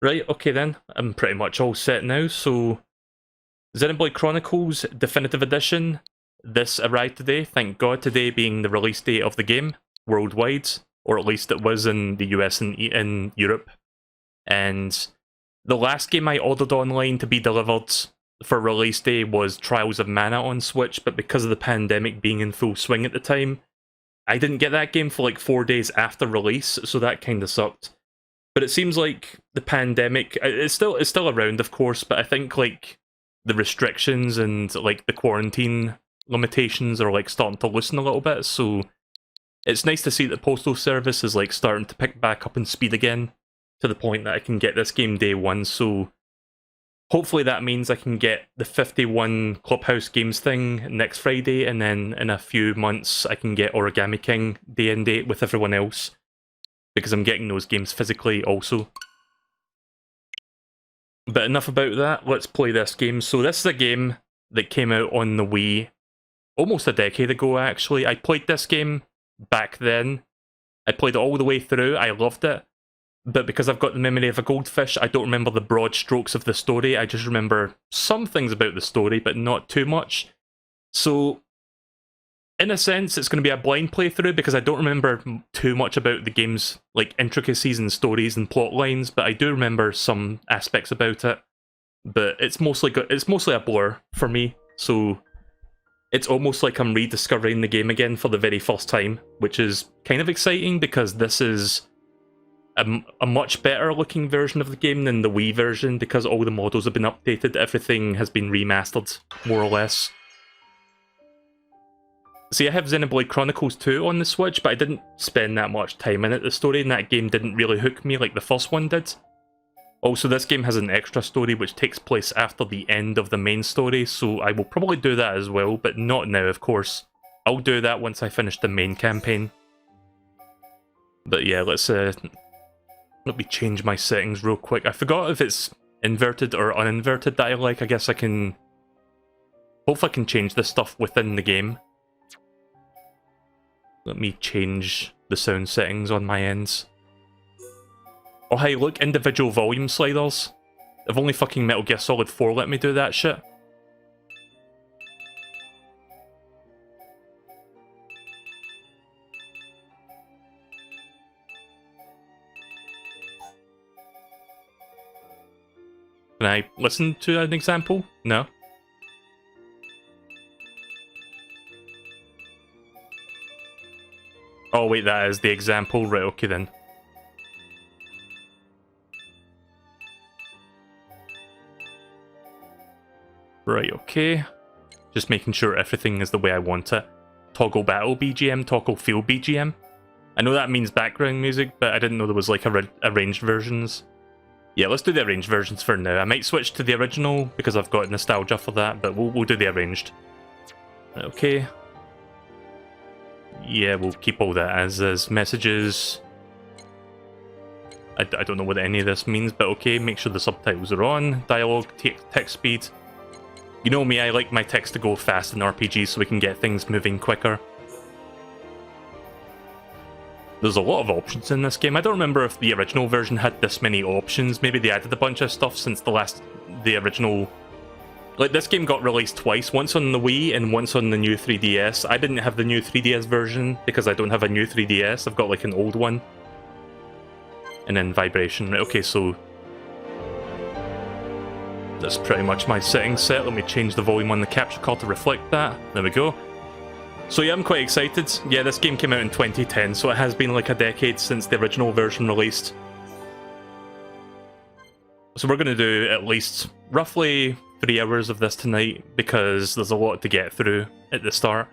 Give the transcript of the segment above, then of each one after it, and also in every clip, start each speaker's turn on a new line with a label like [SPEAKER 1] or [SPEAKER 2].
[SPEAKER 1] Right, okay then. I'm pretty much all set now, so Xenoblade Chronicles Definitive Edition. This arrived today, thank God, today being the release date of the game worldwide, or at least it was in the US and in Europe. And the last game I ordered online to be delivered for release day was Trials of Mana on Switch, but because of the pandemic being in full swing at the time, I didn't get that game for like 4 days after release, so that kinda sucked. But it seems like the pandemic, it's still around, of course, but I think like the restrictions and like the quarantine limitations are like starting to loosen a little bit, so it's nice to see that the postal service is like starting to pick back up in speed again, to the point that I can get this game day one, so hopefully that means I can get the 51 Clubhouse Games thing next Friday, and then in a few months I can get Origami King day and date with everyone else, because I'm getting those games physically also. But enough about that, let's play this game. So this is a game that came out on the Wii almost a decade ago actually. I played this game back then. I played it all the way through, I loved it. But because I've got the memory of a goldfish, I don't remember the broad strokes of the story. I just remember some things about the story, but not too much. So in a sense, it's going to be a blind playthrough because I don't remember too much about the game's like intricacies and stories and plot lines, but I do remember some aspects about it. But it's mostly a blur for me, so it's almost like I'm rediscovering the game again for the very first time, which is kind of exciting because this is a much better looking version of the game than the Wii version, because all the models have been updated, everything has been remastered, more or less. See, I have Xenoblade Chronicles 2 on the Switch, but I didn't spend that much time in it. The story in that game didn't really hook me like the first one did. Also, this game has an extra story which takes place after the end of the main story, so I will probably do that as well, but not now, of course. I'll do that once I finish the main campaign. But yeah, let me change my settings real quick. I forgot if it's inverted or uninverted that I like. I guess I can... hopefully I can change this stuff within the game. Let me change the sound settings on my ends. Oh hey, look, individual volume sliders. If only fucking Metal Gear Solid 4 let me do that shit. Can I listen to an example? No? Oh wait, that is the example. Right, okay then. Right, okay. Just making sure everything is the way I want it. Toggle battle BGM, toggle field BGM. I know that means background music, but I didn't know there was like arranged versions. Yeah, let's do the arranged versions for now. I might switch to the original because I've got nostalgia for that, but we'll do the arranged. Okay. Yeah, we'll keep all that as is. Messages. I don't know what any of this means, but okay, make sure the subtitles are on. Dialogue, text speed. You know me, I like my text to go fast in RPGs so we can get things moving quicker. There's a lot of options in this game. I don't remember if the original version had this many options. Maybe they added a bunch of stuff since the original... Like, this game got released twice, once on the Wii and once on the new 3DS. I didn't have the new 3DS version because I don't have a new 3DS. I've got like an old one. And then vibration. Right, okay, so that's pretty much my settings set. Let me change the volume on the capture card to reflect that. There we go. So yeah, I'm quite excited. Yeah, this game came out in 2010, so it has been like a decade since the original version released. So we're going to do at least roughly 3 hours of this tonight, because there's a lot to get through at the start.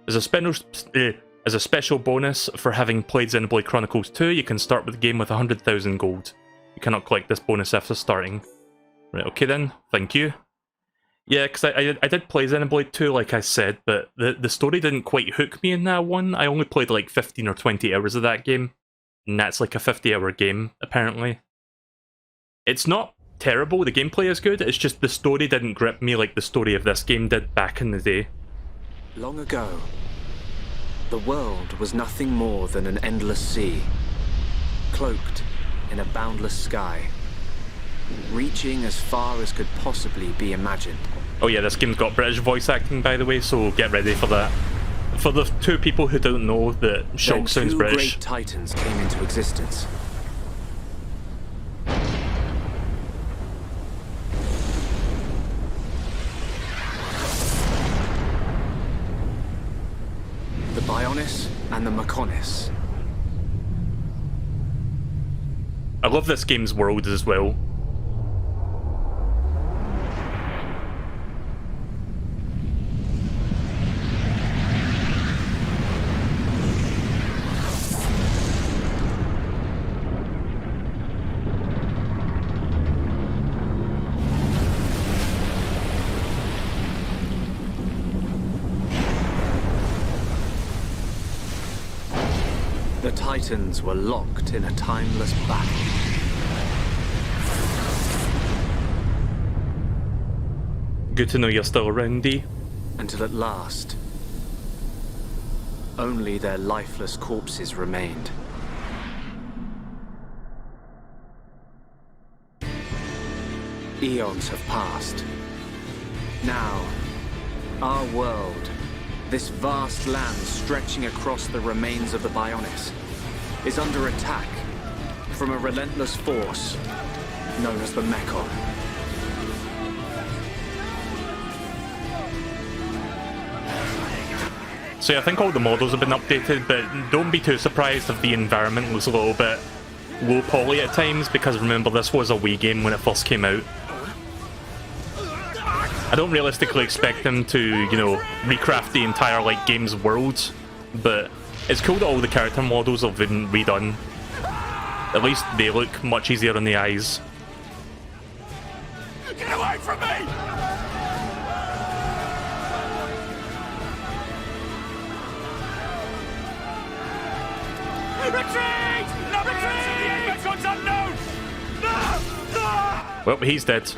[SPEAKER 1] As a special bonus for having played Xenoblade Chronicles 2, you can start with the game with 100,000 gold. You cannot collect this bonus after starting. Right, okay then, thank you. Yeah, because I did play Xenoblade 2, like I said, but the story didn't quite hook me in that one. I only played like 15 or 20 hours of that game, and that's like a 50-hour game, apparently. It's not terrible, the gameplay is good, it's just the story didn't grip me like the story of this game did back in the day.
[SPEAKER 2] Long ago, the world was nothing more than an endless sea, cloaked in a boundless sky. reaching as far as could possibly be imagined.
[SPEAKER 1] Oh yeah, this game's got British voice acting, by the way, so get ready for that. For the two people who don't know that Shulk sounds
[SPEAKER 2] Two
[SPEAKER 1] British.
[SPEAKER 2] great titans came into existence. The Bionis and the Mechonis.
[SPEAKER 1] I love this game's world as well.
[SPEAKER 2] The Titans were locked in a timeless battle.
[SPEAKER 1] Good to know you're still around, D.
[SPEAKER 2] Until at last, only their lifeless corpses remained. Eons have passed. Now, our world, this vast land stretching across the remains of the Bionis, is under attack from a relentless force known as the Mechon.
[SPEAKER 1] So yeah, I think all the models have been updated, but don't be too surprised if the environment looks a little bit low poly at times, because remember, this was a Wii game when it first came out. I don't realistically expect them to, you know, recraft the entire, like, game's world, but it's cool that all the character models have been redone. At least they look much easier on the eyes.
[SPEAKER 3] Get away from me! Retreat! No retreat! The Mecho's unknown! No! No!
[SPEAKER 1] Well, he's dead.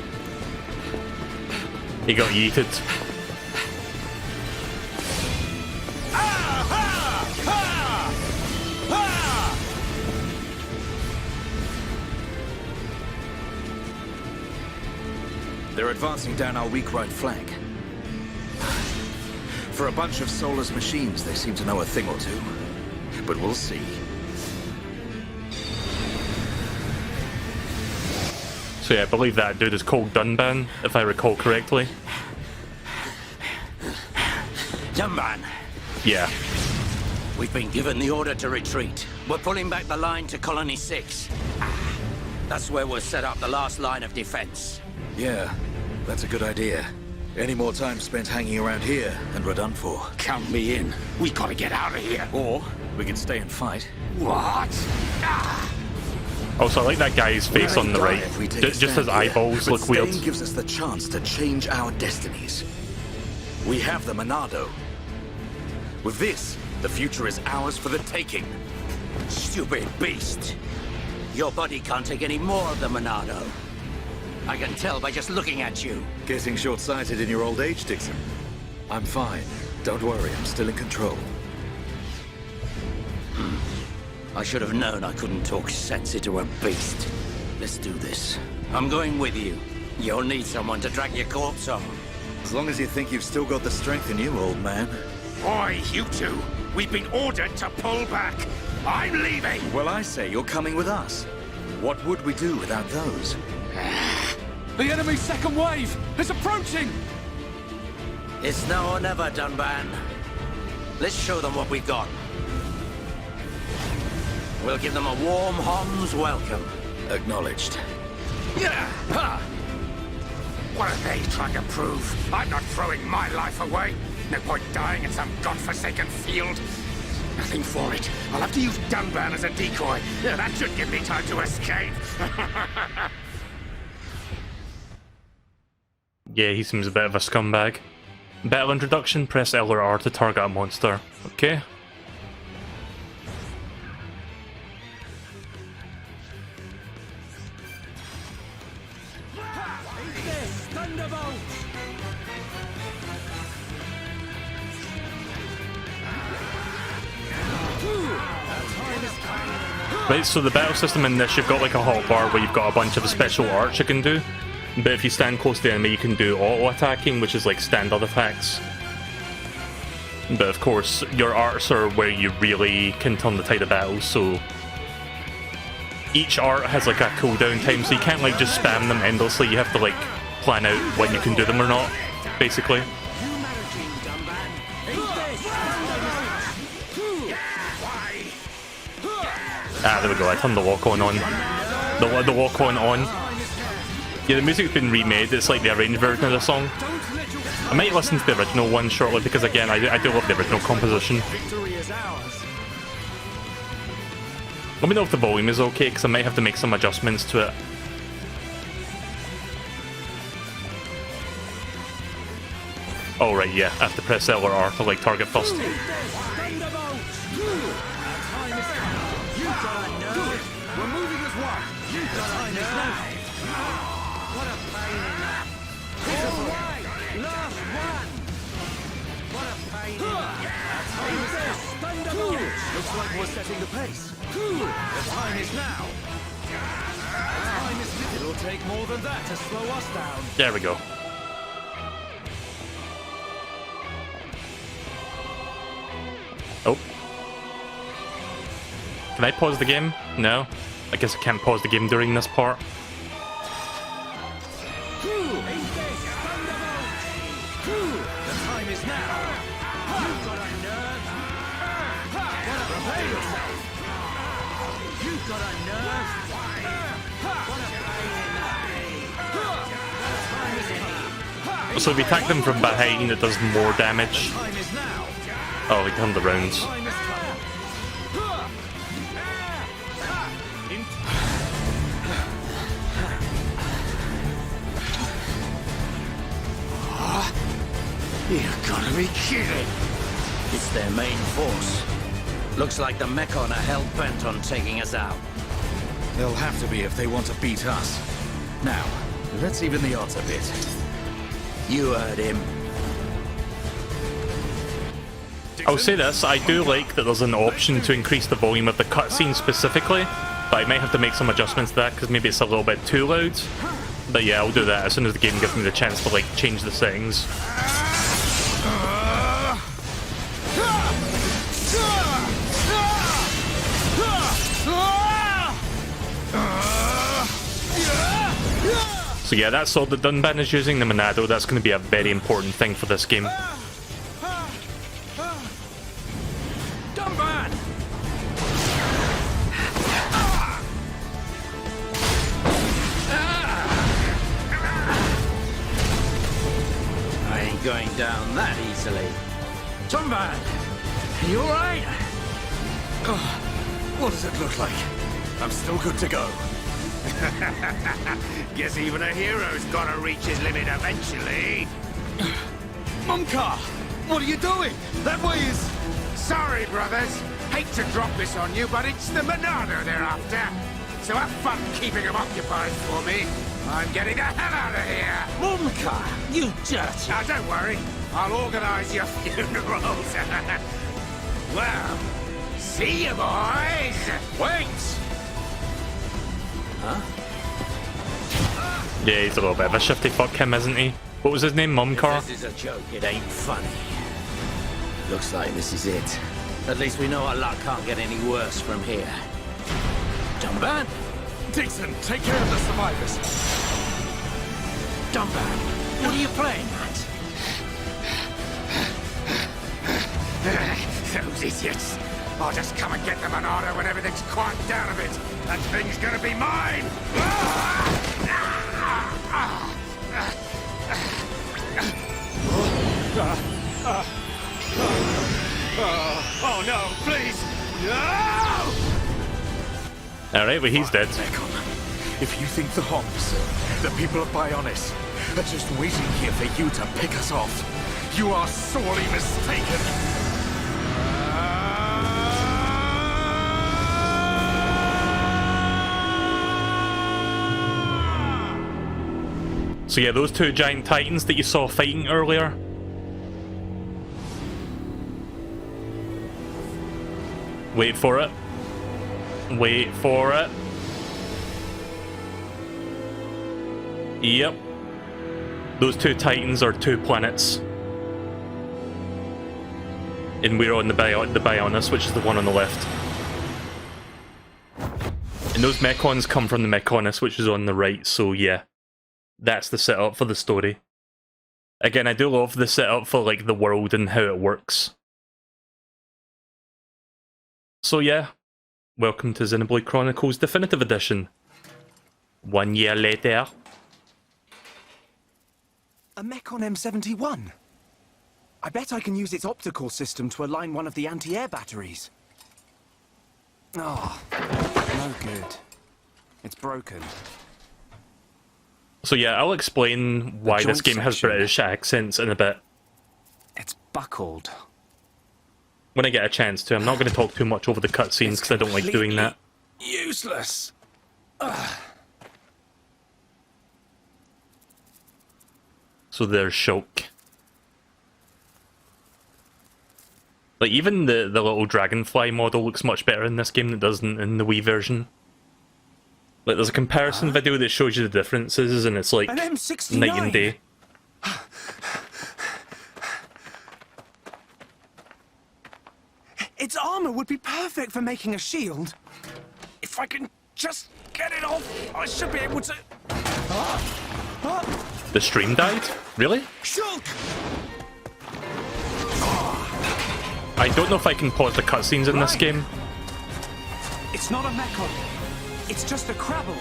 [SPEAKER 1] He got yeeted.
[SPEAKER 4] They're advancing down our weak right flank. For a bunch of soulless machines, they seem to know a thing or two. But we'll see.
[SPEAKER 1] So yeah, I believe that dude is called Dunban, if I recall correctly.
[SPEAKER 3] Dunban,
[SPEAKER 1] Yeah.
[SPEAKER 3] we've been given the order to retreat. We're pulling back the line to Colony 6. That's where we'll set up the last line of defense.
[SPEAKER 4] Yeah, that's a good idea. Any more time spent hanging around here, and we're done for.
[SPEAKER 3] Count me in. We gotta get out of here.
[SPEAKER 4] Or we can stay and fight.
[SPEAKER 3] What?
[SPEAKER 1] Also, I like that guy's face on the right.
[SPEAKER 4] If we take a
[SPEAKER 1] Just his
[SPEAKER 4] stand here,
[SPEAKER 1] eyeballs
[SPEAKER 4] but
[SPEAKER 1] look weird.
[SPEAKER 4] staying gives us the chance to change our destinies. We have the Monado. With this, the future is ours for the taking.
[SPEAKER 3] Stupid beast. Your body can't take any more of the Monado. I can tell by just looking at you.
[SPEAKER 4] Getting short-sighted in your old age, Dixon. I'm fine. Don't worry, I'm still in control.
[SPEAKER 3] I should have known I couldn't talk sense into a beast. Let's do this. I'm going with you. You'll need someone to drag your corpse on.
[SPEAKER 4] As long as you think you've still got the strength in you, old man.
[SPEAKER 5] Boy, you two, we've been ordered to pull back. I'm leaving.
[SPEAKER 4] Well, I say you're coming with us. What would we do without those?
[SPEAKER 6] The enemy's second wave is approaching!
[SPEAKER 3] It's now or never, Dunban. Let's show them what we've got. We'll give them a warm Hom's welcome.
[SPEAKER 4] Acknowledged.
[SPEAKER 5] Yeah. Ha. What are they trying to prove? I'm not throwing my life away. No point dying in some godforsaken field. Nothing for it. I'll have to use Dunban as a decoy. Yeah, that should give me time to escape.
[SPEAKER 1] Yeah, he seems a bit of a scumbag. Battle introduction, press L or R to target a monster. Okay. Right, so the battle system in this, you've got like a hotbar where you've got a bunch of special arts you can do. But if you stand close to the enemy, you can do auto-attacking, which is like standard attacks. But of course, your arts are where you really can turn the tide of battle, so... Each art has like a cooldown time, so you can't like just spam them endlessly, you have to like plan out when you can do them or not, basically. Ah, there we go, I turned the lock-on on. The lock-on. Yeah, the music's been remade, it's like the arranged version of the song. I might listen to the original one shortly, because again, I do love the original composition. Let me know if the volume is okay, because I might have to make some adjustments to it. Oh right, yeah, I have to press L or R to like target first.
[SPEAKER 7] Looks like we're setting the pace. The time is now. It'll take more than that to slow us down.
[SPEAKER 1] There we go. Oh. Can I pause the game? No. I guess I can't pause the game during this part.
[SPEAKER 7] The time is now. You've got a nerve. Prepare yourself. You've got a nerve. What a pain in the
[SPEAKER 1] So if you attack them from behind, it does more damage.
[SPEAKER 7] time is now.
[SPEAKER 1] Oh, he turned the rounds.
[SPEAKER 7] Time is come.
[SPEAKER 3] You've got to be kidding! It's their main force. Looks like the Mechon are hell-bent on taking us out.
[SPEAKER 4] They'll have to be if they want to beat us. Now, let's even the odds a bit.
[SPEAKER 3] You heard him.
[SPEAKER 1] I'll say this, I do like that there's an option to increase the volume of the cutscene specifically, but I might have to make some adjustments to that because maybe it's a little bit too loud. But yeah, I'll do that as soon as the game gives me the chance to like change the settings. So yeah, that sword that Dunban is using, the Monado, that's going to be a very important thing for this game.
[SPEAKER 7] Dunban!
[SPEAKER 3] I ain't going down that easily.
[SPEAKER 7] Dunban! You alright?
[SPEAKER 4] What does it look like? I'm still good to go.
[SPEAKER 5] Guess even a hero's gotta reach his limit eventually.
[SPEAKER 7] Mumka! What are you doing? That way is...
[SPEAKER 5] Sorry, brothers. Hate to drop this on you, but it's the Monado they're after. So have fun keeping them occupied for me. I'm getting the hell out of here.
[SPEAKER 3] Mumka, you dirty...
[SPEAKER 5] Now, don't worry. I'll organize your funerals. Well, see you, boys.
[SPEAKER 7] Wait!
[SPEAKER 1] Yeah, he's a little bit of a shifty fuck him, isn't he? What was his name? Mumkar?
[SPEAKER 3] This is a joke, it ain't funny. Looks like this is it. At least we know our luck can't get any worse from here. Dunban?
[SPEAKER 7] Dixon, take care of the survivors.
[SPEAKER 3] Dunban, what are you playing at?
[SPEAKER 5] Those idiots. I'll just come and get the Monado when everything's quieted down a bit. That thing's gonna be mine! Oh no, please! No!
[SPEAKER 1] Alright, well he's dead.
[SPEAKER 4] Mechon, if you think the Homs, the people of Bionis, are just waiting here for you to pick us off, you are sorely mistaken.
[SPEAKER 1] So yeah, those two giant titans that you saw fighting earlier. Wait for it. Wait for it. Yep. Those two titans are two planets. And we're on the Bionis, which is the one on the left. And those Mechons come from the Mechonis, which is on the right, so yeah. That's the setup for the story. Again, I do love the setup for like the world and how it works. So yeah, welcome to Xenoblade Chronicles Definitive Edition. 1 year later.
[SPEAKER 7] A Mechon M71. I bet I can use its optical system to align one of the anti-air batteries. Oh, no good. It's broken.
[SPEAKER 1] So yeah, I'll explain why this game has British accents in a bit.
[SPEAKER 7] It's buckled.
[SPEAKER 1] When I get a chance to. I'm not going to talk too much over the cutscenes because I don't like doing that.
[SPEAKER 7] Useless.
[SPEAKER 1] So there's Shulk. Like, even the little dragonfly model looks much better in this game than it does in the Wii version. Like, there's a comparison video that shows you the differences, and it's like
[SPEAKER 7] An M69.
[SPEAKER 1] night and day.
[SPEAKER 7] Its armor would be perfect for making a shield. If I can just get it off, I should be able to...
[SPEAKER 1] The stream died? Really?
[SPEAKER 7] Shulk!
[SPEAKER 1] I don't know if I can pause the cutscenes in this game.
[SPEAKER 7] It's not a Mechon. It's just a Crabble.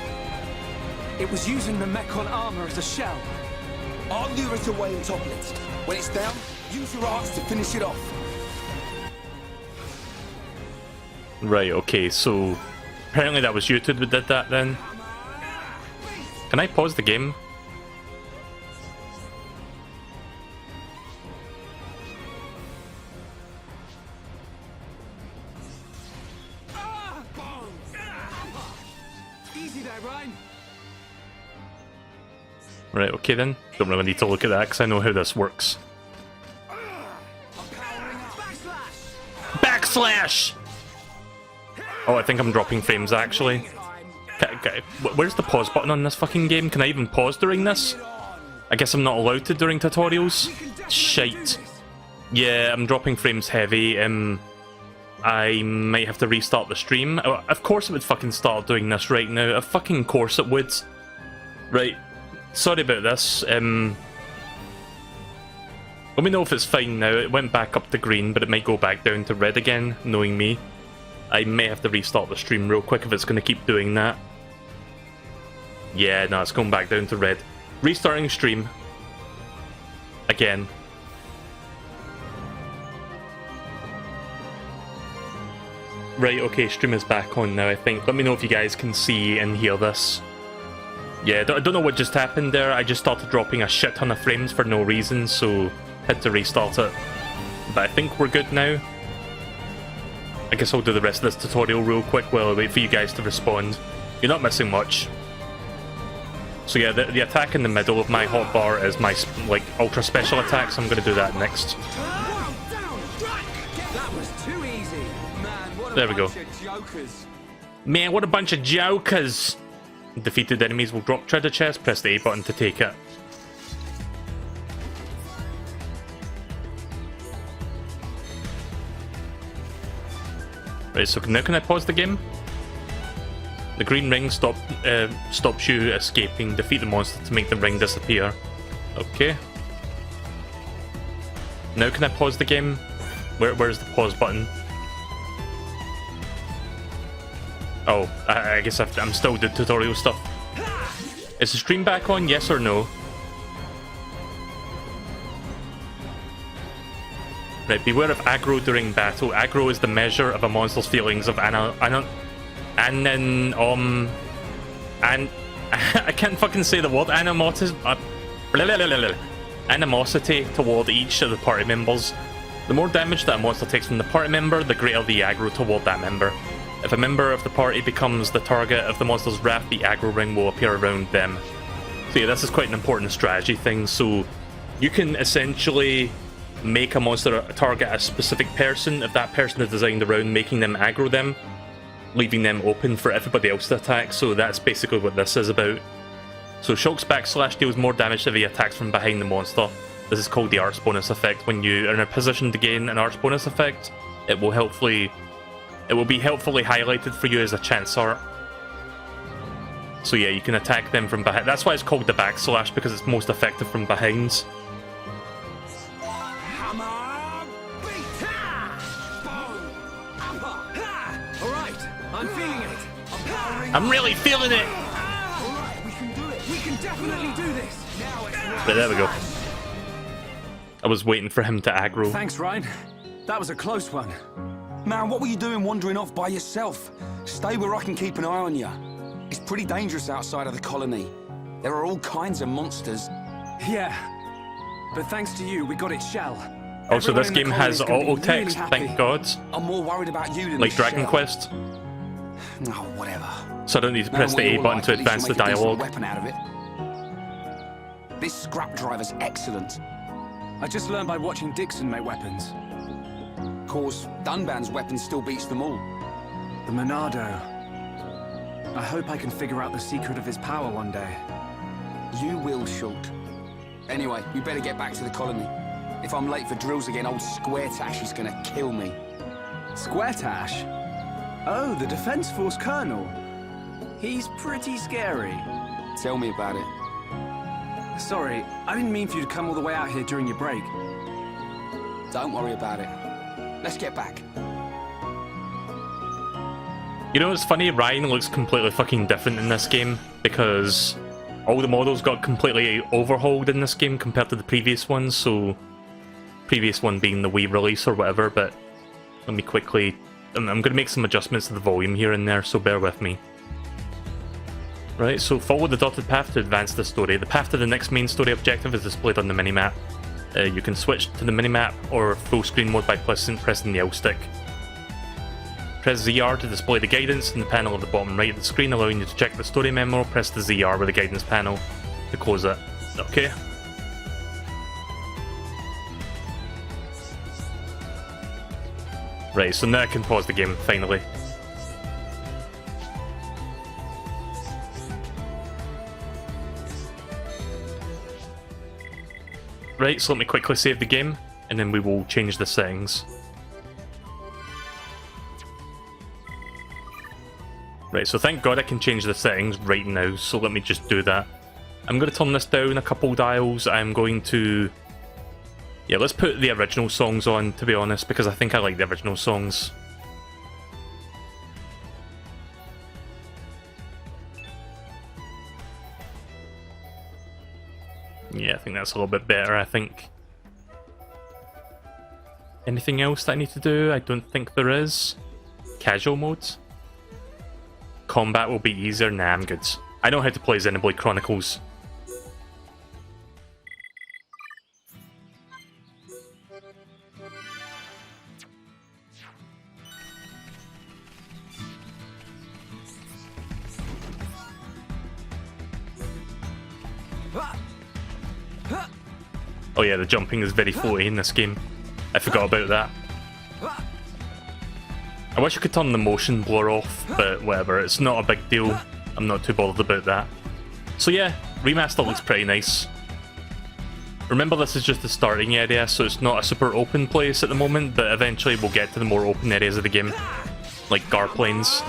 [SPEAKER 7] It was using the Mechon armor as a shell.
[SPEAKER 8] I'll lure it away and topple it. When it's down, use your arts to finish it off.
[SPEAKER 1] Right, okay, so apparently that was YouTube that did that then. Can I pause the game?
[SPEAKER 7] Easy there, Ryan.
[SPEAKER 1] Right, okay then. Don't really need to look at that because I know how this works. Backslash! Oh, I think I'm dropping frames actually. Okay, where's the pause button on this fucking game? Can I even pause during this? I guess I'm not allowed to during tutorials? Shite. Yeah, I'm dropping frames heavy. I might have to restart the stream. Of course it would fucking start doing this right now. Of fucking course it would. Right. Sorry about this. Let me know if it's fine now. It went back up to green, but it might go back down to red again, knowing me. I may have to restart the stream real quick if it's going to keep doing that. Yeah, no, it's going back down to red. Restarting stream. Again. Right, okay, stream is back on now, I think. Let me know if you guys can see and hear this. Yeah, I don't know what just happened there. I just started dropping a shit ton of frames for no reason, so had to restart it. But I think we're good now. I guess I'll do the rest of this tutorial real quick while I wait for you guys to respond. You're not missing much. So yeah, the attack in the middle of my hotbar is my like ultra special attack, so I'm going to do that next.
[SPEAKER 7] That was too easy. Man, what a
[SPEAKER 1] There we go.
[SPEAKER 7] bunch of jokers.
[SPEAKER 1] Man, what a bunch of jokers! Defeated enemies will drop treasure chest, press the A button to take it. Right, so now can I pause the game? The green ring stops you escaping. Defeat the monster to make the ring disappear. Okay. Now can I pause the game? Where's the pause button? Oh, I guess I'm still doing tutorial stuff. Is the stream back on, yes or no? Right, beware of aggro during battle. Aggro is the measure of a monster's feelings of I can't fucking say the word. Animosity toward each of the party members. The more damage that a monster takes from the party member, the greater the aggro toward that member. If a member of the party becomes the target of the monster's wrath, the aggro ring will appear around them. So yeah, this is quite an important strategy thing. So you can essentially make a monster target a specific person if that person is designed around making them aggro them. leaving them open for everybody else to attack, so that's basically what this is about. So Shock's Backslash deals more damage if he attacks from behind the monster. This is called the Arts bonus effect. When you are in a position to gain an Arts bonus effect, it will be helpfully highlighted for you as a chance art. So yeah, you can attack them from behind. That's why it's called the Backslash, because it's most effective from behind.
[SPEAKER 7] I'm feeling it.
[SPEAKER 1] I'm really feeling it.
[SPEAKER 7] Alright, we can do it. We can definitely do this. Now it's
[SPEAKER 1] But there we go. I was waiting for him to aggro.
[SPEAKER 7] Thanks, Ryan. That was a close one.
[SPEAKER 8] Man, what were you doing wandering off by yourself? Stay where I can keep an eye on you. It's pretty dangerous outside of the colony. There are all kinds of monsters.
[SPEAKER 7] Yeah. But thanks to you, we got its shell.
[SPEAKER 1] Also, this
[SPEAKER 7] Everyone in the
[SPEAKER 1] game has
[SPEAKER 7] colony's gonna
[SPEAKER 1] auto
[SPEAKER 7] be
[SPEAKER 1] text,
[SPEAKER 7] really
[SPEAKER 1] thank
[SPEAKER 7] happy.
[SPEAKER 1] God.
[SPEAKER 8] I'm more worried about you than
[SPEAKER 1] Like
[SPEAKER 8] the
[SPEAKER 1] Dragon
[SPEAKER 8] shell.
[SPEAKER 1] Quest.
[SPEAKER 8] Oh, whatever.
[SPEAKER 1] So I don't need to
[SPEAKER 8] Knowing
[SPEAKER 1] press the
[SPEAKER 8] what
[SPEAKER 1] A
[SPEAKER 8] you're
[SPEAKER 1] button
[SPEAKER 8] like,
[SPEAKER 1] to
[SPEAKER 8] at least
[SPEAKER 1] advance the
[SPEAKER 8] you'll make a decent
[SPEAKER 1] dialogue.
[SPEAKER 8] weapon out of it. This scrap driver's excellent.
[SPEAKER 7] I just learned by watching Dixon make weapons.
[SPEAKER 8] Of course, Dunban's weapon still beats them all.
[SPEAKER 7] The Monado. I hope I can figure out the secret of his power one day.
[SPEAKER 8] You will, Shulk. Anyway, we better get back to the colony. If I'm late for drills again, old Square Tash is gonna kill me.
[SPEAKER 7] Squaretash? Oh, the Defense Force Colonel. He's pretty scary.
[SPEAKER 8] Tell me about it.
[SPEAKER 7] Sorry, I didn't mean for you to come all the way out here during your break.
[SPEAKER 8] Don't worry about it. Let's get back.
[SPEAKER 1] You know what's funny? Ryan looks completely fucking different in this game because all the models got completely overhauled in this game compared to the previous ones, so previous one being the Wii release or whatever, but let me quickly... I'm going to make some adjustments to the volume here and there, so bear with me. Right, so follow the dotted path to advance the story. The path to the next main story objective is displayed on the minimap. You can switch to the minimap or full screen mode by pressing the L stick. Press ZR to display the guidance in the panel at the bottom right of the screen, allowing you to check the story memo. Press the ZR with the guidance panel to close it. Okay. Right, so now I can pause the game, finally. Right, so let me quickly save the game, and then we will change the settings. Right, so thank God I can change the settings right now, so let me just do that. I'm going to turn this down a couple dials. I'm going to... Yeah, let's put the original songs on, to be honest, because I think I like the original songs. Yeah, I think that's a little bit better, I think. Anything else that I need to do? I don't think there is. Casual modes? Combat will be easier? Nah, I'm good. I know how to play Xenoblade Chronicles. Oh yeah, the jumping is very floaty in this game. I forgot about that. I wish I could turn the motion blur off, but whatever, it's not a big deal. I'm not too bothered about that. So yeah, remaster looks pretty nice. Remember, this is just the starting area, so it's not a super open place at the moment, but eventually we'll get to the more open areas of the game, like Garplanes.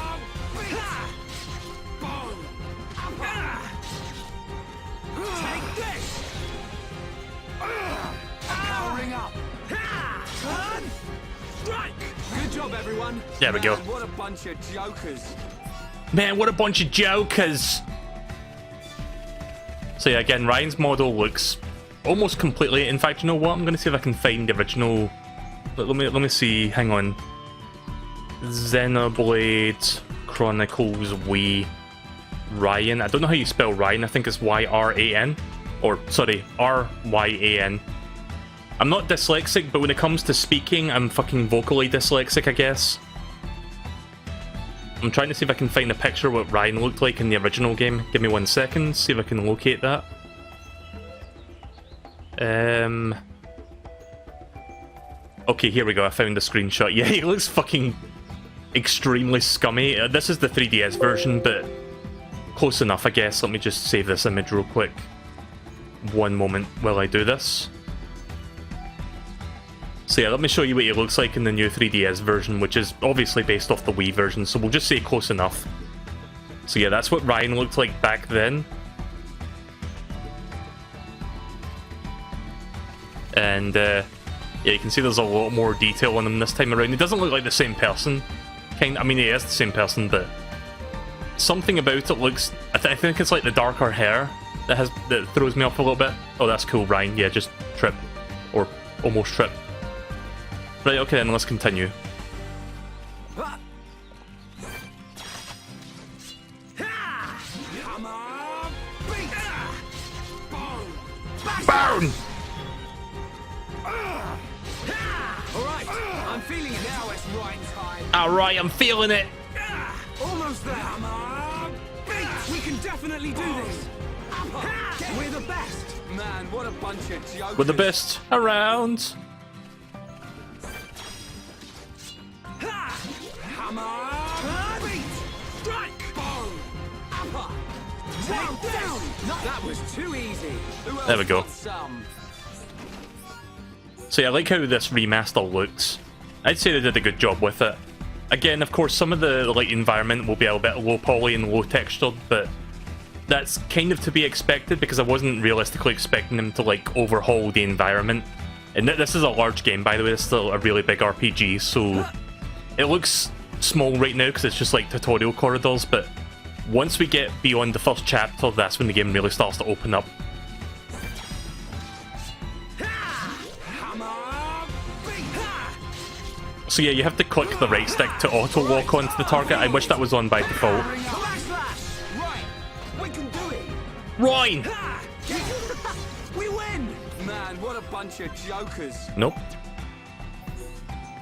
[SPEAKER 1] There we go.
[SPEAKER 7] What a bunch of jokers.
[SPEAKER 1] Man, what a bunch of jokers! So yeah, again, Ryan's model looks almost completely... In fact, you know what? I'm going to see if I can find the original... Let me see. Hang on. Xenoblade Chronicles Wii Ryan. I don't know how you spell Ryan. I think it's Y-R-A-N. Or, sorry, R-Y-A-N. I'm not dyslexic, but when it comes to speaking, I'm fucking vocally dyslexic, I guess. I'm trying to see if I can find a picture of what Ryan looked like in the original game. Give me 1 second, see if I can locate that. Okay, here we go, I found a screenshot. Yeah, he looks fucking extremely scummy. This is the 3DS version, but close enough, I guess. Let me just save this image real quick. One moment while I do this. So yeah, let me show you what it looks like in the new 3DS version, which is obviously based off the Wii version, so we'll just say close enough. So yeah, that's what Ryan looked like back then. And yeah, you can see there's a lot more detail on him this time around. He doesn't look like the same person. I mean, he is the same person, but something about it looks... I think it's like the darker hair that throws me off a little bit. Oh, that's cool, Ryan. Yeah, just trip. Or almost trip. Right, okay then, let's continue. Burn!
[SPEAKER 7] Alright, I'm feeling it now, it's Ryan time.
[SPEAKER 1] Alright, I'm feeling it!
[SPEAKER 7] Almost there. We can definitely do this. We're the best. Man, what a bunch of jokers.
[SPEAKER 1] We're the best around.
[SPEAKER 7] Hammer, beat, strike, boom, upper, down. That was too easy.
[SPEAKER 1] There we go. So yeah, I like how this remaster looks. I'd say they did a good job with it. Again, of course, some of the environment will be a bit low poly and low textured, but that's kind of to be expected because I wasn't realistically expecting them to overhaul the environment. And this is a large game, by the way. It's still a really big RPG, so it looks small right now because it's just tutorial corridors, but once we get beyond the first chapter, that's when the game really starts to open up. So yeah, you have to click the right stick to auto-walk onto the target. I wish that was on by default. Ryan!
[SPEAKER 7] We win! Man, what a bunch of jokers.
[SPEAKER 1] Nope.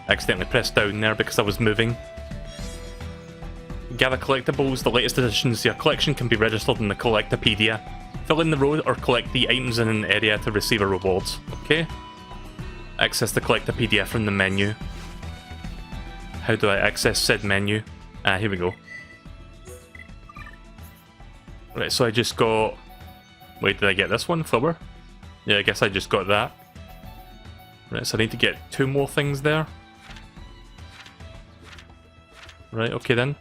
[SPEAKER 1] Accidentally pressed down there because I was moving. Gather collectibles. The latest additions to your collection can be registered in the Collectopedia. Fill in the row or collect the items in an area to receive a reward. Okay. Access the Collectopedia from the menu. How do I access said menu? Ah, here we go. Right, so I just got... Wait, did I get this one? Flower? Yeah, I guess I just got that. Right, so I need to get 2 more things there. Right, okay then.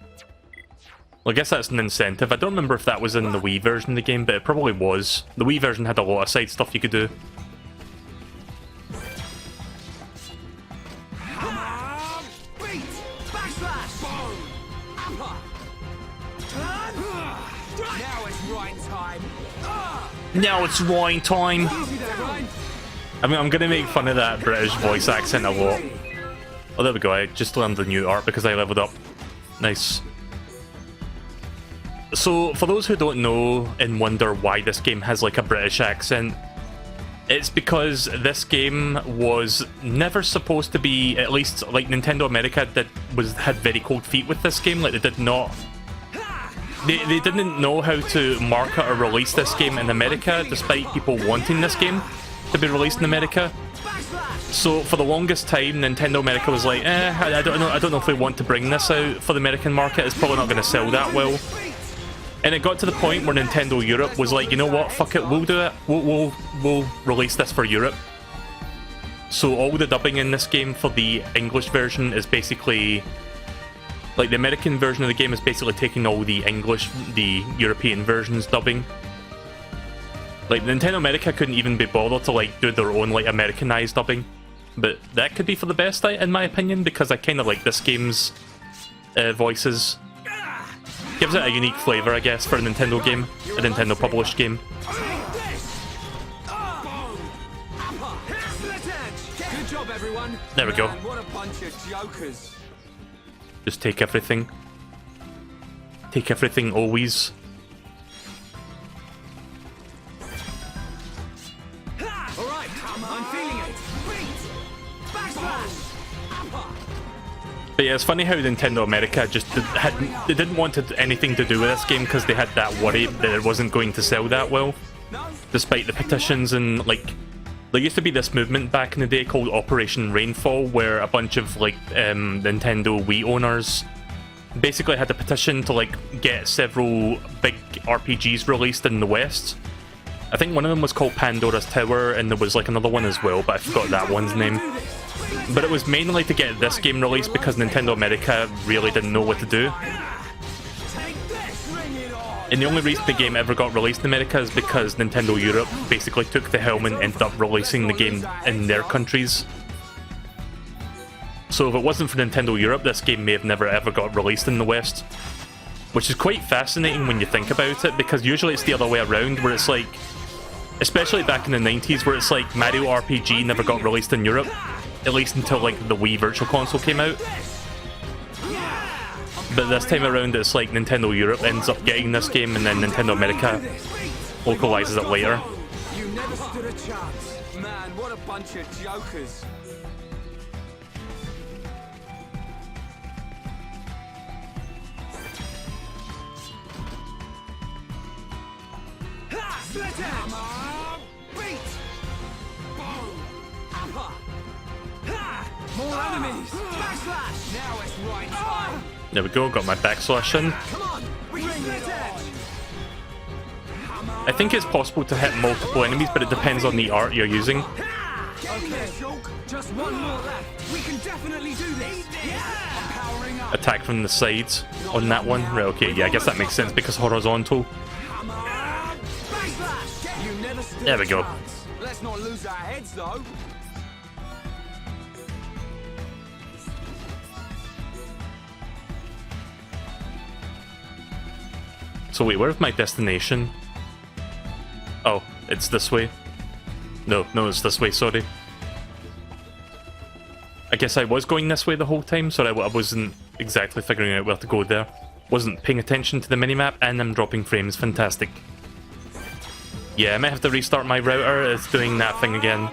[SPEAKER 1] Well, I guess that's an incentive. I don't remember if that was in the Wii version of the game, but it probably was. The Wii version had a lot of side stuff you could do. Now it's Ryan time! I mean, I'm gonna make fun of that British voice accent a lot. Oh, there we go. I just learned the new art because I leveled up. Nice. So, for those who don't know and wonder why this game has a British accent, it's because this game was never supposed to be, at least Nintendo America had very cold feet with this game. They did not... They didn't know how to market or release this game in America, despite people wanting this game to be released in America. So for the longest time, Nintendo America was like, I don't know if we want to bring this out for the American market. It's probably not going to sell that well. And it got to the point where Nintendo Europe was like, you know what, fuck it, we'll do it. We'll release this for Europe. So all the dubbing in this game for the English version is basically... the American version of the game is basically taking all the European versions dubbing. Nintendo America couldn't even be bothered to do their own Americanized dubbing. But that could be for the best, in my opinion, because I kind of like this game's voices. Gives it a unique flavour, I guess, for a Nintendo game, a Nintendo published game.
[SPEAKER 7] Good job, everyone.
[SPEAKER 1] There we go.
[SPEAKER 7] Man, what a bunch of jokers.
[SPEAKER 1] Just take everything. Take everything always.
[SPEAKER 7] Alright, I'm feeling it. Backslash.
[SPEAKER 1] But yeah, it's funny how Nintendo America just they didn't want anything to do with this game because they had that worry that it wasn't going to sell that well, despite the petitions and there used to be this movement back in the day called Operation Rainfall, where a bunch of Nintendo Wii owners basically had a petition to like get several big RPGs released in the West. I think one of them was called Pandora's Tower, and there was like another one as well, but I forgot that one's name. But it was mainly to get this game released because Nintendo America really didn't know what to do. And the only reason the game ever got released in America is because Nintendo Europe basically took the helm and ended up releasing the game in their countries. So if it wasn't for Nintendo Europe, this game may have never ever got released in the West. Which is quite fascinating when you think about it, because usually it's the other way around, where it's like, especially back in the 90s, where it's like Mario RPG never got released in Europe, at least until like the Wii Virtual Console came out. But this time around it's like Nintendo Europe ends up getting this game, and then Nintendo America localizes it later.
[SPEAKER 7] You never stood a chance. Man, what a bunch of jokers. More enemies! Backslash! Now it's right time!
[SPEAKER 1] There we go, got my backslash in.
[SPEAKER 7] Come on! Bring it on!
[SPEAKER 1] I think it's possible to hit multiple enemies, but it depends on the art you're using.
[SPEAKER 7] Okay, just one more left. We can definitely do this. I'm powering up.
[SPEAKER 1] Attack from the sides on that one. Right, okay, yeah, I guess that makes sense because horizontal.
[SPEAKER 7] You never stood
[SPEAKER 1] There we
[SPEAKER 7] a
[SPEAKER 1] go.
[SPEAKER 7] chance. Let's not lose our heads though.
[SPEAKER 1] So wait, where's my destination? Oh, it's this way. No, it's this way, sorry. I guess I was going this way the whole time, so I wasn't exactly figuring out where to go there. Wasn't paying attention to the minimap, and I'm dropping frames. Fantastic. Yeah, I might have to restart my router. It's doing that thing again.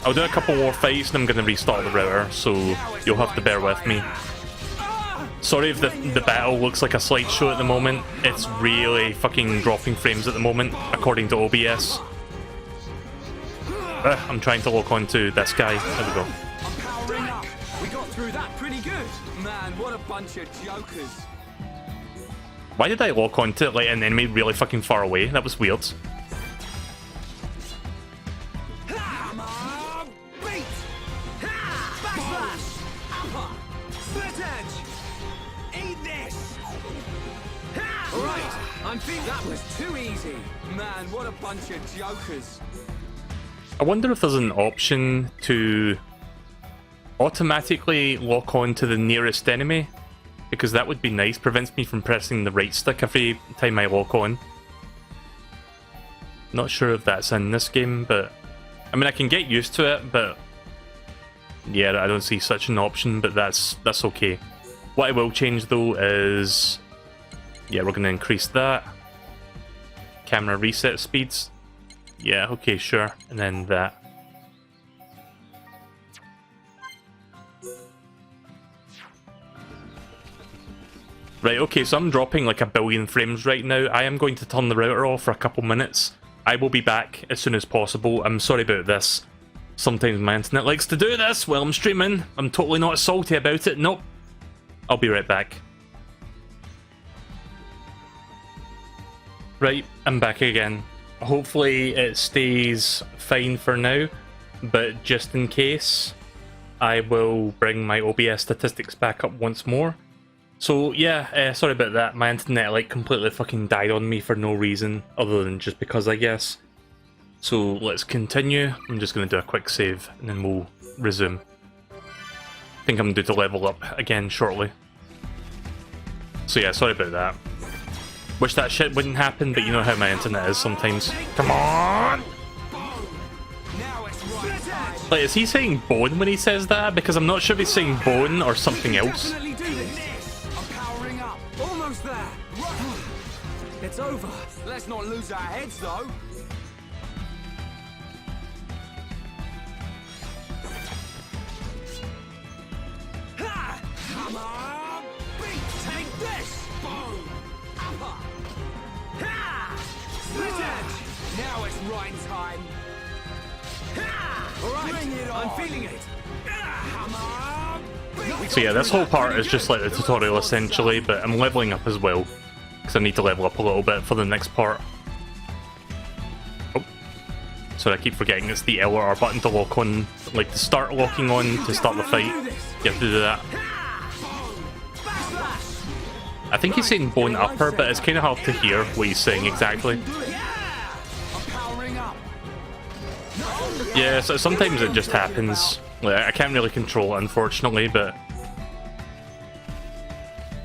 [SPEAKER 1] I'll do a couple more fights and I'm going to restart the router, so you'll have to bear with me. Sorry if the battle looks like a slideshow at the moment. It's really fucking dropping frames at the moment, according to OBS. I'm trying to lock onto this guy. There we go.
[SPEAKER 7] I'm powering up. We got through that pretty good. Man, what a bunch of jokers.
[SPEAKER 1] Why did I lock onto like an enemy really fucking far away? That was weird.
[SPEAKER 7] That was too easy. Man, what a bunch of jokers.
[SPEAKER 1] I wonder if there's an option to automatically lock on to the nearest enemy, because that would be nice. Prevents me from pressing the right stick every time I lock on. Not sure if that's in this game, but I mean I can get used to it, but yeah, I don't see such an option, but that's okay. What I will change though is, yeah, we're going to increase that. Camera reset speeds. Yeah, okay, sure. And then that. Right, okay, so I'm dropping like 1 billion frames right now. I am going to turn the router off for a couple minutes. I will be back as soon as possible. I'm sorry about this. Sometimes my internet likes to do this while I'm streaming. I'm totally not salty about it. Nope. I'll be right back. Right, I'm back again. Hopefully it stays fine for now, but just in case, I will bring my OBS statistics back up once more. So yeah, sorry about that. My internet like completely fucking died on me for no reason, other than just because, I guess. So let's continue. I'm just going to do a quick save, and then we'll resume. I think I'm due to level up again shortly. So yeah, sorry about that. Wish that shit wouldn't happen, but you know how my internet is sometimes. Come on! Like, is he saying bone when he says that? Because I'm not sure if he's saying bone or something else.
[SPEAKER 7] Definitely do this. I'm powering up. Almost there. It's over. Let's not lose our heads though. Come on! Take this! Boom! Split edge! Now it's right time. Alright, I'm feeling it.
[SPEAKER 1] So yeah, this whole part is just like the tutorial essentially, but I'm leveling up as well, because I need to level up a little bit for the next part. Oh, sorry, I keep forgetting it's the L or R button to lock on, like to start locking on to start the fight. You have to do that. I think he's saying bone upper, but it's kind of hard to hear what he's saying exactly. Yeah, so sometimes it just happens. Like, I can't really control it, unfortunately, but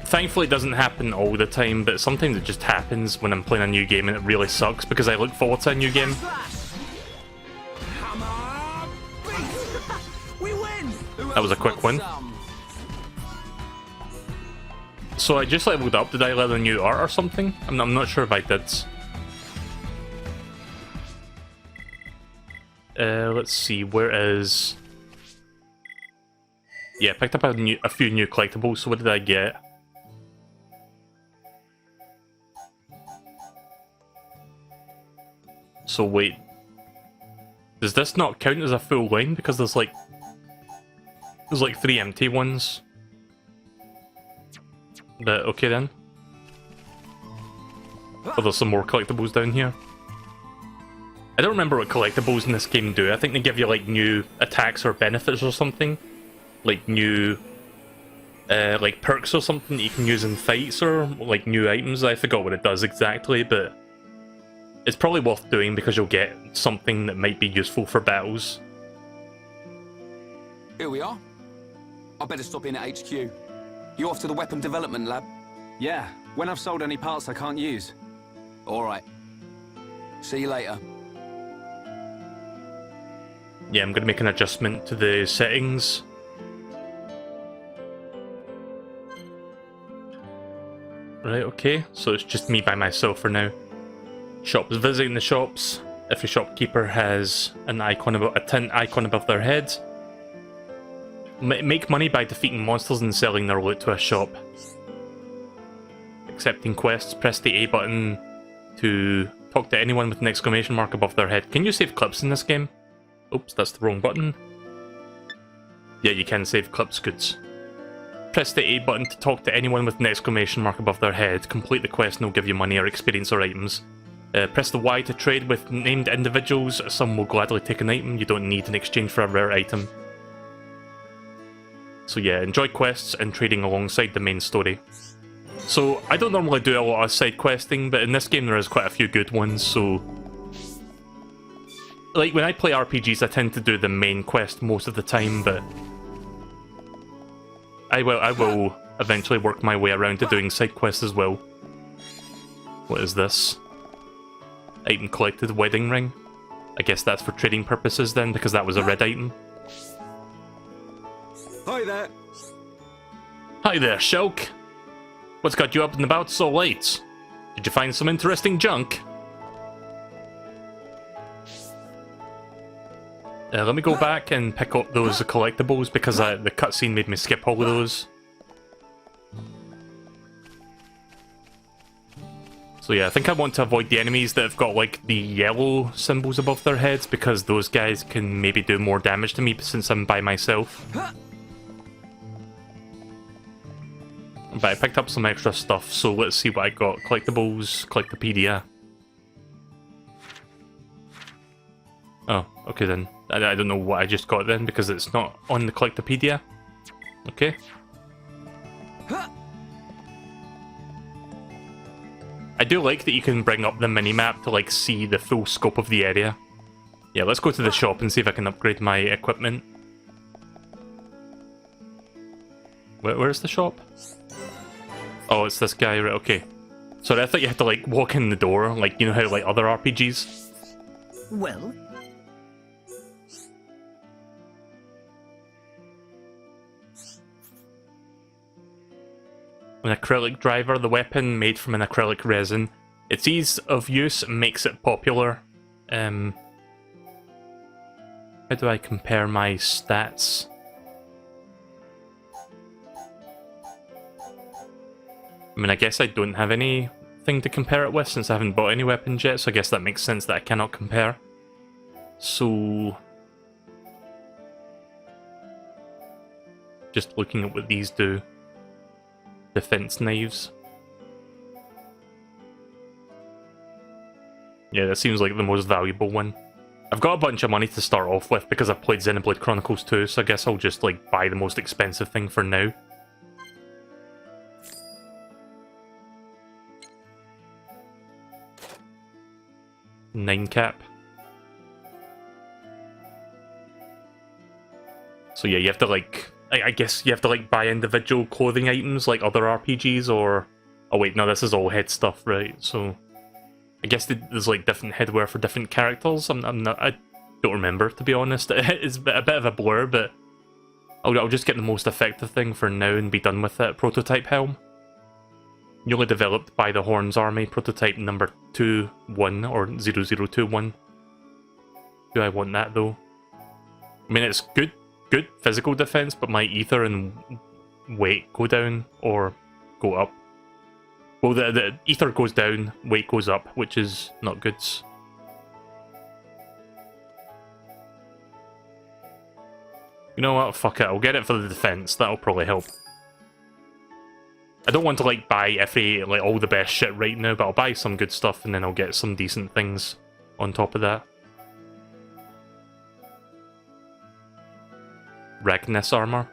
[SPEAKER 1] thankfully it doesn't happen all the time, but sometimes it just happens when I'm playing a new game and it really sucks because I look forward to a new game. That was a quick one. So I just leveled up. Did I learn a new art or something? I'm not sure if I did. Let's see, where is... Yeah, picked up a few new collectibles, so what did I get? So wait, does this not count as a full line? Because there's like 3 empty ones. But okay then. Oh, there's some more collectibles down here. I don't remember what collectibles in this game do. I think they give you like new attacks or benefits or something. Like new like perks or something that you can use in fights, or like new items. I forgot what it does exactly, but it's probably worth doing because you'll get something that might be useful for battles.
[SPEAKER 8] Here we are. I better stop in at HQ. You off to the weapon development lab?
[SPEAKER 7] Yeah, when I've sold any parts I can't use.
[SPEAKER 8] All right. See you later.
[SPEAKER 1] Yeah, I'm going to make an adjustment to the settings. Right, okay, so it's just me by myself for now. Shops, visiting the shops. Every shopkeeper has an icon a tin icon above their head. Make money by defeating monsters and selling their loot to a shop. Accepting quests, press the A button to talk to anyone with an exclamation mark above their head. Can you save clips in this game? Oops, that's the wrong button. Yeah, you can save clips, goods. Press the A button to talk to anyone with an exclamation mark above their head. Complete the quest and they'll give you money or experience or items. Press the Y to trade with named individuals. Some will gladly take an item you don't need in exchange for a rare item. So yeah, enjoy quests and trading alongside the main story. So, I don't normally do a lot of side questing, but in this game there is quite a few good ones, so... Like, when I play RPGs I tend to do the main quest most of the time, but... I will eventually work my way around to doing side quests as well. What is this? Item collected, wedding ring. I guess that's for trading purposes then, because that was a red item.
[SPEAKER 7] Hi there.
[SPEAKER 1] Hi there, Shulk. What's got you up and about so late? Did you find some interesting junk? Let me go back and pick up those collectibles because the cutscene made me skip all of those. So yeah, I think I want to avoid the enemies that have got like the yellow symbols above their heads because those guys can maybe do more damage to me since I'm by myself. But I picked up some extra stuff, so let's see what I got. Collectibles, Collectopedia. Oh, okay then. I don't know what I just got then, because it's not on the Collectopedia. Okay. I do like that you can bring up the minimap to like see the full scope of the area. Yeah, let's go to the shop and see if I can upgrade my equipment. Where's the shop? Oh, it's this guy, right, okay. Sorry, I thought you had to like walk in the door, like, you know how like other RPGs?
[SPEAKER 3] Well?
[SPEAKER 1] An acrylic driver, the weapon made from an acrylic resin. Its ease of use makes it popular. How do I compare my stats? I mean, I guess I don't have anything to compare it with since I haven't bought any weapons yet, so I guess that makes sense that I cannot compare. So... just looking at what these do. Defense knives. Yeah, that seems like the most valuable one. I've got a bunch of money to start off with because I've played Xenoblade Chronicles 2, so I guess I'll just like buy the most expensive thing for now. Nine cap. So yeah, you have to like, I guess you have to like buy individual clothing items like other RPGs, or... Oh wait, no, this is all head stuff, right? So I guess there's like different headwear for different characters. I don't remember, to be honest. It's a bit of a blur, but I'll just get the most effective thing for now and be done with it. Prototype helm. Newly developed by the Horns Army, prototype number 21 or 0021. Do I want that though? I mean, it's good physical defense, but my ether and weight go down or go up. Well, the ether goes down, weight goes up, which is not good. You know what? Fuck it. I'll get it for the defense. That'll probably help. I don't want to like buy all the best shit right now, but I'll buy some good stuff and then I'll get some decent things on top of that. Ragnus armor.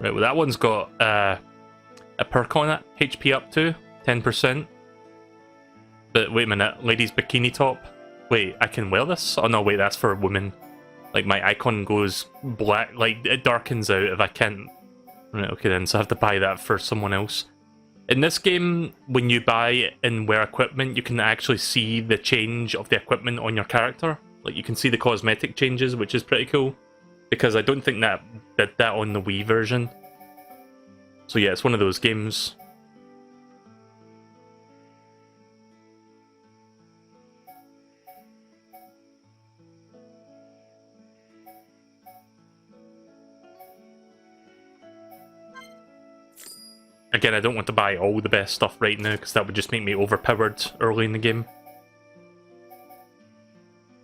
[SPEAKER 1] Right, well that one's got a perk on it. HP up to 10%. But wait a minute, ladies bikini top. Wait, I can wear this? Oh no, wait, that's for women. Like my icon goes black, like it darkens out if I can't. Right, okay then, so I have to buy that for someone else. In this game, when you buy and wear equipment, you can actually see the change of the equipment on your character. Like you can see the cosmetic changes, which is pretty cool. Because I don't think that did that on the Wii version. So yeah, it's one of those games. Again, I don't want to buy all the best stuff right now, because that would just make me overpowered early in the game.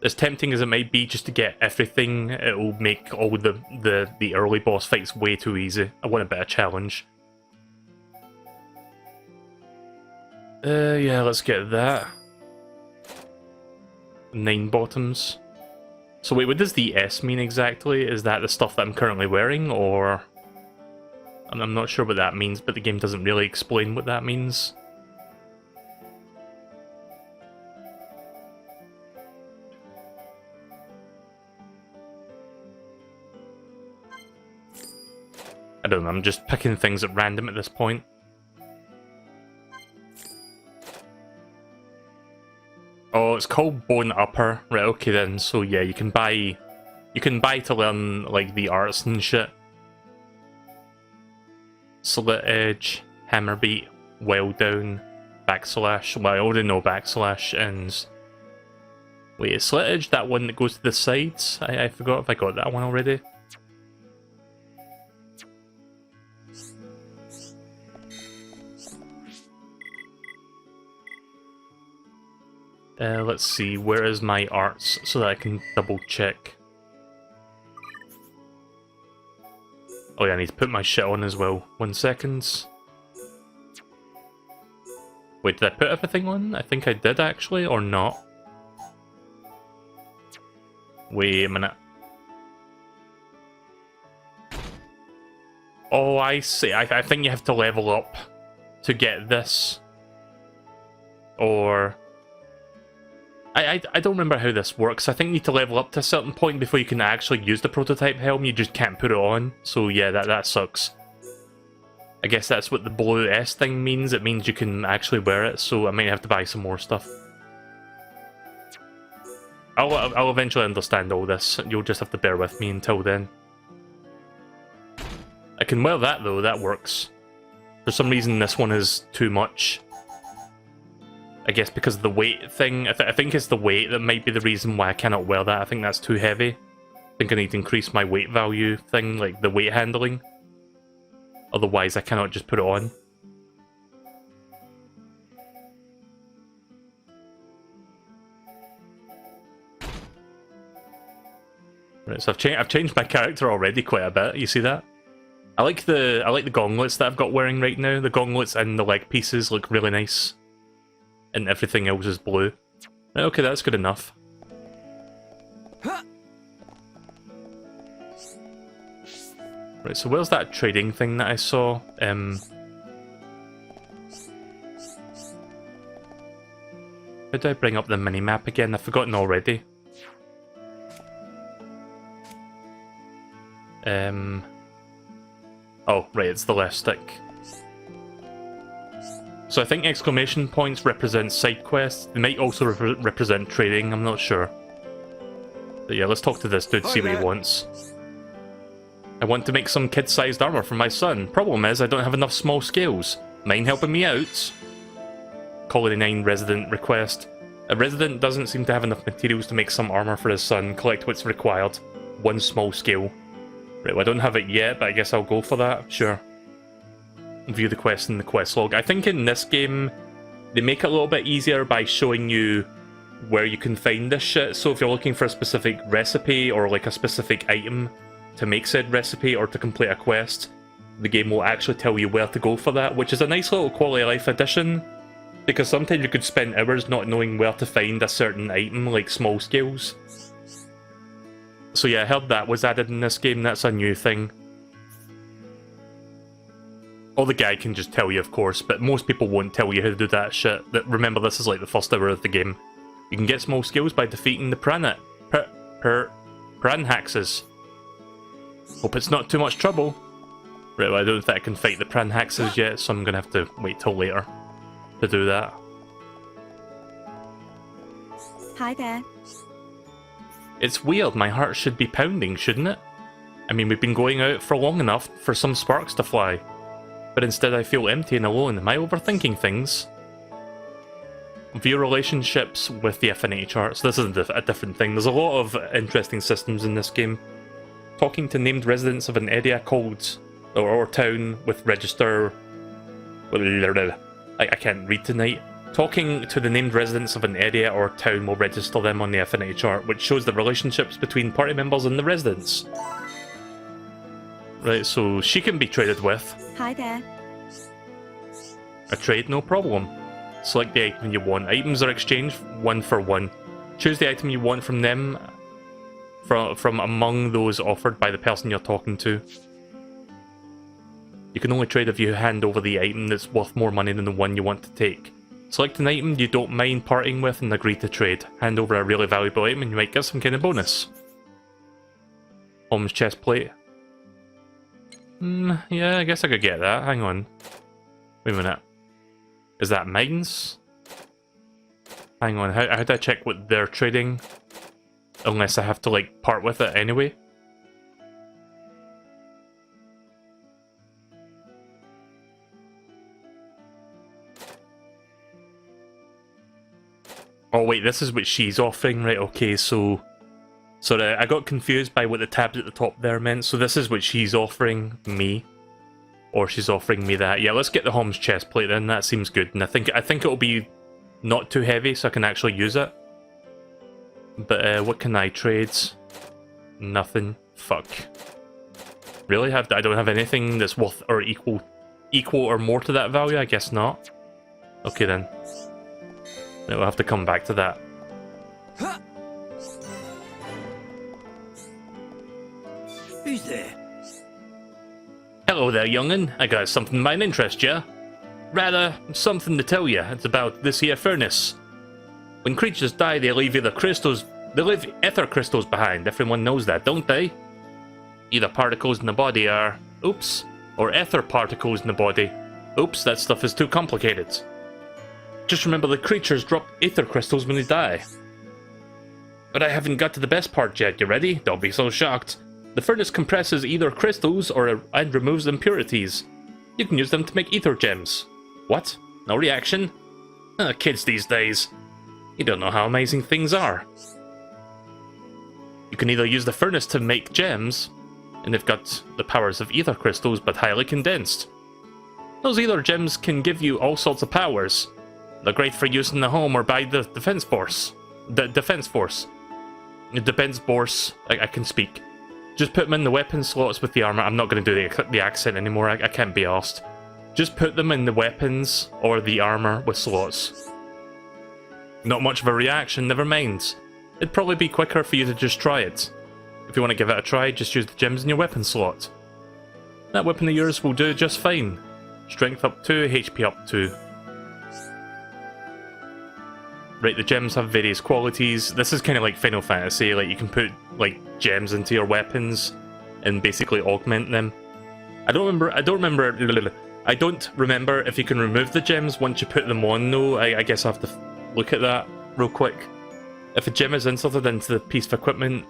[SPEAKER 1] As tempting as it might be just to get everything, it will make all the early boss fights way too easy. I want a bit of challenge. Yeah, let's get that. 9 bottoms. So wait, what does the S mean exactly? Is that the stuff that I'm currently wearing, or... I'm not sure what that means, but the game doesn't really explain what that means. I don't know, I'm just picking things at random at this point. Oh, it's called Bone Upper. Right, okay then, so yeah, you can buy to learn, like, the arts and shit. Slit Edge, Hammer Beat, Well Down, Backslash. Well, I already know Backslash, and... Wait, is Slit Edge that one that goes to the sides? I forgot if I got that one already. Let's see, where is my arts so that I can double check? Oh yeah, I need to put my shit on as well. 1 second. Wait, did I put everything on? I think I did actually, or not? Wait a minute. Oh, I see. I think you have to level up to get this. Or... I don't remember how this works. I think you need to level up to a certain point before you can actually use the prototype helm. You just can't put it on. So yeah, that sucks. I guess that's what the blue S thing means. It means you can actually wear it, so I might have to buy some more stuff. I'll eventually understand all this. You'll just have to bear with me until then. I can wear that though, that works. For some reason this one is too much. I guess because of the weight thing. I think it's the weight that might be the reason why I cannot wear that. I think that's too heavy. I think I need to increase my weight value thing, like the weight handling. Otherwise I cannot just put it on. Right, so I've changed my character already quite a bit. You see that? I like the gauntlets that I've got wearing right now. The gauntlets and the leg pieces look really nice, and everything else is blue. Right, okay, that's good enough. Right, so where's that trading thing that I saw? How do I bring up the mini-map again? I've forgotten already. Oh, right, it's the left stick. So I think exclamation points represent side quests. They might also represent trading, I'm not sure. But yeah, let's talk to this dude, see what he wants. I want to make some kid-sized armor for my son. Problem is, I don't have enough small scales. Mind helping me out? Colony 9 resident request. A resident doesn't seem to have enough materials to make some armor for his son. Collect what's required. 1 small scale. Right, well, I don't have it yet, but I guess I'll go for that. Sure. View the quest in the quest log. I think in this game, they make it a little bit easier by showing you where you can find this shit. So if you're looking for a specific recipe or like a specific item to make said recipe or to complete a quest, the game will actually tell you where to go for that, which is a nice little quality of life addition, because sometimes you could spend hours not knowing where to find a certain item, like small scales. So yeah, I heard that was added in this game. That's a new thing. Or the guy can just tell you, of course, but most people won't tell you how to do that shit. Remember, this is like the first hour of the game. You can get small skills by defeating the Pranhaxes. Hope it's not too much trouble. Right, well, I don't think I can fight the Pranhaxes yet, so I'm gonna have to wait till later to do that.
[SPEAKER 9] Hi there.
[SPEAKER 1] It's weird, my heart should be pounding, shouldn't it? I mean, we've been going out for long enough for some sparks to fly. But instead I feel empty and alone. Am I overthinking things? View relationships with the affinity charts. This is a different thing. There's a lot of interesting systems in this game. Talking to named residents of an area called, or town with register... I can't read tonight. Talking to the named residents of an area or town will register them on the affinity chart, which shows the relationships between party members and the residents. Right, so she can be traded with.
[SPEAKER 9] Hi there.
[SPEAKER 1] A trade, no problem. Select the item you want. Items are exchanged 1 for 1. Choose the item you want from them, from among those offered by the person you're talking to. You can only trade if you hand over the item that's worth more money than the one you want to take. Select an item you don't mind parting with and agree to trade. Hand over a really valuable item and you might get some kind of bonus. Holmes chest plate. Yeah, I guess I could get that. Hang on. Wait a minute. Is that mines? Hang on, how do I check what they're trading? Unless I have to, like, part with it anyway? Oh wait, this is what she's offering, right? Okay, so... Sorry, I got confused by what the tabs at the top there meant. So this is what she's offering me. Or she's offering me that. Yeah, let's get the Holmes chest plate then. That seems good. And I think it'll be not too heavy so I can actually use it. But what can I trade? Nothing. Fuck. Really? I don't have anything that's worth or equal or more to that value? I guess not. Okay then. Then we'll have to come back to that.
[SPEAKER 3] Who's there?
[SPEAKER 1] Hello there, young'un. I got something that might interest ya. Rather, something to tell you. It's about this here furnace. When creatures die, they leave ether crystals behind. Everyone knows that, don't they? Ether particles in the body are... Oops. Or ether particles in the body. Oops, that stuff is too complicated. Just remember the creatures drop ether crystals when they die. But I haven't got to the best part yet. You ready? Don't be so shocked. The furnace compresses either crystals and removes impurities. You can use them to make ether gems. What? No reaction? Kids these days. You don't know how amazing things are. You can either use the furnace to make gems, and they've got the powers of ether crystals but highly condensed. Those ether gems can give you all sorts of powers. They're great for use in the home or by the defense force. It depends, Boris. I can speak. Just put them in the weapon slots with the armor. I'm not going to do the accent anymore. I can't be arsed. Just put them in the weapons or the armor with slots. Not much of a reaction, never mind. It'd probably be quicker for you to just try it. If you want to give it a try, just use the gems in your weapon slot. That weapon of yours will do just fine. Strength up 2, HP up 2. Right, the gems have various qualities. This is kind of like Final Fantasy, like you can put like gems into your weapons and basically augment them. I don't remember if you can remove the gems once you put them on though. I guess I have to look at that real quick. If a gem is inserted into the piece of equipment,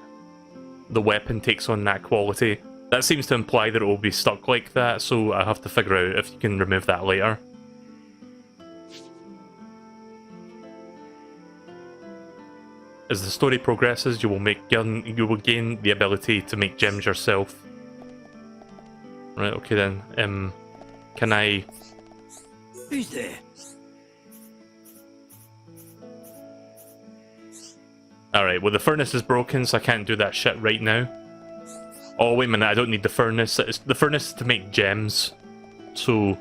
[SPEAKER 1] the weapon takes on that quality. That seems to imply that it will be stuck like that, so I have to figure out if you can remove that later. As the story progresses, you will gain the ability to make gems yourself. Right, okay then. Can I...
[SPEAKER 3] Who's there?
[SPEAKER 1] Alright, well the furnace is broken, so I can't do that shit right now. Oh, wait a minute, I don't need the furnace. The furnace is to make gems. So,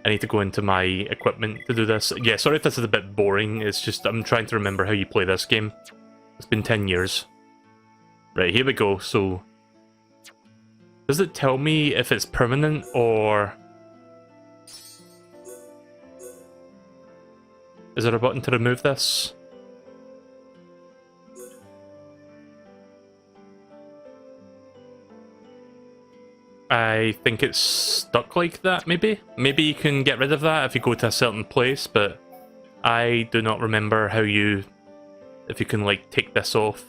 [SPEAKER 1] I need to go into my equipment to do this. Yeah, sorry if this is a bit boring. It's just, I'm trying to remember how you play this game. It's been 10 years. Right, here we go. So, does it tell me if it's permanent or... Is there a button to remove this? I think it's stuck like that, maybe? Maybe you can get rid of that if you go to a certain place, but I do not remember how you... if you can, like, take this off.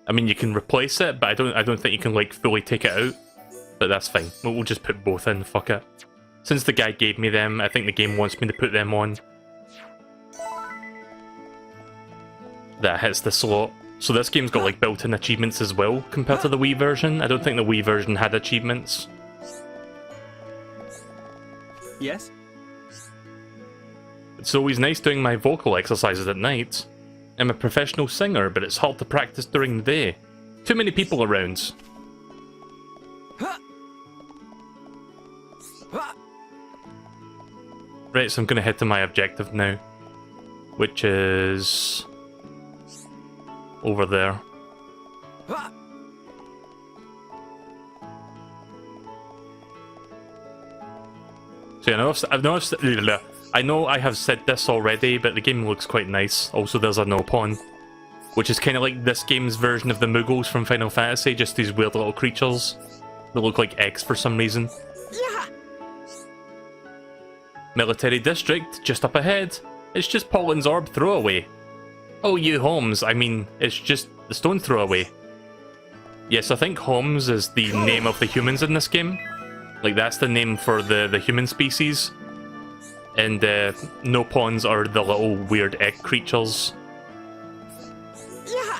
[SPEAKER 1] I mean, you can replace it, but I don't think you can, like, fully take it out. But that's fine. We'll just put both in, fuck it. Since the guy gave me them, I think the game wants me to put them on. That hits the slot. So this game's got like built-in achievements as well, compared to the Wii version. I don't think the Wii version had achievements.
[SPEAKER 7] Yes?
[SPEAKER 1] It's always nice doing my vocal exercises at night. I'm a professional singer, but it's hard to practice during the day. Too many people around. Right, so I'm gonna head to my objective now. Which is... over there. So yeah, I know I have said this already, but the game looks quite nice. Also, there's a Nopon, which is kind of like this game's version of the Muggles from Final Fantasy, just these weird little creatures that look like eggs for some reason.
[SPEAKER 3] Yeah.
[SPEAKER 1] Military district, just up ahead. It's just Pollen's orb throwaway. Oh, you Holmes, I mean, it's just the stone throwaway. Yes, I think Holmes is the name of the humans in this game. Like, that's the name for the human species. And Nopons are the little weird egg creatures.
[SPEAKER 3] Yeah.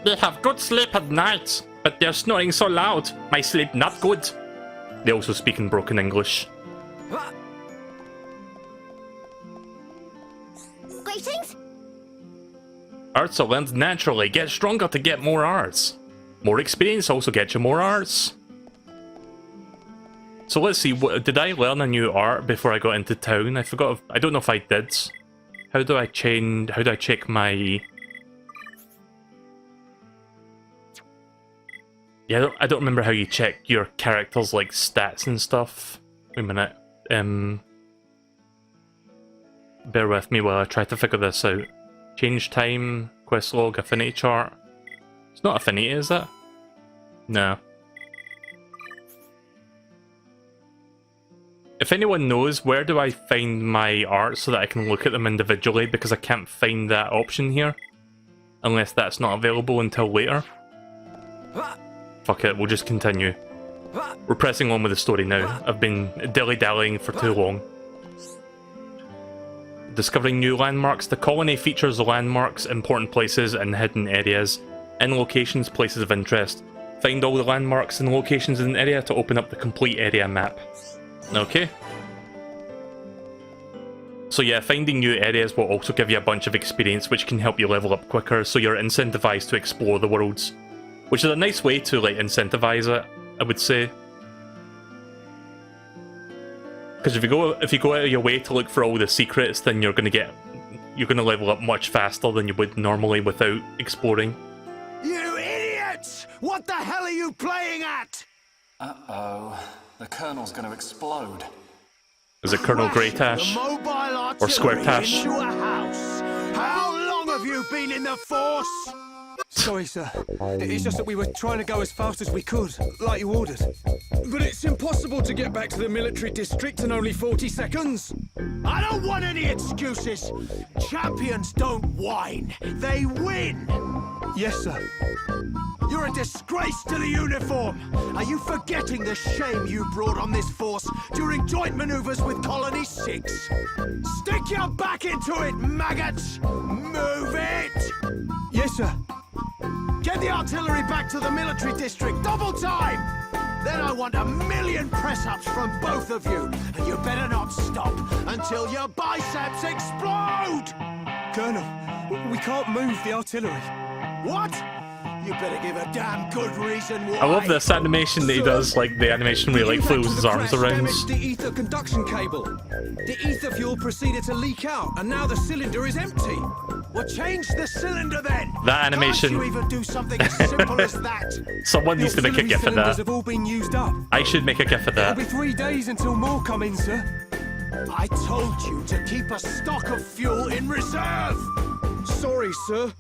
[SPEAKER 1] They have good sleep at night, but they're snoring so loud. My sleep not good. They also speak in broken English.
[SPEAKER 3] Greetings.
[SPEAKER 1] Arts are learned naturally. Get stronger to get more arts. More experience also gets you more arts. So let's see, did I learn a new art before I got into town? I forgot, I don't know if I did. How do I check my... Yeah, I don't remember how you check your characters' like stats and stuff. Wait a minute. Bear with me while I try to figure this out. Change time, quest log, affinity chart. It's not affinity, is it? No. If anyone knows, where do I find my art so that I can look at them individually, because I can't find that option here. Unless that's not available until later. Fuck it, we'll just continue. We're pressing on with the story now. I've been dilly-dallying for too long. Discovering new landmarks. The colony features landmarks, important places, and hidden areas. In locations, places of interest. Find all the landmarks and locations in an area to open up the complete area map. Okay. So yeah, finding new areas will also give you a bunch of experience, which can help you level up quicker, so you're incentivized to explore the worlds. Which is a nice way to, like, incentivize it, I would say. Because if you go out of your way to look for all the secrets, then you're gonna level up much faster than you would normally without exploring.
[SPEAKER 5] You idiots! What the hell are you playing at?
[SPEAKER 6] Uh-oh. The Colonel's gonna explode.
[SPEAKER 1] Is it Colonel Greytash? Or Squaretash?
[SPEAKER 5] Into a house. How long have you been in the Force?
[SPEAKER 7] Sorry, sir. It's just that we were trying to go as fast as we could, like you ordered. But it's impossible to get back to the military district in only 40 seconds.
[SPEAKER 5] I don't want any excuses. Champions don't whine. They win.
[SPEAKER 7] Yes, sir.
[SPEAKER 5] You're a disgrace to the uniform. Are you forgetting the shame you brought on this force during joint maneuvers with Colony 6? Stick your back into it, maggots! Move it!
[SPEAKER 7] Yes, sir.
[SPEAKER 5] Get the artillery back to the military district, double time! Then I want 1,000,000 press-ups from both of you, and you better not stop until your biceps explode!
[SPEAKER 7] Colonel, we can't move the artillery.
[SPEAKER 5] What? You better give a damn good reason why.
[SPEAKER 1] I love this animation that he does, like the animation where he like flows his arms around.
[SPEAKER 7] Damaged the ether conduction cable. The ether fuel proceeded to leak out, and now the cylinder is empty.
[SPEAKER 5] Well, change the cylinder then.
[SPEAKER 1] That animation.
[SPEAKER 5] Can't you even do something as simple as that?
[SPEAKER 1] Someone needs to make a gif of that.
[SPEAKER 7] Have all been used up.
[SPEAKER 1] I should make a gif of that.
[SPEAKER 7] It'll be 3 days until more come in, sir.
[SPEAKER 5] I told you to keep a stock of fuel in reserve.
[SPEAKER 7] Sorry, sir.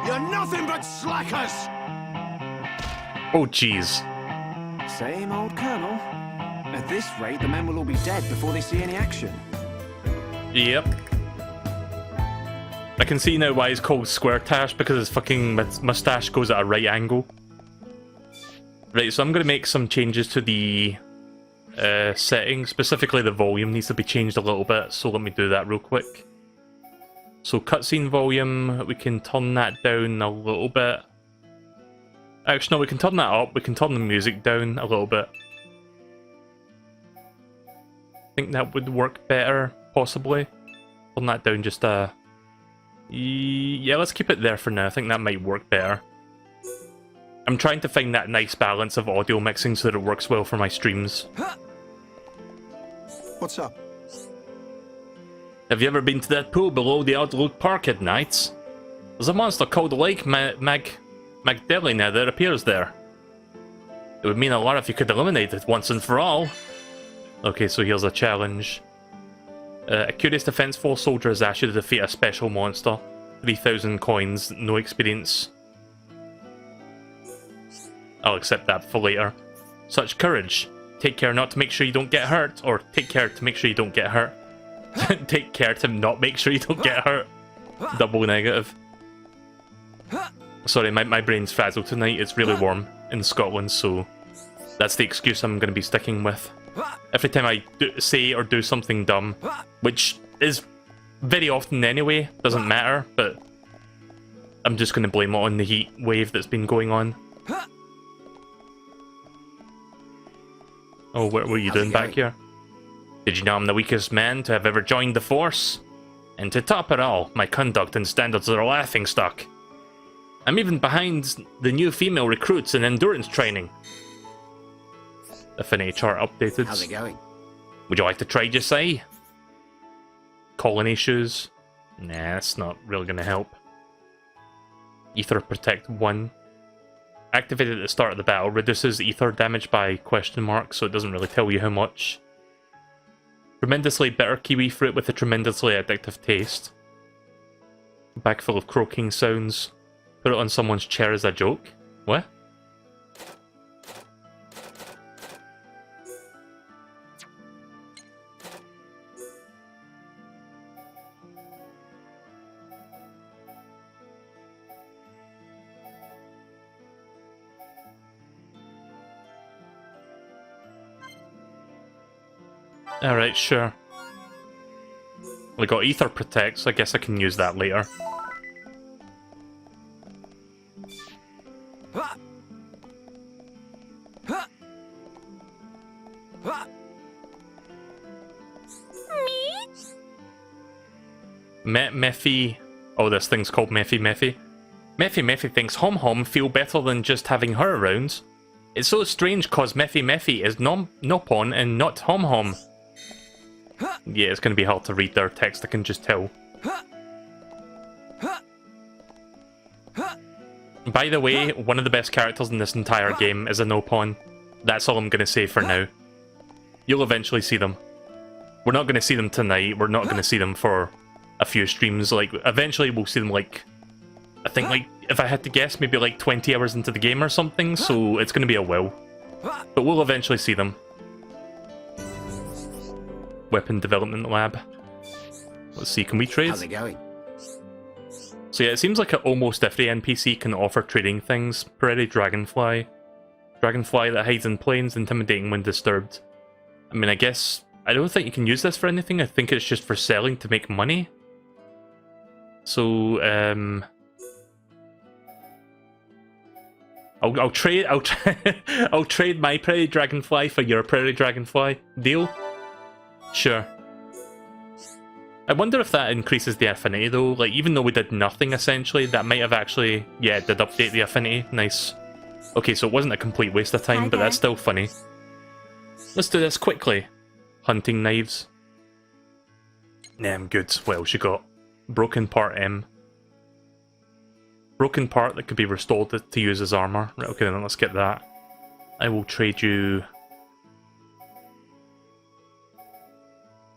[SPEAKER 5] You're nothing but slackers.
[SPEAKER 1] Oh, jeez.
[SPEAKER 2] Same old Colonel. At this rate, the men will all be dead before they see any action.
[SPEAKER 1] Yep. I can see now why he's called Squaretash, because his fucking mustache goes at a right angle. Right, so I'm going to make some changes to the settings. Specifically, the volume needs to be changed a little bit, so let me do that real quick. So cutscene volume, we can turn that down a little bit. Actually, no, we can turn that up. We can turn the music down a little bit. I think that would work better, possibly. Turn that down just a... Yeah, let's keep it there for now. I think that might work better. I'm trying to find that nice balance of audio mixing so that it works well for my streams.
[SPEAKER 7] What's up?
[SPEAKER 1] Have you ever been to that pool below the Outlook Park at nights? There's a monster called Lake Magdalena that appears there. It would mean a lot if you could eliminate it once and for all. Okay, so here's a challenge. A Curious Defense Force soldier has asked you to defeat a special monster. 3,000 coins, no experience. I'll accept that for later. Such courage. Take care not to make sure you don't get hurt, or take care to make sure you don't get hurt. Take care to not make sure you don't get hurt. Double negative. Sorry, my brain's frazzled tonight. It's really warm in Scotland, so that's the excuse I'm going to be sticking with. Every time I say or do something dumb, which is very often anyway, doesn't matter, but I'm just going to blame it on the heat wave that's been going on. Oh, what were you doing back here? Did you know I'm the weakest man to have ever joined the Force? And to top it all, my conduct and standards are a laughingstock. I'm even behind the new female recruits in endurance training. If an HR updated.
[SPEAKER 3] How's it going?
[SPEAKER 1] Would you like to trade, you say? Colony shoes? Nah, that's not really going to help. Ether Protect 1. Activated at the start of the battle, reduces ether damage by question mark, so it doesn't really tell you how much. Tremendously bitter kiwi fruit with a tremendously addictive taste. Bag full of croaking sounds. Put it on someone's chair as a joke. What? Alright, sure. We got Ether Protect, so I guess I can use that later. Mephi... Oh, this thing's called Mephi. Mephi thinks Hom Hom feel better than just having her around. It's so strange cause Mephi is Nopon and not Hom Hom. Yeah, it's going to be hard to read their text, I can just tell. By the way, one of the best characters in this entire game is a Nopon. That's all I'm going to say for now. You'll eventually see them. We're not going to see them tonight, we're not going to see them for a few streams. Like, eventually we'll see them, like, I think, like, if I had to guess, maybe like 20 hours into the game or something, so it's going to be a while. But we'll eventually see them. Weapon Development Lab. Let's see, can we trade?
[SPEAKER 3] How's it going?
[SPEAKER 1] So yeah, it seems like almost every NPC can offer trading things. Prairie Dragonfly. Dragonfly that hides in plains, intimidating when disturbed. I mean, I guess... I don't think you can use this for anything. I think it's just for selling to make money. So, I'll trade I'll trade my Prairie Dragonfly for your Prairie Dragonfly. Deal? Sure. I wonder if that increases the affinity though. Like, even though we did nothing essentially, that might have actually, yeah, it did update the affinity. Nice. Okay, so it wasn't a complete waste of time, but that's still funny. Let's do this quickly. Hunting knives. Nah, I'm good. What else you got? Broken part M. Broken part that could be restored to use as armor. Right, okay, then let's get that. I will trade you...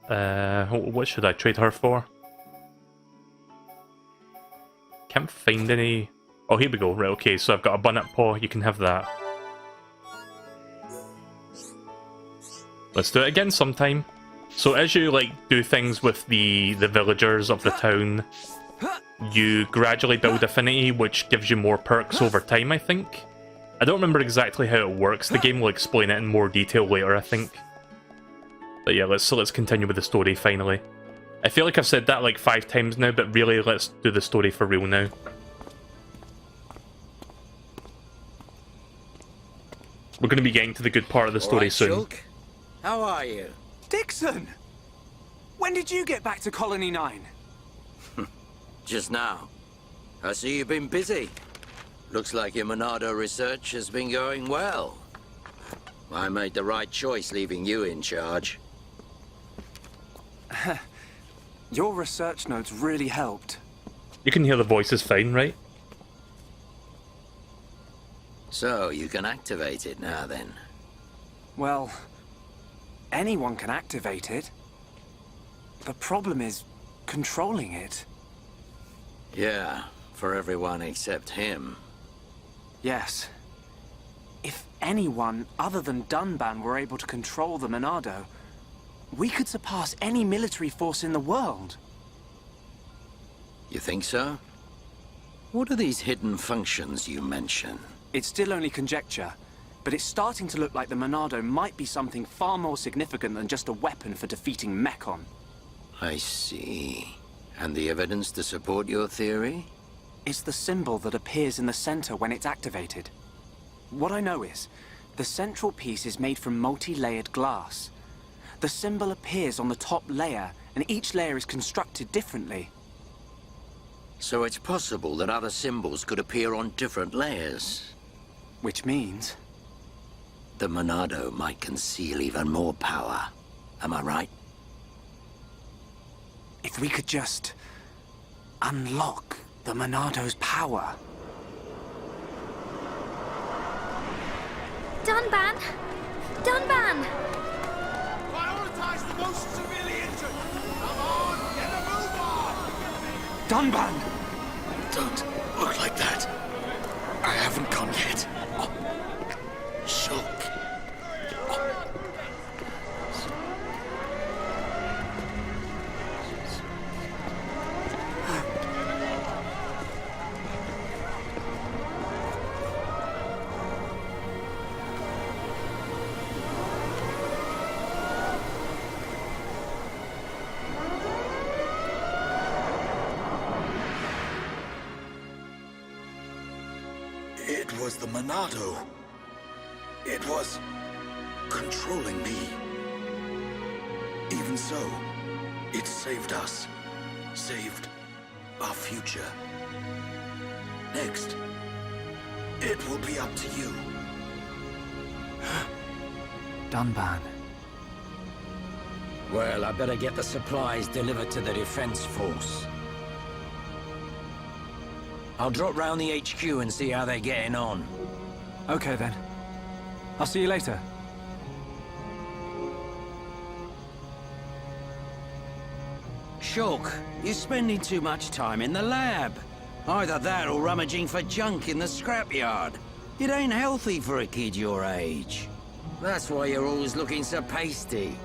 [SPEAKER 1] what should I trade her for? Can't find any... Oh, here we go. Right, okay, so I've got a bun-up paw. You can have that. Let's do it again sometime. So as you, like, do things with the villagers of the town, you gradually build affinity, which gives you more perks over time, I think. I don't remember exactly how it works. The game will explain it in more detail later, I think. But yeah, let's continue with the story, finally. I feel like I've said that like 5 times now, but really, let's do the story for real now. We're going to be getting to the good part of the story soon.
[SPEAKER 3] Shulk. How are you?
[SPEAKER 7] Dixon! When did you get back to Colony 9?
[SPEAKER 3] Just now. I see you've been busy. Looks like your Monado research has been going well. I made the right choice leaving you in charge.
[SPEAKER 7] Your research notes really helped.
[SPEAKER 1] You can hear the voices fine, right?
[SPEAKER 3] So, you can activate it now then.
[SPEAKER 7] Well, anyone can activate it. The problem is controlling it.
[SPEAKER 3] Yeah, for everyone except him.
[SPEAKER 7] Yes. If anyone other than Dunban were able to control the Monado, we could surpass any military force in the world.
[SPEAKER 3] You think so? What are these hidden functions you mention?
[SPEAKER 7] It's still only conjecture, but it's starting to look like the Monado might be something far more significant than just a weapon for defeating Mechon.
[SPEAKER 3] I see. And the evidence to support your theory?
[SPEAKER 7] It's the symbol that appears in the center when it's activated. What I know is, the central piece is made from multi-layered glass. The symbol appears on the top layer, and each layer is constructed differently.
[SPEAKER 3] So it's possible that other symbols could appear on different layers.
[SPEAKER 7] Which means...
[SPEAKER 3] the Monado might conceal even more power. Am I right?
[SPEAKER 7] If we could just... unlock the Monado's power...
[SPEAKER 9] Dunban! Dunban!
[SPEAKER 5] Prioritize the most severely injured! Come on, get a move on!
[SPEAKER 7] Dunban!
[SPEAKER 4] Don't look like that. I haven't gone yet. Shulk. It was the Monado. It was controlling me. Even so, it saved us. saved our future. Next, it will be up to you.
[SPEAKER 7] Dunban.
[SPEAKER 3] Well, I better get the supplies delivered to the defense force. I'll drop round the HQ and see how they're getting on.
[SPEAKER 7] Okay then. I'll see you later.
[SPEAKER 3] Shulk, you're spending too much time in the lab. Either that or rummaging for junk in the scrapyard. It ain't healthy for a kid your age. That's why you're always looking so pasty.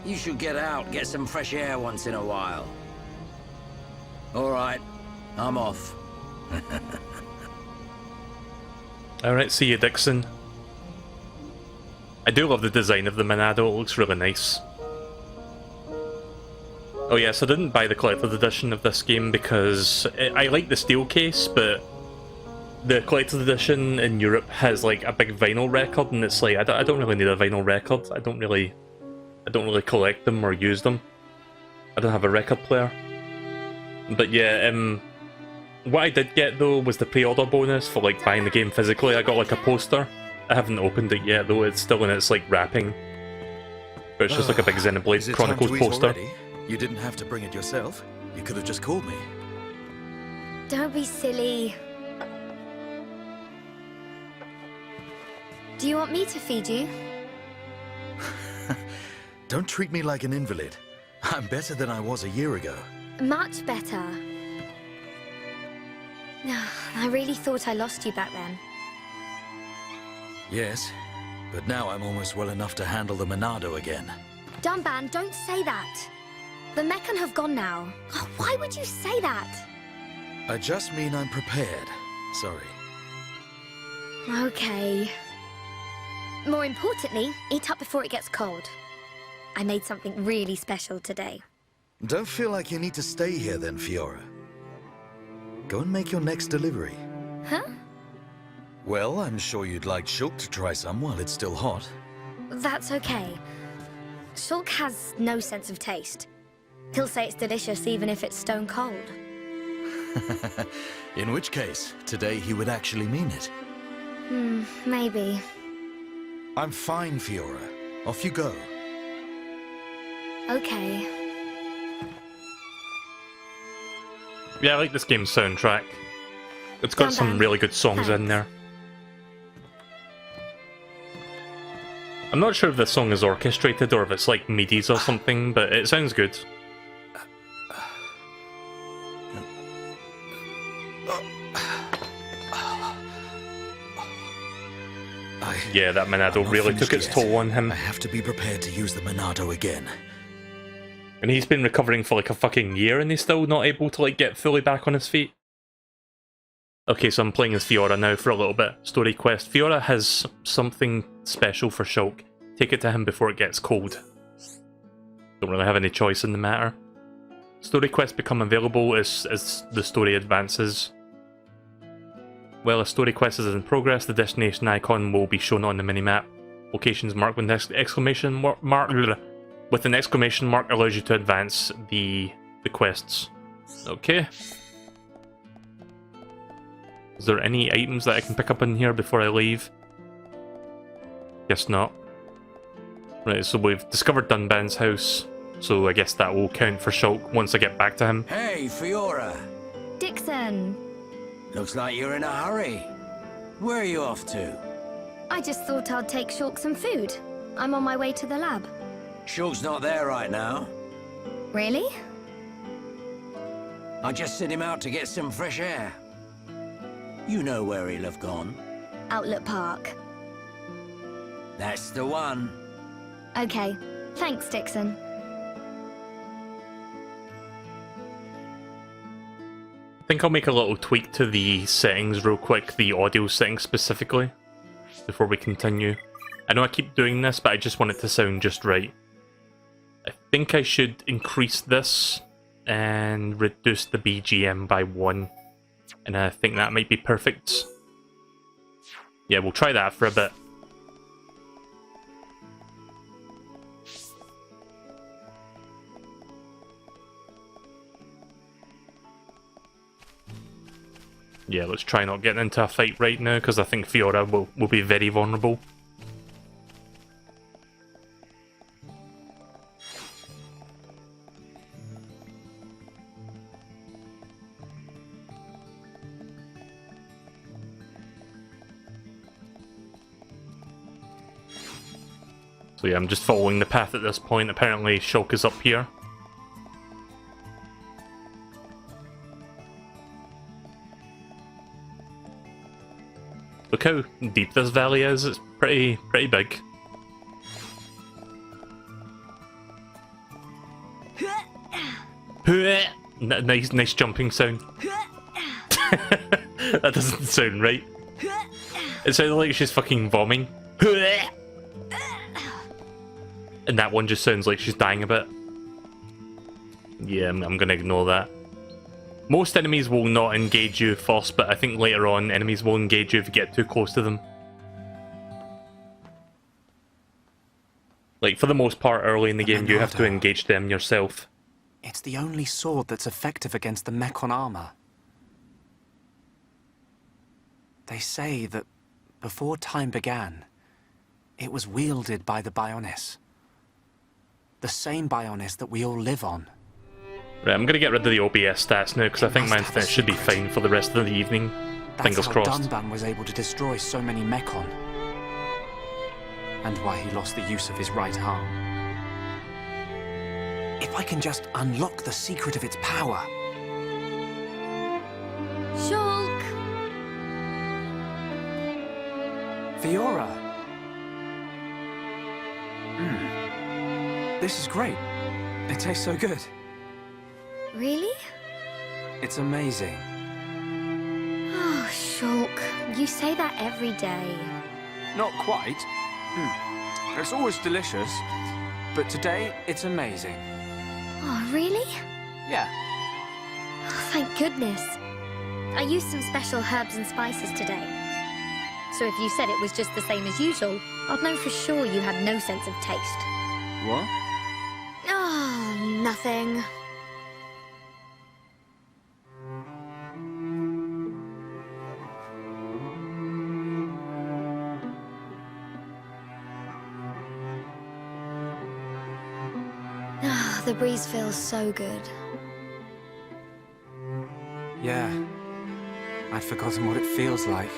[SPEAKER 3] You should get out, get some fresh air once in a while. All right, I'm off.
[SPEAKER 1] Alright, see you, Dixon. I do love the design of the Monado, it looks really nice. Oh yes, I didn't buy the collector's edition of this game because I like the steel case, but the collector's edition in Europe has like a big vinyl record, and it's like I don't really need a vinyl record. I don't really collect them or use them. I don't have a record player. But yeah, what I did get though was the pre-order bonus for like buying the game physically. I got like a poster. I haven't opened it yet though. It's still in its like wrapping. But it's just like a big Xenoblade Chronicles poster.
[SPEAKER 4] Already? You didn't have to bring it yourself. You could have just called me.
[SPEAKER 9] Don't be silly. Do you want me to feed you?
[SPEAKER 4] Don't treat me like an invalid. I'm better than I was a year ago.
[SPEAKER 9] Much better. I really thought I lost you back then.
[SPEAKER 4] Yes, but now I'm almost well enough to handle the Monado again.
[SPEAKER 9] Dunban, don't say that. The Meccan have gone now. Oh, why would you say that?
[SPEAKER 4] I just mean I'm prepared. Sorry.
[SPEAKER 9] Okay. More importantly, eat up before it gets cold. I made something really special today.
[SPEAKER 4] Don't feel like you need to stay here then, Fiora. Go and make your next delivery.
[SPEAKER 9] Huh?
[SPEAKER 4] Well, I'm sure you'd like Shulk to try some while it's still hot.
[SPEAKER 9] That's okay. Shulk has no sense of taste. He'll say it's delicious even if it's stone cold.
[SPEAKER 4] In which case, today he would actually mean it.
[SPEAKER 9] Maybe.
[SPEAKER 4] I'm fine, Fiora. Off you go.
[SPEAKER 9] Okay.
[SPEAKER 1] Yeah, I like this game's soundtrack. It's got some really good songs in there. I'm not sure if this song is orchestrated or if it's like MIDIs or something, but it sounds good. Yeah, that Monado really took its toll on him.
[SPEAKER 4] I have to be prepared to use the Monado again.
[SPEAKER 1] And he's been recovering for like a fucking year and he's still not able to like get fully back on his feet. Okay, so I'm playing as Fiora now for a little bit. Story quest. Fiora has something special for Shulk. Take it to him before it gets cold. Don't really have any choice in the matter. Story quests become available as the story advances. While a story quest is in progress, the destination icon will be shown on the minimap. Locations marked with an exclamation mark allows you to advance the quests. Okay. Is there any items that I can pick up in here before I leave? Guess not. Right, so we've discovered Dunban's house, so I guess that will count for Shulk once I get back to him.
[SPEAKER 3] Hey, Fiora.
[SPEAKER 9] Dixon!
[SPEAKER 3] Looks like you're in a hurry. Where are you off to?
[SPEAKER 9] I just thought I'd take Shulk some food. I'm on my way to the lab.
[SPEAKER 3] Shulk's not there right now.
[SPEAKER 9] Really?
[SPEAKER 3] I just sent him out to get some fresh air. You know where he'll have gone.
[SPEAKER 9] Outlet Park.
[SPEAKER 3] That's the one.
[SPEAKER 9] Okay. Thanks, Dixon.
[SPEAKER 1] I think I'll make a little tweak to the settings real quick, the audio settings specifically, before we continue. I know I keep doing this, but I just want it to sound just right. I think I should increase this and reduce the BGM by 1. And I think that might be perfect. Yeah, we'll try that for a bit. Yeah, let's try not getting into a fight right now, because I think Fiora will be very vulnerable. So yeah, I'm just following the path at this point. Apparently Shulk is up here. Look how deep this valley is, it's pretty big. Nice jumping sound. That doesn't sound right. It sounded like she's fucking vomiting. And that one just sounds like she's dying a bit. Yeah, I'm gonna ignore that. Most enemies will not engage you first, but I think later on enemies will engage you if you get too close to them. Like, for the most part, early in the game, you have to engage them yourself.
[SPEAKER 7] It's the only sword that's effective against the Mechon armor. They say that before time began, it was wielded by the Bionis. The same Bionis that we all live on.
[SPEAKER 1] Right, I'm gonna get rid of the OBS stats now, because I think my internet should be fine for the rest of the evening. Fingers crossed.
[SPEAKER 7] That's how Dunban was able to destroy so many Mechon. And why he lost the use of his right arm. If I can just unlock the secret of its power...
[SPEAKER 9] Shulk!
[SPEAKER 7] Fiora! This is great. It tastes so good.
[SPEAKER 9] Really?
[SPEAKER 7] It's amazing.
[SPEAKER 9] Oh, Shulk, you say that every day.
[SPEAKER 7] Not quite. It's always delicious, but today it's amazing.
[SPEAKER 9] Oh, really?
[SPEAKER 7] Yeah.
[SPEAKER 9] Oh, thank goodness. I used some special herbs and spices today. So if you said it was just the same as usual, I'd know for sure you had no sense of taste.
[SPEAKER 7] What?
[SPEAKER 9] Oh, nothing. The breeze feels so good.
[SPEAKER 7] Yeah. I'd forgotten what it feels like.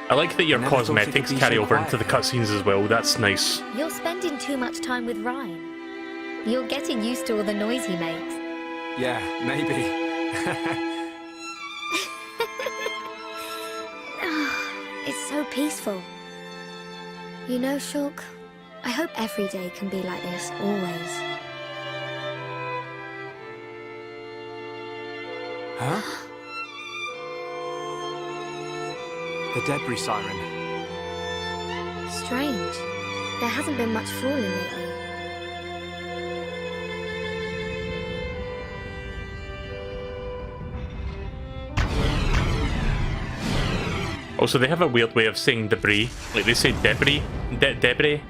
[SPEAKER 1] I like that your cosmetics carry over into the cutscenes as well, that's nice.
[SPEAKER 9] You're spending too much time with Ryan. You're getting used to all the noise he makes.
[SPEAKER 7] Yeah, maybe.
[SPEAKER 9] It's so peaceful. You know, Shulk, I hope every day can be like this, always.
[SPEAKER 7] Huh? The debris siren.
[SPEAKER 9] Strange. There hasn't been much falling lately.
[SPEAKER 1] Also, they have a weird way of saying debris. Like, they say debris. Debris.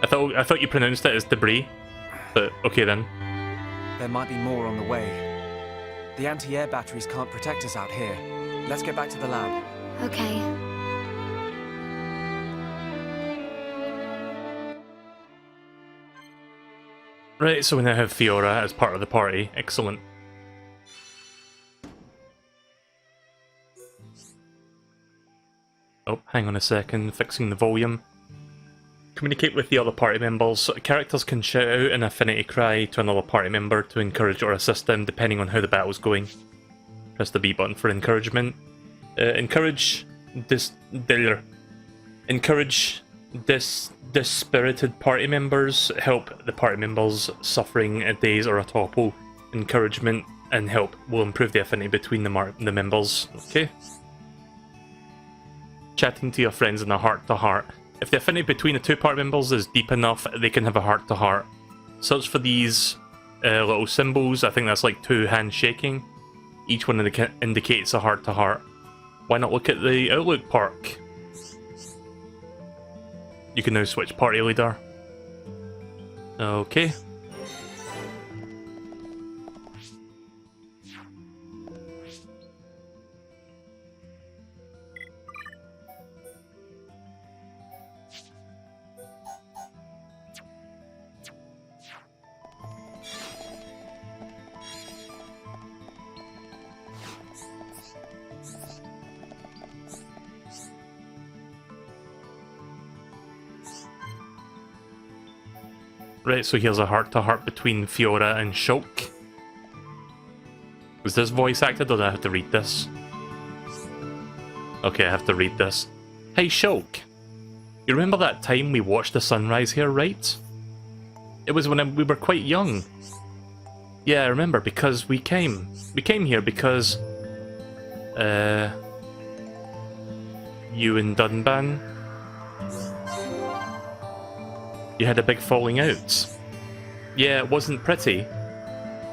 [SPEAKER 1] I thought you pronounced it as debris. But, okay then.
[SPEAKER 7] There might be more on the way. The anti-air batteries can't protect us out here. Let's get back to the lab.
[SPEAKER 9] Okay.
[SPEAKER 1] Right, so we now have Fiora as part of the party. Excellent. Oh, hang on a second, fixing the volume. Communicate with the other party members. Characters can shout out an affinity cry to another party member to encourage or assist them depending on how the battle's going. Press the B button for encouragement. Encourage dispirited party members. Help the party members suffering a daze or a topple. Encouragement and help will improve the affinity between the members. Okay. Chatting to your friends in a heart-to-heart. If the affinity between the two party members is deep enough, they can have a heart-to-heart. Search for these little symbols. I think that's like two hands shaking. Each one indicates a heart-to-heart. Why not look at the Outlook perk? You can now switch party leader. Okay. Right, so here's a heart-to-heart between Fiora and Shulk. Was this voice acted, or do I have to read this? Okay, I have to read this. Hey Shulk, you remember that time we watched the sunrise here, right? It was when we were quite young. Yeah, I remember, because we came. We came here because... you and Dunban... You had a big falling out. Yeah, it wasn't pretty.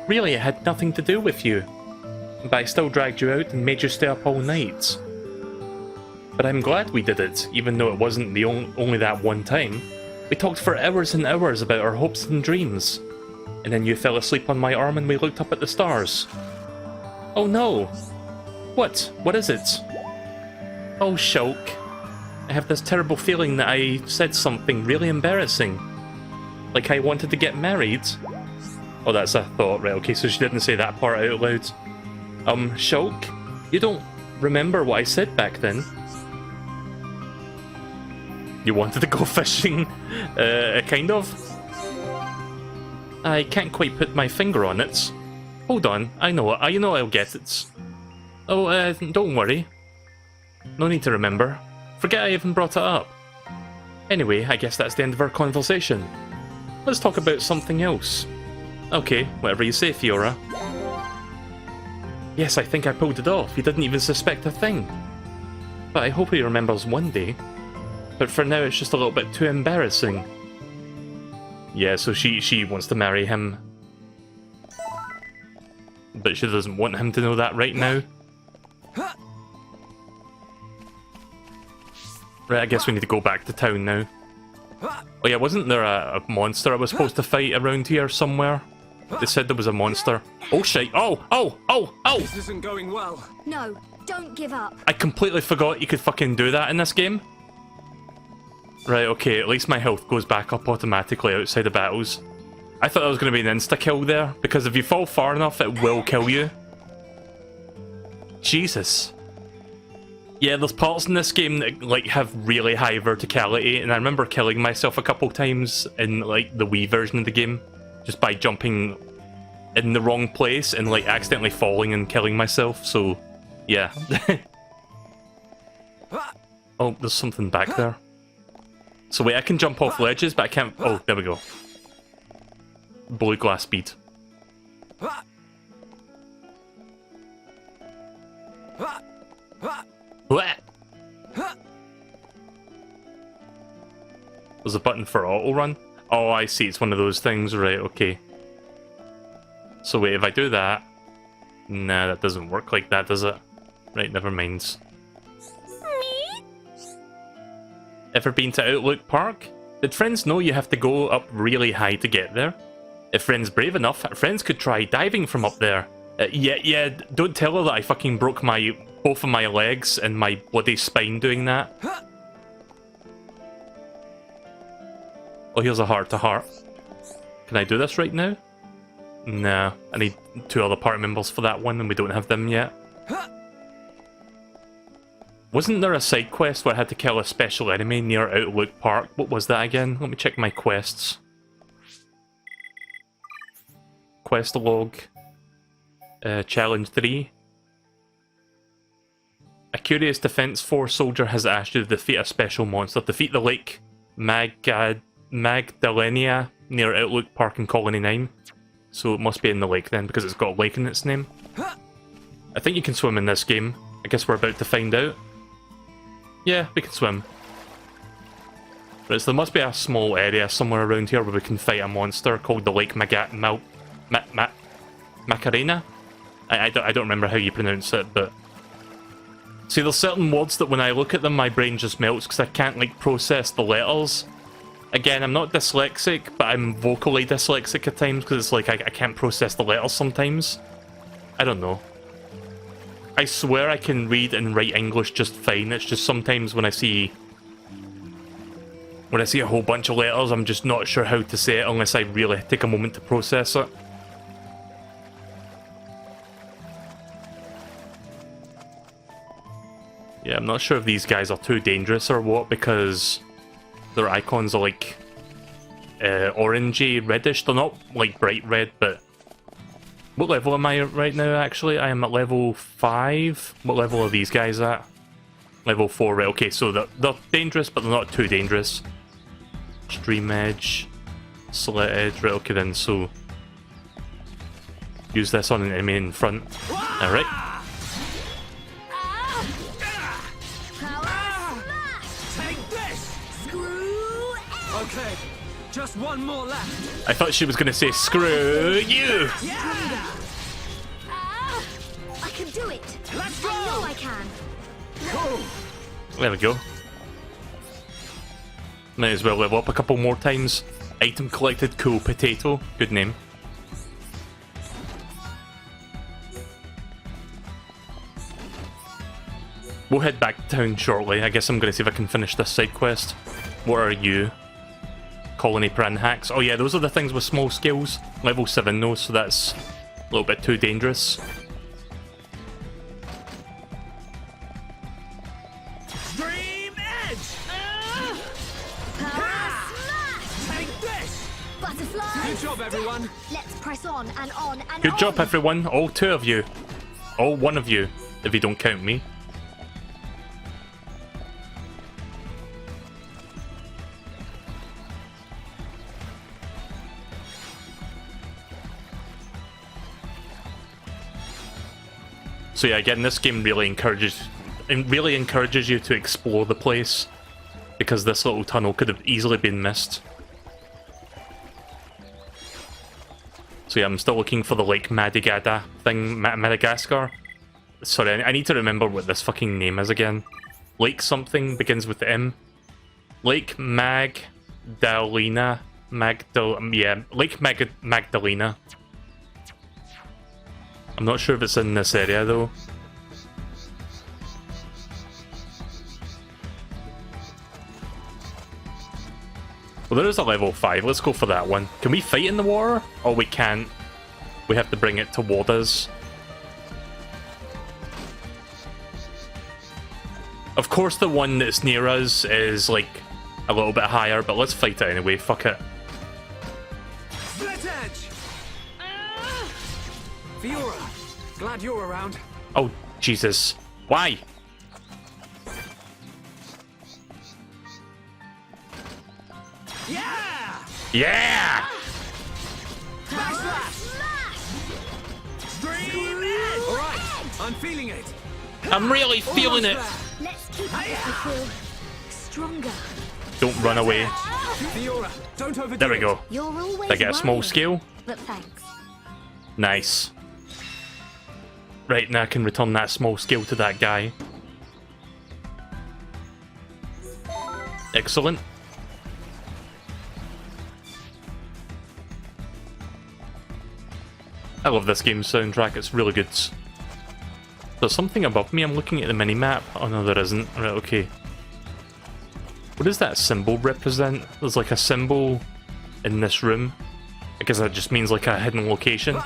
[SPEAKER 1] Really, it had nothing to do with you. But I still dragged you out and made you stay up all night. But I'm glad we did it, even though it wasn't the only that one time. We talked for hours and hours about our hopes and dreams. And then you fell asleep on my arm and we looked up at the stars. Oh no! What? What is it? Oh, Shulk. I have this terrible feeling that I said something really embarrassing. Like I wanted to get married. Oh, that's a thought, right? Okay, so she didn't say that part out loud. Shulk, you don't remember what I said back then? You wanted to go fishing? Kind of? I can't quite put my finger on it. Hold on, I know I'll get it. Oh, don't worry. No need to remember. Forget I even brought it up. Anyway, I guess that's the end of our conversation. Let's talk about something else. Okay, whatever you say, Fiora. Yes, I think I pulled it off. He didn't even suspect a thing. But I hope he remembers one day. But for now, it's just a little bit too embarrassing. Yeah, so she wants to marry him. But she doesn't want him to know that right now. Right, I guess we need to go back to town now. Oh yeah, wasn't there a monster I was supposed to fight around here somewhere? They said there was a monster. Oh shit, oh!
[SPEAKER 2] This isn't going well.
[SPEAKER 9] No, don't give up.
[SPEAKER 1] I completely forgot you could fucking do that in this game. Right, okay, at least my health goes back up automatically outside of battles. I thought that was going to be an insta-kill there, because if you fall far enough, it will kill you. Jesus. Yeah, there's parts in this game that, like, have really high verticality, and I remember killing myself a couple times in, like, the Wii version of the game, just by jumping in the wrong place and, like, accidentally falling and killing myself, so, yeah. Oh, there's something back there. So wait, I can jump off ledges, but I can't... Oh, there we go. Blue glass bead. What? There's a button for auto run? Oh, I see, it's one of those things, right, okay. So wait, if I do that... Nah, that doesn't work like that, does it? Right, never mind. Ever been to Outlook Park? Did friends know you have to go up really high to get there? If friends brave enough, friends could try diving from up there. Yeah, don't tell her that I fucking broke both of my legs and my bloody spine doing that. Oh, here's a heart-to-heart. Can I do this right now? Nah, I need 2 other party members for that one and we don't have them yet. Wasn't there a side quest where I had to kill a special enemy near Outlook Park? What was that again? Let me check my quests. Quest log. Challenge 3. A Curious Defense Force soldier has asked you to defeat a special monster. Defeat the Lake Magdalena near Outlook Park in Colony 9. So it must be in the lake then, because it's got a lake in its name. I think you can swim in this game. I guess we're about to find out. Yeah, we can swim. Right, so there must be a small area somewhere around here where we can fight a monster called the Lake Macarena? I don't remember how you pronounce it, but... See, there's certain words that when I look at them, my brain just melts because I can't, like, process the letters. Again, I'm not dyslexic, but I'm vocally dyslexic at times because it's like I can't process the letters sometimes. I don't know. I swear I can read and write English just fine, it's just sometimes when I see a whole bunch of letters, I'm just not sure how to say it unless I really take a moment to process it. Yeah, I'm not sure if these guys are too dangerous or what, because their icons are like orangey, reddish. They're not like bright red, but what level am I right now? Actually, I am at level 5. What level are these guys at? Level 4. Right. Okay, so they're dangerous, but they're not too dangerous. Stream edge, slit edge. Right. Okay then. So use this on an enemy in front. All right.
[SPEAKER 6] Okay, just one more left.
[SPEAKER 1] I thought she was gonna say screw you.
[SPEAKER 9] I can do it.
[SPEAKER 6] Let's go.
[SPEAKER 9] I know I can.
[SPEAKER 1] There we go. Might as well level up a couple more times. Item collected, cool potato. Good name. We'll head back to town shortly. I guess I'm gonna see if I can finish this side quest. What are you? Colony Pran hacks. Oh yeah, those are the things with small scales. Level 7 though, so that's a little bit too dangerous.
[SPEAKER 6] Stream edge. Take this.
[SPEAKER 9] Butterfly.
[SPEAKER 6] Good job, everyone.
[SPEAKER 9] Let's press on and on and
[SPEAKER 1] Good
[SPEAKER 9] on.
[SPEAKER 1] job everyone, all 2 of you. All 1 of you, if you don't count me. So yeah, again, this game really encourages you to explore the place, because this little tunnel could have easily been missed. So yeah, I'm still looking for the Lake Madigada thing, Madagascar. Sorry, I need to remember what this fucking name is again. Lake something begins with M. Lake Magdalena. Lake Magdalena. I'm not sure if it's in this area though. Well, there is a level 5. Let's go for that one. Can we fight in the water? Oh, we can't. We have to bring it toward us. Of course, the one that's near us is like a little bit higher, but let's fight it anyway. Fuck it.
[SPEAKER 6] Split edge. Fiora, glad you're around.
[SPEAKER 1] Oh, Jesus. Why?
[SPEAKER 6] Yeah!
[SPEAKER 1] Yeah!
[SPEAKER 6] Smash! Stream edge! Alright, I'm feeling it.
[SPEAKER 1] I'm really feeling it.
[SPEAKER 9] Let's keep it as we feel stronger.
[SPEAKER 1] Don't run away.
[SPEAKER 6] Fiora, don't overdo
[SPEAKER 1] There we
[SPEAKER 6] it.
[SPEAKER 1] go.
[SPEAKER 9] You're always
[SPEAKER 1] Did I get a small
[SPEAKER 9] worrying,
[SPEAKER 1] scale?
[SPEAKER 9] But thanks.
[SPEAKER 1] Nice. Right, now I can return that small scale to that guy. Excellent. I love this game's soundtrack, it's really good. There's something above me, I'm looking at the mini-map. Oh no, there isn't. Right, okay. What does that symbol represent? There's like a symbol in this room. I guess that just means like a hidden location.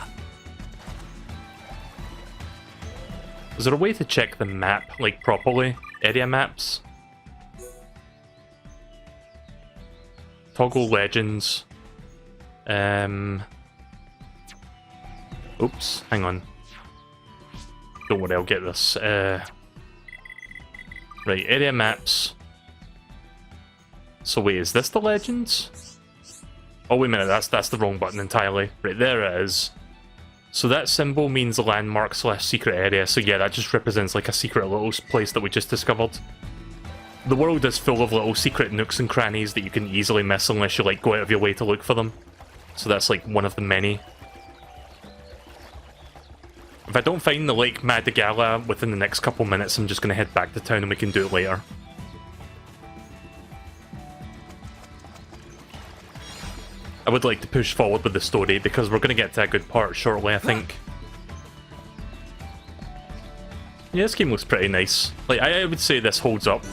[SPEAKER 1] Is there a way to check the map, like, properly? Area maps? Toggle legends. Oops, hang on. Don't worry, I'll get this. Right, area maps. So wait, is this the legends? Oh wait a minute, that's the wrong button entirely. Right, there it is. So that symbol means the landmark / secret area, so yeah, that just represents like a secret little place that we just discovered. The world is full of little secret nooks and crannies that you can easily miss unless you like go out of your way to look for them. So that's like one of the many. If I don't find the Lake Madigala within the next couple minutes, I'm just going to head back to town and we can do it later. I would like to push forward with the story because we're going to get to a good part shortly, I think. Yeah, this game looks pretty nice. Like, I would say this holds up.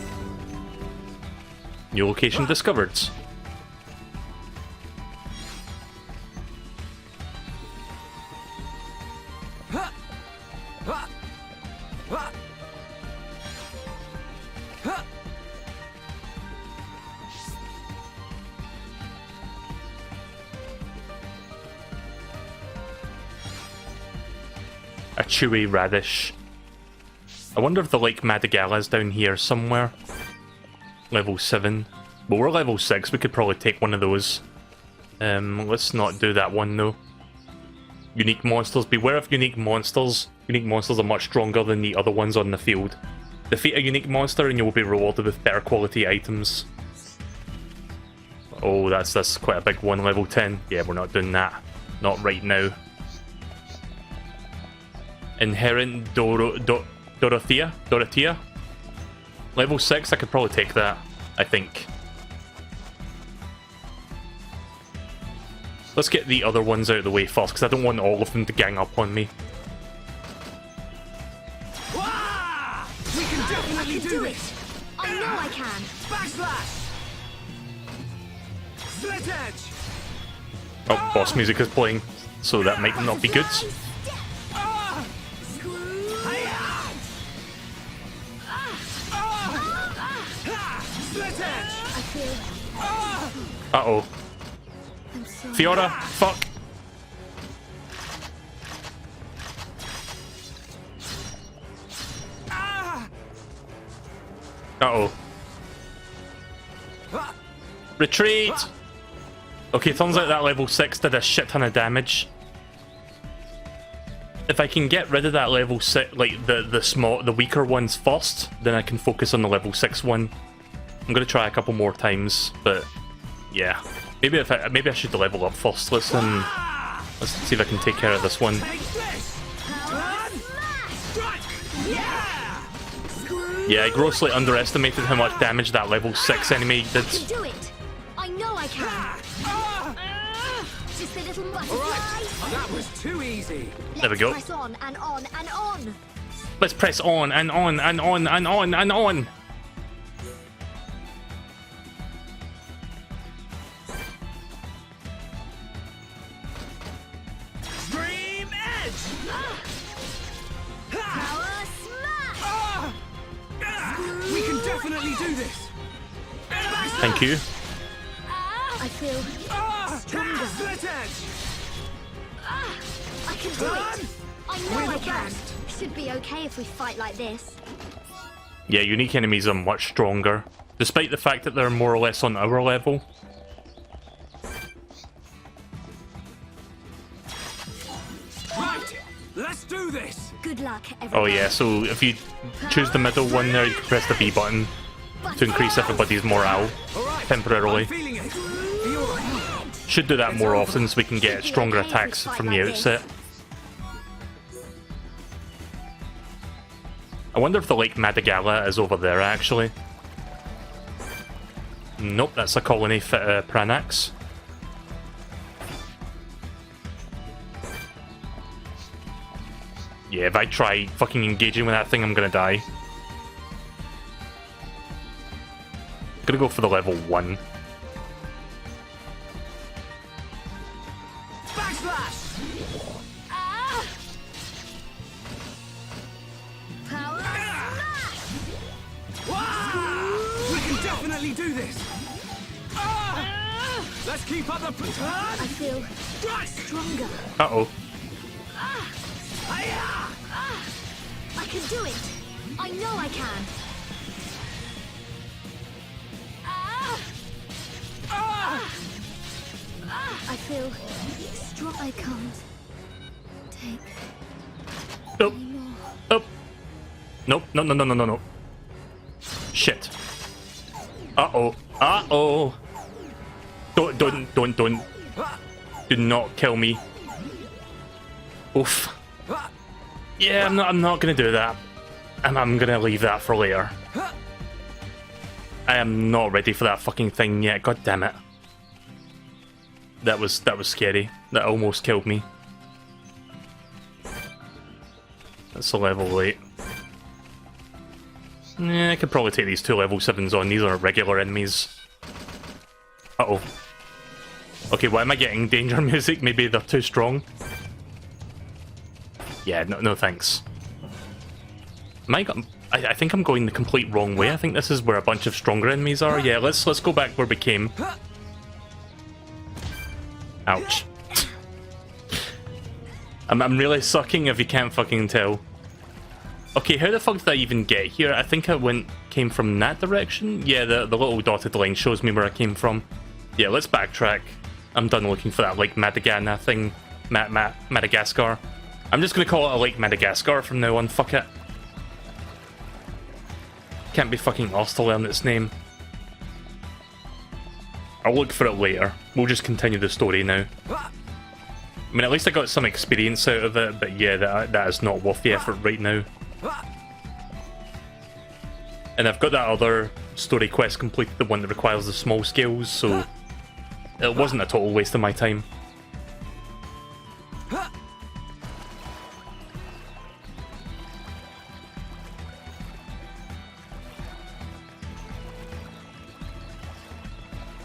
[SPEAKER 1] New location discovered. A chewy radish. I wonder if the Lake Madagala is down here somewhere. Level 7. Well, we're level 6, we could probably take one of those. Let's not do that one though. Unique monsters. Beware of unique monsters. Unique monsters are much stronger than the other ones on the field. Defeat a unique monster and you will be rewarded with better quality items. Oh, that's quite a big one, level 10. Yeah, we're not doing that. Not right now. Inherent Dorothea? Level 6, I could probably take that, I think. Let's get the other ones out of the way first, because I don't want all of them to gang up on me.
[SPEAKER 6] We can definitely do it!
[SPEAKER 9] I know I can.
[SPEAKER 6] Backslash! Slit edge!
[SPEAKER 1] Oh, boss music is playing, so that might not be good.
[SPEAKER 6] Slit edge!
[SPEAKER 9] I feel
[SPEAKER 1] Uh-oh.
[SPEAKER 9] I'm so
[SPEAKER 1] Fiora, fuck. Uh-oh. Retreat! Okay, turns out that level 6 did a shit ton of damage. If I can get rid of that level 6, like the weaker ones first, then I can focus on the level 6 one. I'm gonna try a couple more times, but yeah. Maybe I should level up first. Let's see if I can take care of this one. Yeah, I grossly underestimated how much damage that level 6 enemy did.
[SPEAKER 9] I can do it. I know I can. Just a little butterfly.
[SPEAKER 6] That was too easy.
[SPEAKER 1] There we go.
[SPEAKER 9] Press on and on and on.
[SPEAKER 1] Let's press on and on and on and on and on.
[SPEAKER 6] Dream edge!
[SPEAKER 9] Power smash.
[SPEAKER 6] We can definitely do this.
[SPEAKER 1] Thank you.
[SPEAKER 9] I feel stronger.
[SPEAKER 6] Slit edge!
[SPEAKER 9] I can do it. I know I can. Should be okay if we fight like this.
[SPEAKER 1] Yeah, unique enemies are much stronger, despite the fact that they're more or less on our level.
[SPEAKER 6] Right, let's do this.
[SPEAKER 9] Good luck, everyone.
[SPEAKER 1] Oh yeah, so if you choose the middle one there, you can press the B button to increase everybody's morale temporarily.
[SPEAKER 6] Feeling it. Feel
[SPEAKER 1] Should do that more often so we can get stronger attacks from the outset. I wonder if the Lake Madagala is over there actually. Nope, that's a colony Pranax. Yeah, if I try fucking engaging with that thing, I'm gonna die. Gonna go for the level 1.
[SPEAKER 6] backslash!
[SPEAKER 9] Power
[SPEAKER 6] We can definitely do this. Let's keep up the
[SPEAKER 9] I feel stronger.
[SPEAKER 1] Uh-oh.
[SPEAKER 9] I can do it. I know I can. I feel strong. I can't take
[SPEAKER 1] Nope.
[SPEAKER 9] anymore.
[SPEAKER 1] Nope. Nope. No, no, no, no, no, no. Shit. Uh-oh. Uh-oh. Don't. Do not kill me. Oof. Yeah, I'm not gonna do that. I'm gonna leave that for later. I am not ready for that fucking thing yet. God damn it. That was scary. That almost killed me. That's a level 8. Yeah, I could probably take these 2 level 7s on. These are regular enemies. Uh-oh. Okay, why am I getting danger music? Maybe they're too strong. Yeah, no thanks. I think I'm going the complete wrong way. I think this is where a bunch of stronger enemies are. Yeah, let's go back where we came. Ouch. I'm really sucking if you can't fucking tell. Okay, how the fuck did I even get here? I think I came from that direction? Yeah, the little dotted line shows me where I came from. Yeah, let's backtrack. I'm done looking for that Lake Madagana thing. Madagascar. I'm just gonna call it a Lake Madagascar from now on, fuck it. Can't be fucking asked to learn its name. I'll look for it later. We'll just continue the story now. I mean, at least I got some experience out of it, but yeah, that is not worth the effort right now. And I've got that other story quest completed, the one that requires the small scales, so it wasn't a total waste of my time.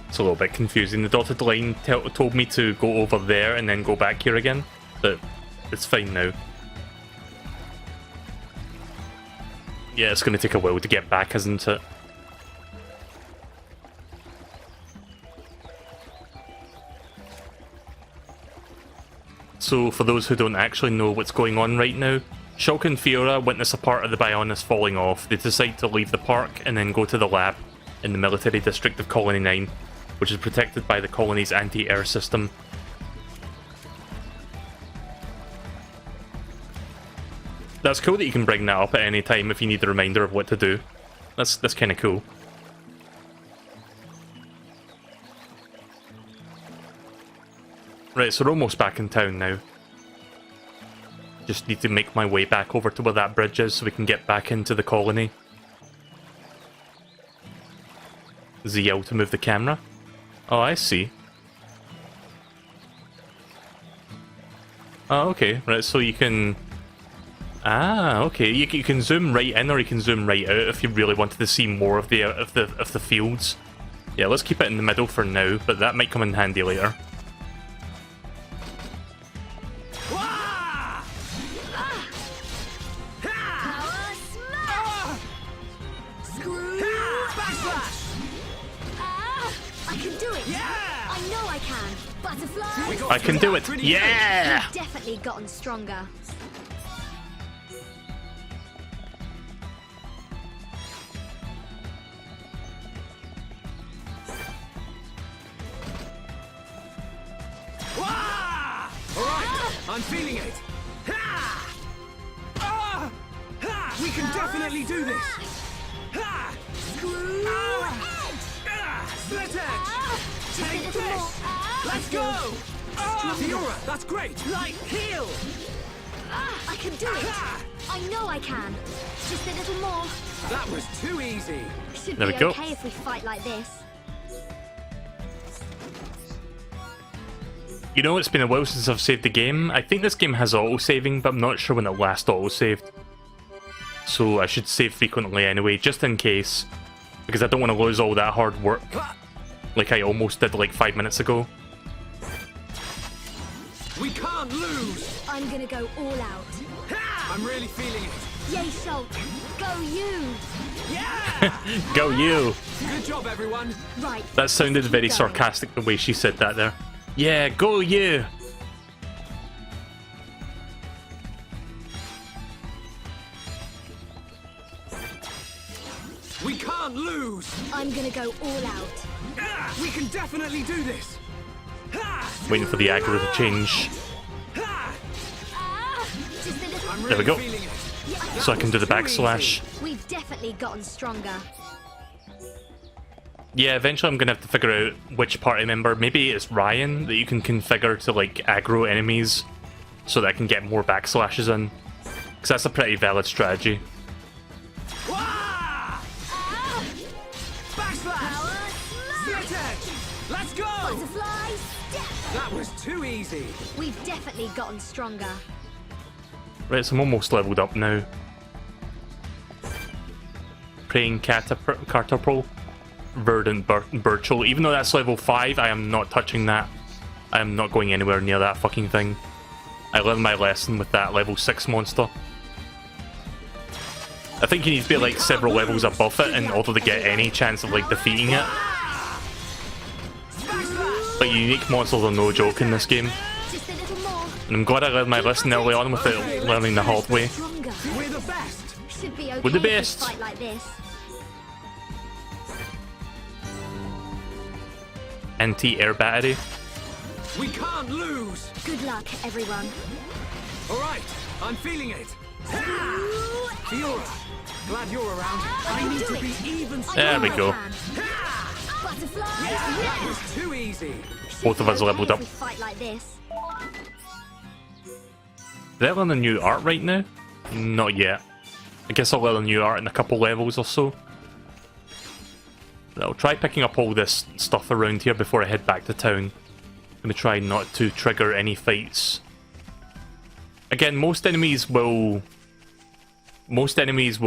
[SPEAKER 1] It's a little bit confusing. The dotted line told me to go over there and then go back here again, but it's fine now. Yeah, it's going to take a while to get back, isn't it? So, for those who don't actually know what's going on right now, Shulk and Fiora witness a part of the Bionis falling off. They decide to leave the park and then go to the lab in the military district of Colony 9, which is protected by the colony's anti-air system. That's cool that you can bring that up at any time if you need a reminder of what to do. That's kind of cool. Right, so we're almost back in town now. Just need to make my way back over to where that bridge is so we can get back into the colony. ZL to move the camera. Oh, I see. Oh, okay. Right, so you can... Ah, okay. You can zoom right in or you can zoom right out if you really wanted to see more of the fields. Yeah, let's keep it in the middle for now, but that might come in handy later. I can do it! Yeah!
[SPEAKER 9] You've definitely gotten stronger.
[SPEAKER 2] I'm feeling it. We can definitely do this.
[SPEAKER 9] Screw edge!
[SPEAKER 2] Split edge. Take this. Let's go. Fiora, that's great. Light heal.
[SPEAKER 9] I can do it. I know I can. Just a little more.
[SPEAKER 2] That was too easy.
[SPEAKER 9] Should
[SPEAKER 1] There
[SPEAKER 9] be
[SPEAKER 1] we go.
[SPEAKER 9] okay if we fight like this.
[SPEAKER 1] You know, it's been a while since I've saved the game. I think this game has auto-saving, but I'm not sure when it last auto-saved. So I should save frequently anyway, just in case. Because I don't want to lose all that hard work. Like I almost did like 5 minutes ago.
[SPEAKER 2] We can't lose.
[SPEAKER 9] I'm gonna go all out.
[SPEAKER 2] I'm really feeling it.
[SPEAKER 9] Yay, Shulk. Go you.
[SPEAKER 2] Yeah.
[SPEAKER 1] Go you!
[SPEAKER 2] Good job, everyone.
[SPEAKER 9] Right.
[SPEAKER 1] That sounded
[SPEAKER 9] keep
[SPEAKER 1] very
[SPEAKER 9] going.
[SPEAKER 1] sarcastic the way she said that there. Yeah, go you!
[SPEAKER 2] We can't lose.
[SPEAKER 9] I'm gonna go all out.
[SPEAKER 2] We can definitely do this.
[SPEAKER 1] Waiting for the aggro to change.
[SPEAKER 9] Just a little.
[SPEAKER 2] I'm
[SPEAKER 1] There we
[SPEAKER 2] really
[SPEAKER 1] go.
[SPEAKER 2] feeling it.
[SPEAKER 1] So I can do the backslash.
[SPEAKER 9] We've definitely gotten stronger.
[SPEAKER 1] Yeah, eventually I'm gonna have to figure out which party member. Maybe it's Ryan that you can configure to like aggro enemies so that I can get more backslashes in. Because that's a pretty valid strategy.
[SPEAKER 2] Backslash. Split edge. Let's go.
[SPEAKER 9] Butterfly step.
[SPEAKER 2] That was too easy.
[SPEAKER 9] We've definitely gotten stronger.
[SPEAKER 1] Right, so I'm almost leveled up now. Praying Catapult. Verdant Birchel. Even though that's level 5, I am not touching that. I am not going anywhere near that fucking thing. I learned my lesson with that level 6 monster. I think you need to be like several levels above it in order to get any chance of like defeating it. Like unique monsters are no joke in this game.
[SPEAKER 9] Just a little more.
[SPEAKER 1] And I'm glad I learned my lesson early on without learning the hard way.
[SPEAKER 9] Stronger.
[SPEAKER 2] We're the best.
[SPEAKER 9] Should be okay
[SPEAKER 1] We're the
[SPEAKER 9] if we
[SPEAKER 1] best.
[SPEAKER 9] fight like this.
[SPEAKER 1] Anti-air battery.
[SPEAKER 2] We can't lose.
[SPEAKER 9] Good luck, everyone.
[SPEAKER 2] All right, I'm feeling it. Fiora, glad you're around. I need to be even
[SPEAKER 1] There we go.
[SPEAKER 9] Butterfly.
[SPEAKER 2] That was too easy.
[SPEAKER 1] Both of us leveled up.
[SPEAKER 9] If we fight like this.
[SPEAKER 1] Did I learn a new art right now? Not yet. I guess I'll learn a new art in a couple levels or so. I'll try picking up all this stuff around here before I head back to town. I'm gonna try not to trigger any fights. Again, most enemies will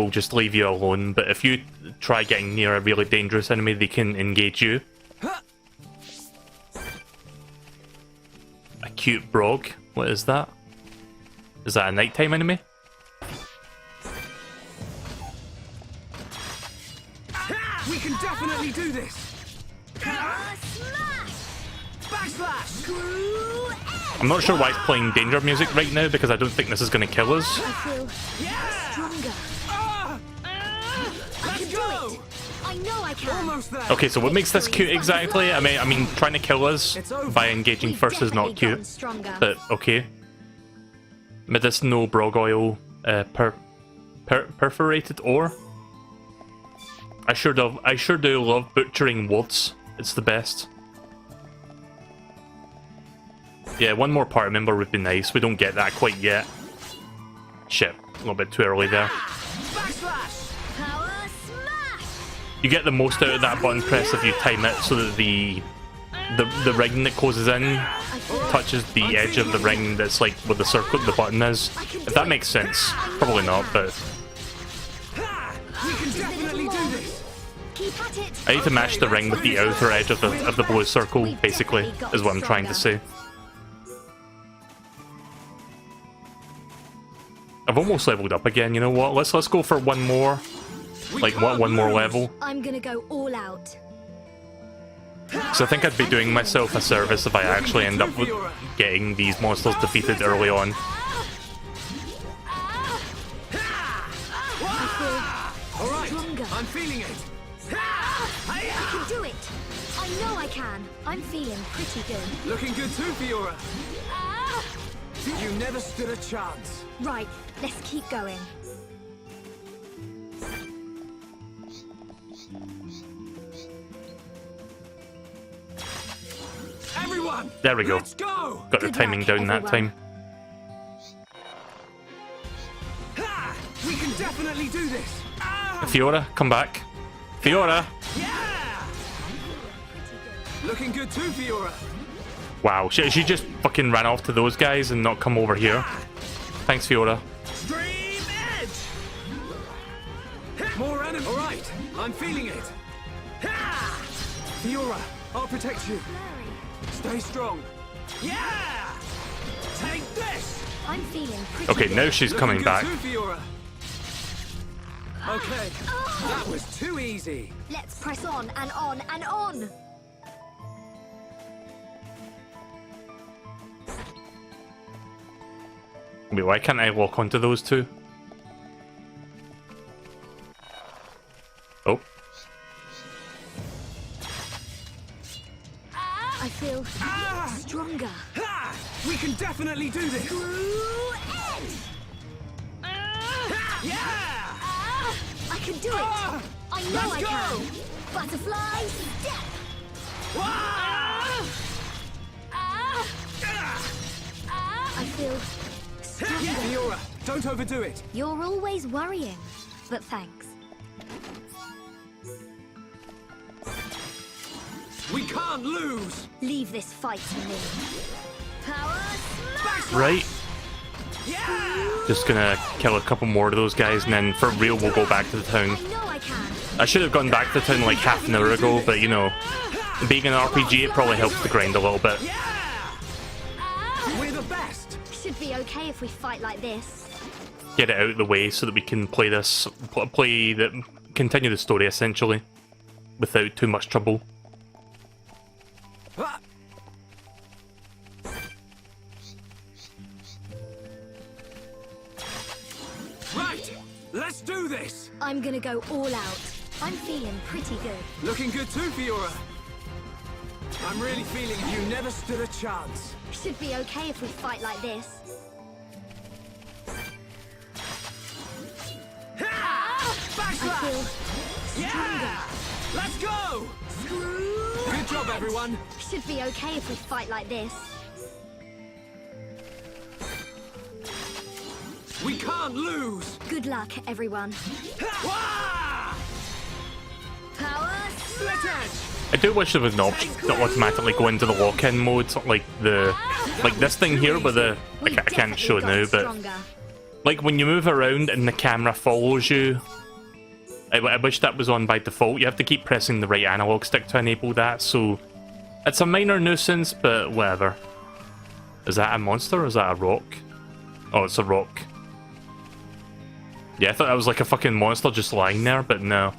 [SPEAKER 1] just leave you alone, but if you try getting near a really dangerous enemy, they can engage you. A cute Brog. What is that? Is that a nighttime enemy?
[SPEAKER 2] We can definitely do this. Backslash.
[SPEAKER 1] I'm not sure why it's playing danger music right now, because I don't think this is going to kill us.
[SPEAKER 9] I feel stronger.
[SPEAKER 2] Let's go.
[SPEAKER 9] I know I can.
[SPEAKER 2] Almost there.
[SPEAKER 1] Okay, so what makes this cute exactly? I mean, trying to kill us by engaging
[SPEAKER 9] We've
[SPEAKER 1] first is not
[SPEAKER 9] definitely gotten
[SPEAKER 1] cute.
[SPEAKER 9] Stronger.
[SPEAKER 1] But okay. Medicinal Brog oil, perforated ore. I sure do love butchering words. It's the best. Yeah, one more party member would be nice. We don't get that quite yet. Shit, a little bit too early there.
[SPEAKER 2] Backslash.
[SPEAKER 9] Power smash.
[SPEAKER 1] You get the most out of that button press if you time it so that the ring that closes in touches the edge of the ring that's like where the circle the button is. If that makes sense. Probably not, but
[SPEAKER 2] We can definitely do this.
[SPEAKER 9] Keep at it.
[SPEAKER 1] I need to match the ring with the outer edge of the blue circle, basically, is what I'm trying to say. I've almost leveled up again, you know what? Let's go for one more. Like one more level.
[SPEAKER 9] I'm gonna go all out.
[SPEAKER 1] So I think I'd be doing myself a service if I actually end up with getting these monsters defeated early on.
[SPEAKER 2] All right,
[SPEAKER 9] Stronger.
[SPEAKER 2] I'm feeling it.
[SPEAKER 9] I can do it. I know I can. I'm feeling pretty good.
[SPEAKER 2] Looking good too, Fiora. You never stood a chance.
[SPEAKER 9] Right, let's keep going.
[SPEAKER 2] Everyone,
[SPEAKER 1] There we go.
[SPEAKER 2] let's go.
[SPEAKER 1] Got the
[SPEAKER 9] Good
[SPEAKER 1] timing
[SPEAKER 9] luck,
[SPEAKER 1] down that
[SPEAKER 9] everyone.
[SPEAKER 1] time.
[SPEAKER 2] Ha! We can definitely do this.
[SPEAKER 1] Fiora, come back. Fiora!
[SPEAKER 2] Yeah! Looking good too, Fiora.
[SPEAKER 1] Wow, she just fucking ran off to those guys and not come over here. Thanks, Fiora.
[SPEAKER 2] Stream edge. More enemy. All right, I'm feeling it. Ha! Fiora, I'll protect you. Stay strong. Yeah! Take this.
[SPEAKER 9] I'm feeling pretty
[SPEAKER 1] Okay,
[SPEAKER 9] good.
[SPEAKER 1] now she's coming
[SPEAKER 2] Looking
[SPEAKER 1] back.
[SPEAKER 2] good too, Fiora. Okay, that was too easy.
[SPEAKER 9] Let's press on and on and on.
[SPEAKER 1] Wait, why can't I lock onto those two? Oh.
[SPEAKER 9] I feel stronger.
[SPEAKER 2] Ha! We can definitely do this.
[SPEAKER 9] True edge.
[SPEAKER 2] Yeah!
[SPEAKER 9] I can do it. I know
[SPEAKER 2] Let's
[SPEAKER 9] I
[SPEAKER 2] go.
[SPEAKER 9] can. Butterfly step. I feel stronger.
[SPEAKER 2] Fiora, don't overdo it.
[SPEAKER 9] You're always worrying, but thanks.
[SPEAKER 2] We can't lose.
[SPEAKER 9] Leave this fight to me. Power smash.
[SPEAKER 1] Right.
[SPEAKER 2] Yeah!
[SPEAKER 1] Just gonna kill a couple more of those guys and then for real we'll go back to the town.
[SPEAKER 9] I know I can.
[SPEAKER 1] I should have gone back to town like half an hour ago, but you know, being an RPG it probably helps the grind a little bit.
[SPEAKER 2] We're the best.
[SPEAKER 9] Should be okay if we fight like this.
[SPEAKER 1] Get it out of the way so that we can play this, continue the story essentially, without too much trouble.
[SPEAKER 6] this!
[SPEAKER 9] I'm gonna go all out. I'm feeling pretty good.
[SPEAKER 6] Looking good too, Fiora. I'm really feeling it. You never stood a chance.
[SPEAKER 9] Should be okay if we fight like this. I feel
[SPEAKER 6] Yeah! Let's go! Good job, everyone.
[SPEAKER 9] should be okay if we fight like this.
[SPEAKER 6] We can't lose.
[SPEAKER 9] Good luck, everyone.
[SPEAKER 6] Wah!
[SPEAKER 9] Power
[SPEAKER 6] Split edge!
[SPEAKER 1] I do wish there was an option to automatically go into the lock-in mode, like this thing here with the I can't show now, but like when you move around and the camera follows you. I wish that was on by default. You have to keep pressing the right analog stick to enable that, so it's a minor nuisance, but whatever. Is that a monster or is that a rock? Oh, it's a rock. Yeah, I thought that was like a fucking monster just lying there, but no.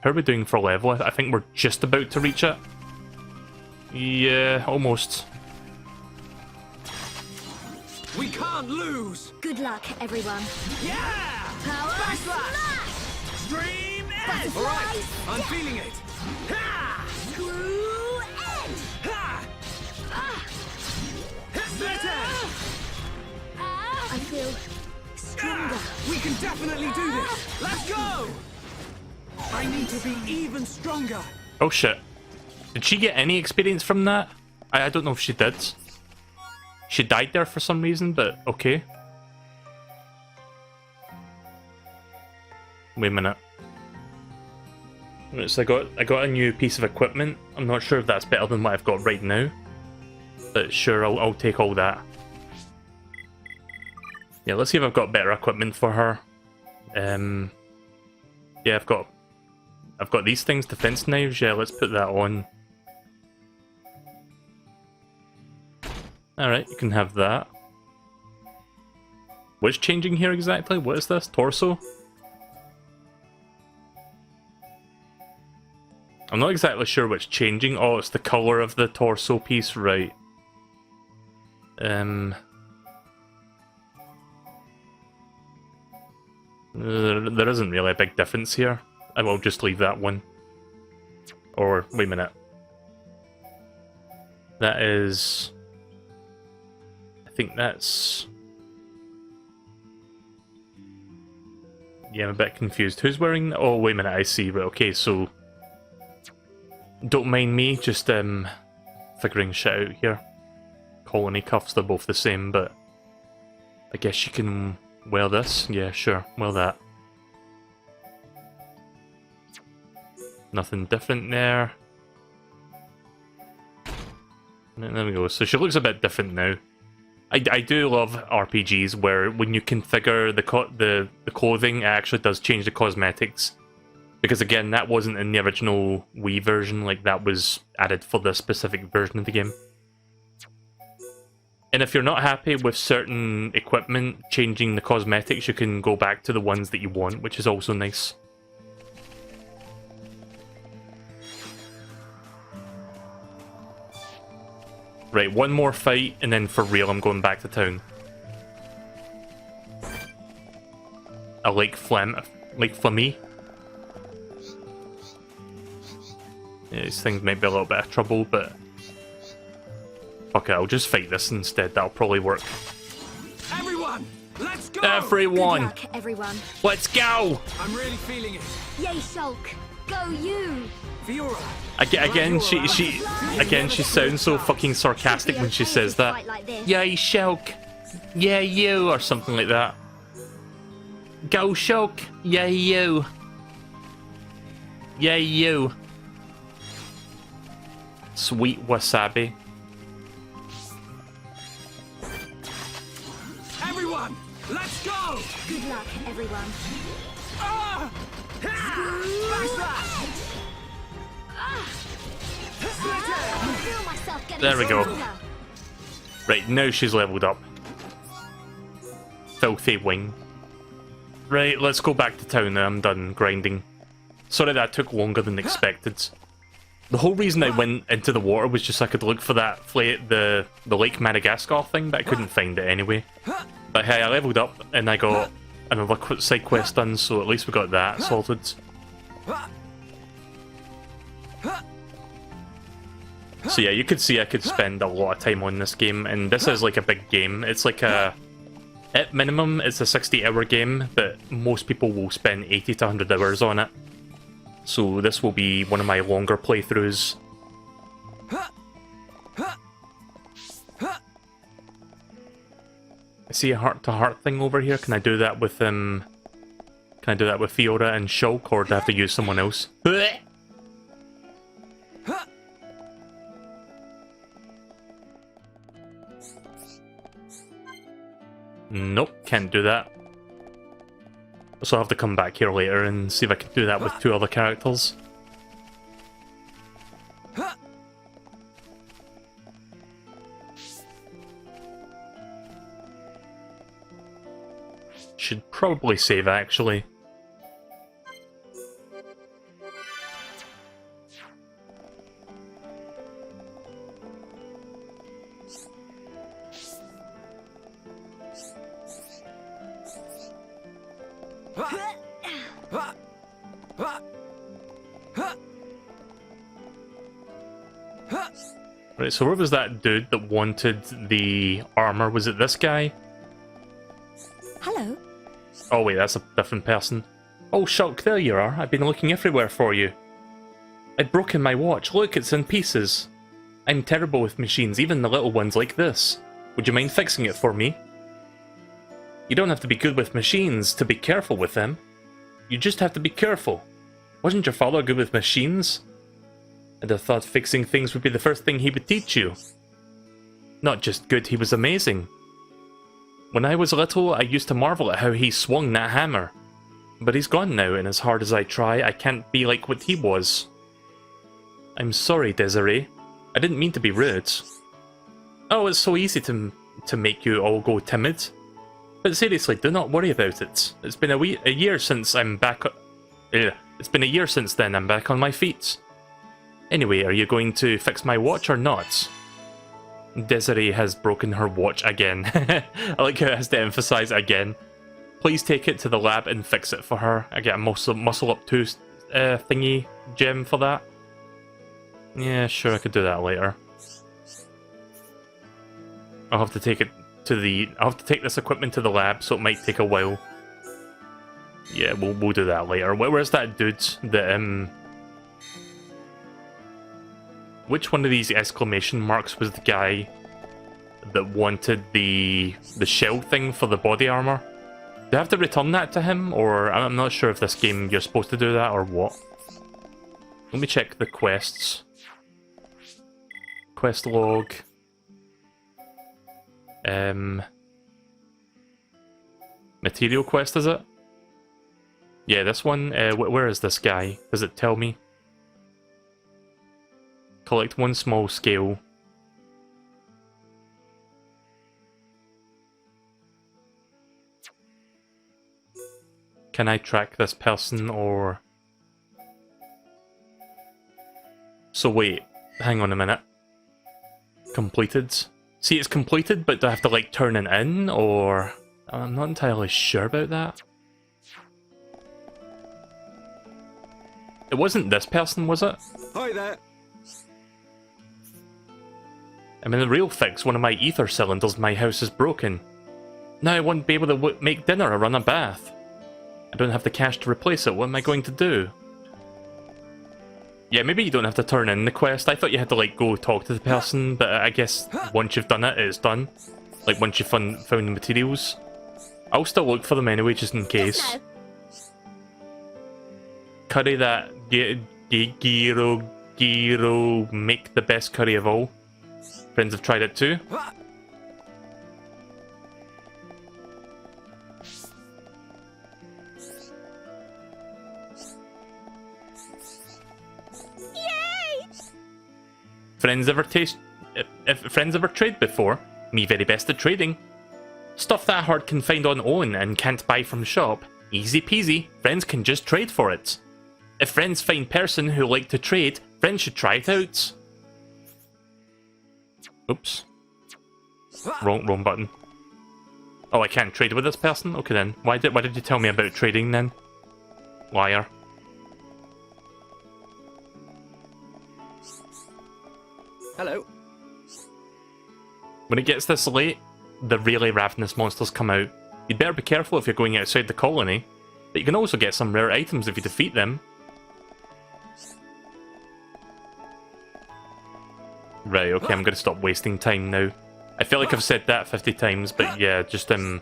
[SPEAKER 1] How are we doing for level? I think we're just about to reach it. Yeah, almost.
[SPEAKER 6] We can't lose.
[SPEAKER 9] Good luck, everyone.
[SPEAKER 6] Yeah!
[SPEAKER 9] Power
[SPEAKER 6] Smash! Stream edge!
[SPEAKER 9] Butterfly
[SPEAKER 6] Alright, I'm
[SPEAKER 9] step.
[SPEAKER 6] feeling it. Ha!
[SPEAKER 9] Screw edge.
[SPEAKER 6] Ha! Split edge!
[SPEAKER 9] I feel stronger.
[SPEAKER 6] We can definitely do this. Let's go! I need to be even stronger.
[SPEAKER 1] Oh shit. Did she get any experience from that? I don't know if she did. She died there for some reason, but okay. Wait a minute. Right, so I got a new piece of equipment. I'm not sure if that's better than what I've got right now. But sure, I'll take all that. Yeah, let's see if I've got better equipment for her. Yeah, I've got these things, defense knives. Yeah, let's put that on. Alright, you can have that. What's changing here exactly? What is this? Torso? I'm not exactly sure what's changing. Oh, it's the colour of the torso piece, right. There isn't really a big difference here. I will just leave that one. Or, wait a minute. That is... I think that's... Yeah, I'm a bit confused. Who's wearing... Oh, wait a minute, I see. Right, okay, so... Don't mind me, just figuring shit out here. Colony cuffs, they're both the same, but... I guess you can wear this. Yeah, sure, wear that. Nothing different there. There we go. So she looks a bit different now. I do love RPGs where when you configure the clothing, it actually does change the cosmetics. Because again, that wasn't in the original Wii version, like that was added for this specific version of the game. And if you're not happy with certain equipment changing the cosmetics, you can go back to the ones that you want, which is also nice. Right, one more fight, and then for real, I'm going back to town. A Lake Flammy. Yeah, these things might be a little bit of trouble, but... Fuck it, I'll just fight this instead, that'll probably work.
[SPEAKER 6] Everyone, let's go!
[SPEAKER 1] Everyone!
[SPEAKER 9] Good luck, everyone.
[SPEAKER 1] Let's go!
[SPEAKER 6] I'm really feeling it.
[SPEAKER 9] Yay, Shulk. Go you.
[SPEAKER 6] Fiora.
[SPEAKER 1] Again, she sounds so fucking sarcastic when she says that. Yay, Shulk. Yeah, you, or something like that. Go, Shulk. Yay, you. Yay, you. Sweet wasabi.
[SPEAKER 6] Everyone, let's go!
[SPEAKER 9] Good luck, everyone.
[SPEAKER 6] Ah! Backslash!
[SPEAKER 9] I feel myself getting
[SPEAKER 1] There we go.
[SPEAKER 9] stronger.
[SPEAKER 1] Right, now she's leveled up. Filthy wing. Right, let's go back to town now. I'm done grinding. Sorry that took longer than expected. The whole reason I went into the water was just so I could look for that the Lake Madagascar thing, but I couldn't find it anyway. But hey, I leveled up and I got another side quest done, so at least we got that sorted. So yeah, you could see I could spend a lot of time on this game, and this is like a big game. It's like a... At minimum, it's a 60-hour game, but most people will spend 80 to 100 hours on it. So this will be one of my longer playthroughs. I see a heart-to-heart thing over here. Can I do that with Can I do that with Fiora and Shulk, or do I have to use someone else? Nope, can't do that. So I'll have to come back here later and see if I can do that with 2 other characters. Should probably save actually. Right, so where was that dude that wanted the armor? Was it this guy?
[SPEAKER 9] Hello.
[SPEAKER 1] Oh wait, that's a different person. Oh Shulk, there you are. I've been looking everywhere for you. I'd broken my watch. Look, it's in pieces. I'm terrible with machines, even the little ones like this. Would you mind fixing it for me? You don't have to be good with machines to be careful with them. You just have to be careful. Wasn't your father good with machines? I'd have thought fixing things would be the first thing he would teach you. Not just good, he was amazing. When I was little, I used to marvel at how he swung that hammer. But he's gone now, and as hard as I try, I can't be like what he was. I'm sorry, Desiree. I didn't mean to be rude. Oh, it's so easy to make you all go timid. But seriously, do not worry about it. It's been a year since I'm back... It's been a year since then I'm back on my feet. Anyway, are you going to fix my watch or not? Desiree has broken her watch again. I like how it has to emphasize again. Please take it to the lab and fix it for her. I get a muscle up 2 thingy gem for that. Yeah, sure, I could do that later. I'll have to take it to the... I'll have to take this equipment to the lab, so it might take a while. Yeah, we'll do that later. Where's that dude that which one of these exclamation marks was the guy that wanted the shell thing for the body armor? Do I have to return that to him, or I'm not sure if this game you're supposed to do that or what. Let me check the quests. Quest log. Material quest, is it? Yeah, this one. Where is this guy? Does it tell me? Collect 1 small scale. Can I track this person or... So wait, hang on a minute. Completed. See, it's completed, but do I have to like turn it in, or... I'm not entirely sure about that. It wasn't this person, was it?
[SPEAKER 6] Hi there.
[SPEAKER 1] I'm in a real fix. One of my ether cylinders in my house is broken. Now I won't be able to make dinner or run a bath. I don't have the cash to replace it. What am I going to do? Yeah, maybe you don't have to turn in the quest. I thought you had to like go talk to the person, but I guess once you've done it, it's done. Like once you've found the materials. I'll still look for them anyway, just in case. Curry that Giro make the best curry of all. Friends have tried it too.
[SPEAKER 9] Yay!
[SPEAKER 1] Friends ever trade before? Me very best at trading. Stuff that hard can find on own and can't buy from shop. Easy peasy. Friends can just trade for it. If friends find person who like to trade, friends should try it out. Oops. Wrong button. Oh, I can't trade with this person? Okay then. Why did you tell me about trading then? Liar.
[SPEAKER 6] Hello.
[SPEAKER 1] When it gets this late, the really ravenous monsters come out. You'd better be careful if you're going outside the colony, but you can also get some rare items if you defeat them. Right, okay, I'm gonna stop wasting time now. I feel like I've said that 50 times, but yeah, just, I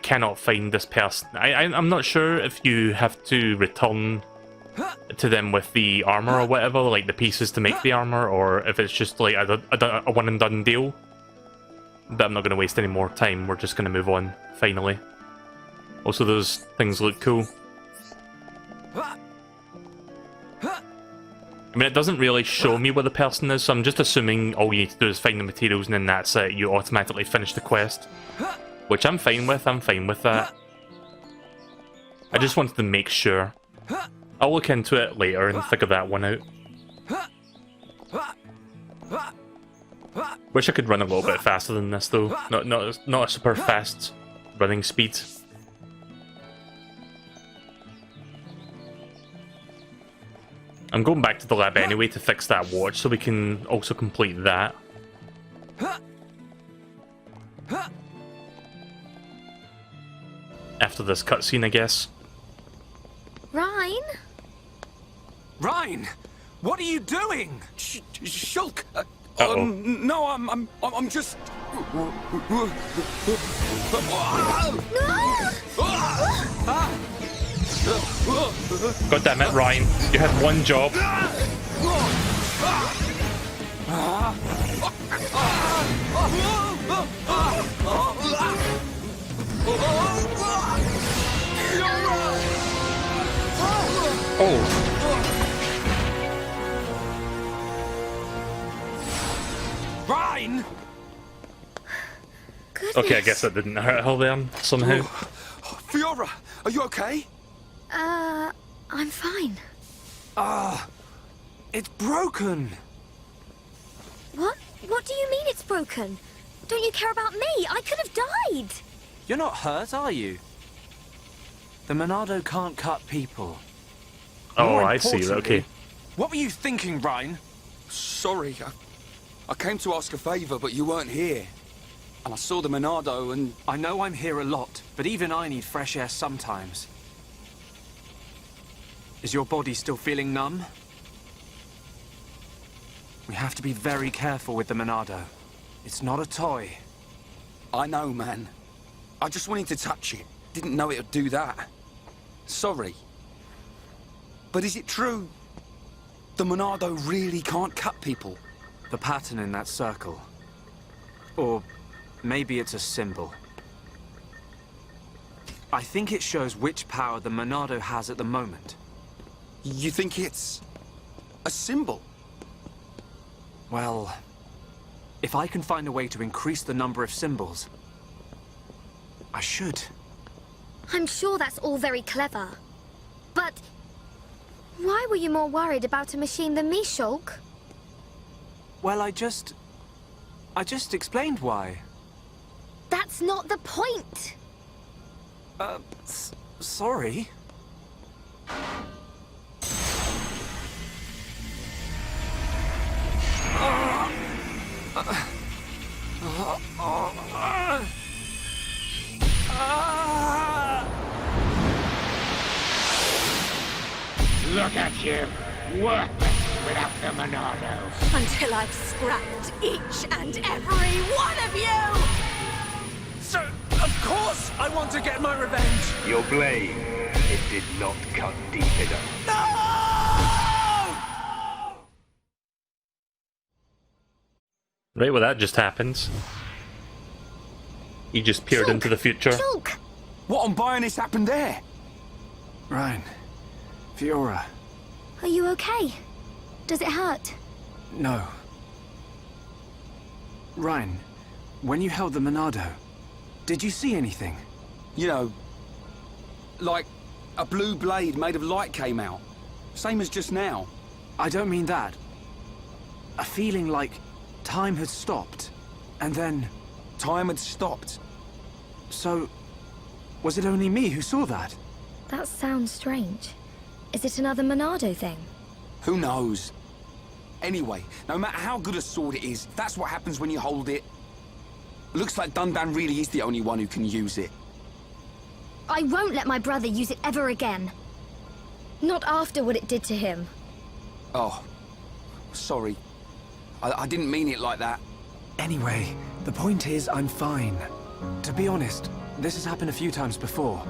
[SPEAKER 1] cannot find this person. I'm not sure if you have to return to them with the armor or whatever, like the pieces to make the armor, or if it's just like a one and done deal. But I'm not going to waste any more time, we're just going to move on, finally. Also, those things look cool. I mean, it doesn't really show me where the person is, so I'm just assuming all you need to do is find the materials and then that's it, you automatically finish the quest. Which I'm fine with that. I just wanted to make sure. I'll look into it later and figure that one out. Wish I could run a little bit faster than this though. Not a super fast running speed. I'm going back to the lab anyway to fix that watch so we can also complete that. After this cutscene, I guess.
[SPEAKER 9] Rhine?
[SPEAKER 8] Rhine, what are you doing? Shulk. No, I'm just.
[SPEAKER 1] God damn it, Ryan! You had one job. Oh.
[SPEAKER 8] Rhine!
[SPEAKER 9] Goodness.
[SPEAKER 1] Okay, I guess that didn't hurt her then, somehow.
[SPEAKER 8] Fiora, are you okay?
[SPEAKER 9] I'm fine.
[SPEAKER 7] It's broken.
[SPEAKER 9] What? What do you mean it's broken? Don't you care about me? I could have died.
[SPEAKER 7] You're not hurt, are you? The Monado can't cut people.
[SPEAKER 1] Oh,
[SPEAKER 8] More
[SPEAKER 1] I see.
[SPEAKER 8] importantly,
[SPEAKER 1] Okay.
[SPEAKER 8] What were you thinking, Rhine? Sorry, I came to ask a favor, but you weren't here. And I saw the Monado and...
[SPEAKER 7] I know I'm here a lot, but even I need fresh air sometimes. Is your body still feeling numb? We have to be very careful with the Monado. It's not a toy.
[SPEAKER 8] I know, man. I just wanted to touch it. Didn't know it would do that. Sorry. But is it true? The Monado really can't cut people?
[SPEAKER 7] The pattern in that circle. Or maybe it's a symbol. I think it shows which power the Monado has at the moment.
[SPEAKER 8] You think it's... a symbol?
[SPEAKER 7] Well, if I can find a way to increase the number of symbols, I should.
[SPEAKER 9] I'm sure that's all very clever. But why were you more worried about a machine than me, Shulk?
[SPEAKER 7] Well, I just explained why.
[SPEAKER 9] That's not the point.
[SPEAKER 7] Sorry.
[SPEAKER 5] Look at you, worthless without the Monado.
[SPEAKER 10] Until I've scrapped each and every one of you!
[SPEAKER 6] So, of course, I want to get my revenge.
[SPEAKER 11] Your blade, it did not cut deep enough.
[SPEAKER 6] No!
[SPEAKER 1] Right, well that just happened. He just peered into the future.
[SPEAKER 9] Shulk!
[SPEAKER 8] What on Bionis happened there?
[SPEAKER 7] Rhine. Fiora.
[SPEAKER 9] Are you okay? Does it hurt?
[SPEAKER 7] No. Rhine, when you held the Monado, did you see anything?
[SPEAKER 8] You know, like a blue blade made of light came out. Same as just now.
[SPEAKER 7] I don't mean that. A feeling like time had stopped, and then...
[SPEAKER 8] Time had stopped.
[SPEAKER 7] So, was it only me who saw that?
[SPEAKER 9] That sounds strange. Is it another Monado thing?
[SPEAKER 8] Who knows? Anyway, no matter how good a sword it is, that's what happens when you hold it. Looks like Dunban really is the only one who can use it.
[SPEAKER 9] I won't let my brother use it ever again. Not after what it did to him.
[SPEAKER 8] Oh, sorry. I didn't mean it like that.
[SPEAKER 7] Anyway, the point is I'm fine. To be honest, this has happened a few times before.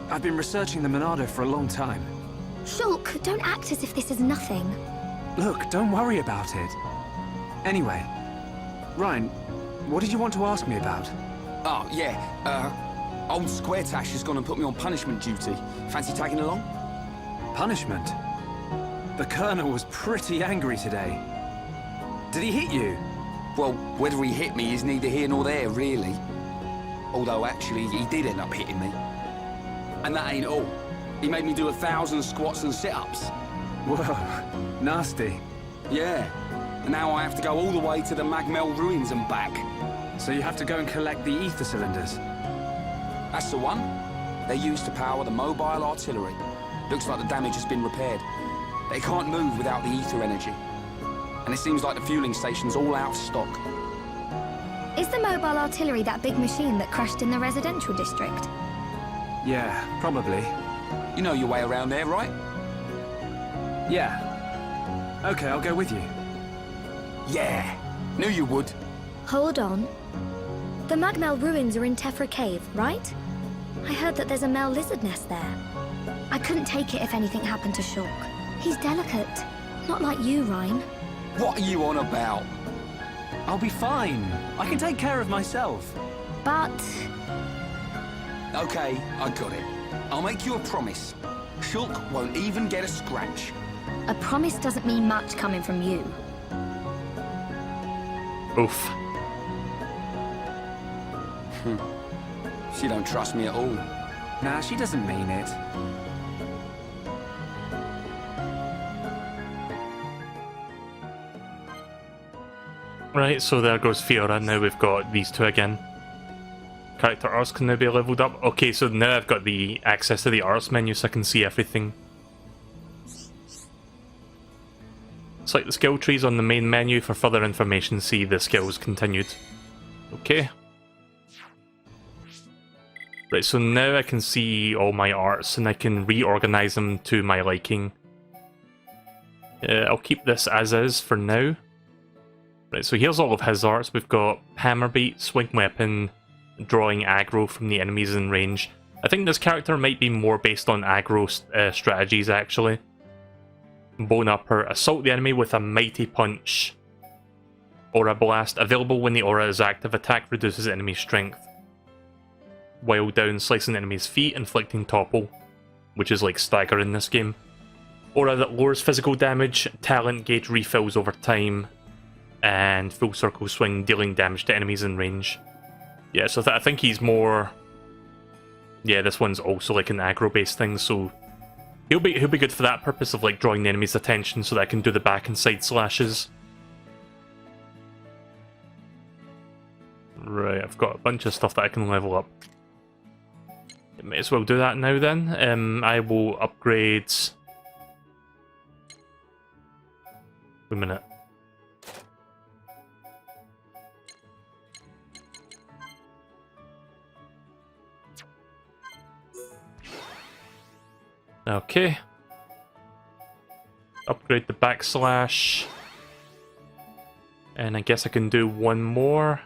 [SPEAKER 7] I've been researching the Monado for a long time.
[SPEAKER 9] Shulk, don't act as if this is nothing.
[SPEAKER 7] Look, don't worry about it. Anyway, Ryan, what did you want to ask me about?
[SPEAKER 8] Oh, yeah, old Squaretash has gone and put me on punishment duty. Fancy tagging along?
[SPEAKER 7] Punishment? The Colonel was pretty angry today. Did he hit you?
[SPEAKER 8] Well, whether he hit me is neither here nor there, really. Although, actually, he did end up hitting me. And that ain't all. He made me do 1,000 squats and sit-ups.
[SPEAKER 7] Whoa, nasty.
[SPEAKER 8] Yeah. And now I have to go all the way to the Magmel ruins and back.
[SPEAKER 7] So you have to go and collect the ether cylinders?
[SPEAKER 8] That's the one. They're used to power the mobile artillery. Looks like the damage has been repaired. They can't move without the ether energy. And it seems like the fueling station's all out of stock.
[SPEAKER 9] Is the mobile artillery that big machine that crashed in the residential district?
[SPEAKER 7] Yeah, probably.
[SPEAKER 8] You know your way around there, right?
[SPEAKER 7] Yeah. Okay, I'll go with you.
[SPEAKER 8] Yeah. Knew you would.
[SPEAKER 9] Hold on. The Magmel ruins are in Tephra Cave, right? I heard that there's a Mel lizard nest there. I couldn't take it if anything happened to Shulk. He's delicate. Not like you, Ryan.
[SPEAKER 8] What are you on about?
[SPEAKER 7] I'll be fine. I can take care of myself.
[SPEAKER 9] But...
[SPEAKER 8] Okay, I got it. I'll make you a promise. Shulk won't even get a scratch.
[SPEAKER 9] a promise doesn't mean much coming from you.
[SPEAKER 1] Oof.
[SPEAKER 8] She don't trust me at all.
[SPEAKER 7] Nah, she doesn't mean it.
[SPEAKER 1] Right, so there goes Fiora. Now we've got these two again. Character arts can now be leveled up. Okay, so now I've got the access to the arts menu so I can see everything. Select the skill trees on the main menu for further information. See the skills continued. Okay. Right, so now I can see all my arts and I can reorganize them to my liking. I'll keep this as is for now. Right, so here's all of his arts. We've got Hammer Beat, Swing Weapon, Drawing Aggro from the enemies in range. I think this character might be more based on aggro strategies, actually. Bone Upper, Assault the enemy with a Mighty Punch. Aura Blast, available when the aura is active. Attack reduces enemy strength. While down, slicing enemy's feet, inflicting topple, which is like stagger in this game. Aura that lowers physical damage, talent gauge refills over time, and full circle swing, dealing damage to enemies in range. Yeah, so I think he's more... Yeah, this one's also like an aggro-based thing, so he'll be good for that purpose of like drawing the enemy's attention so that I can do the back and side slashes. Right, I've got a bunch of stuff that I can level up. May as well do that now then. I will upgrade... Wait a minute. Okay. Upgrade the backslash. And I guess I can do one more.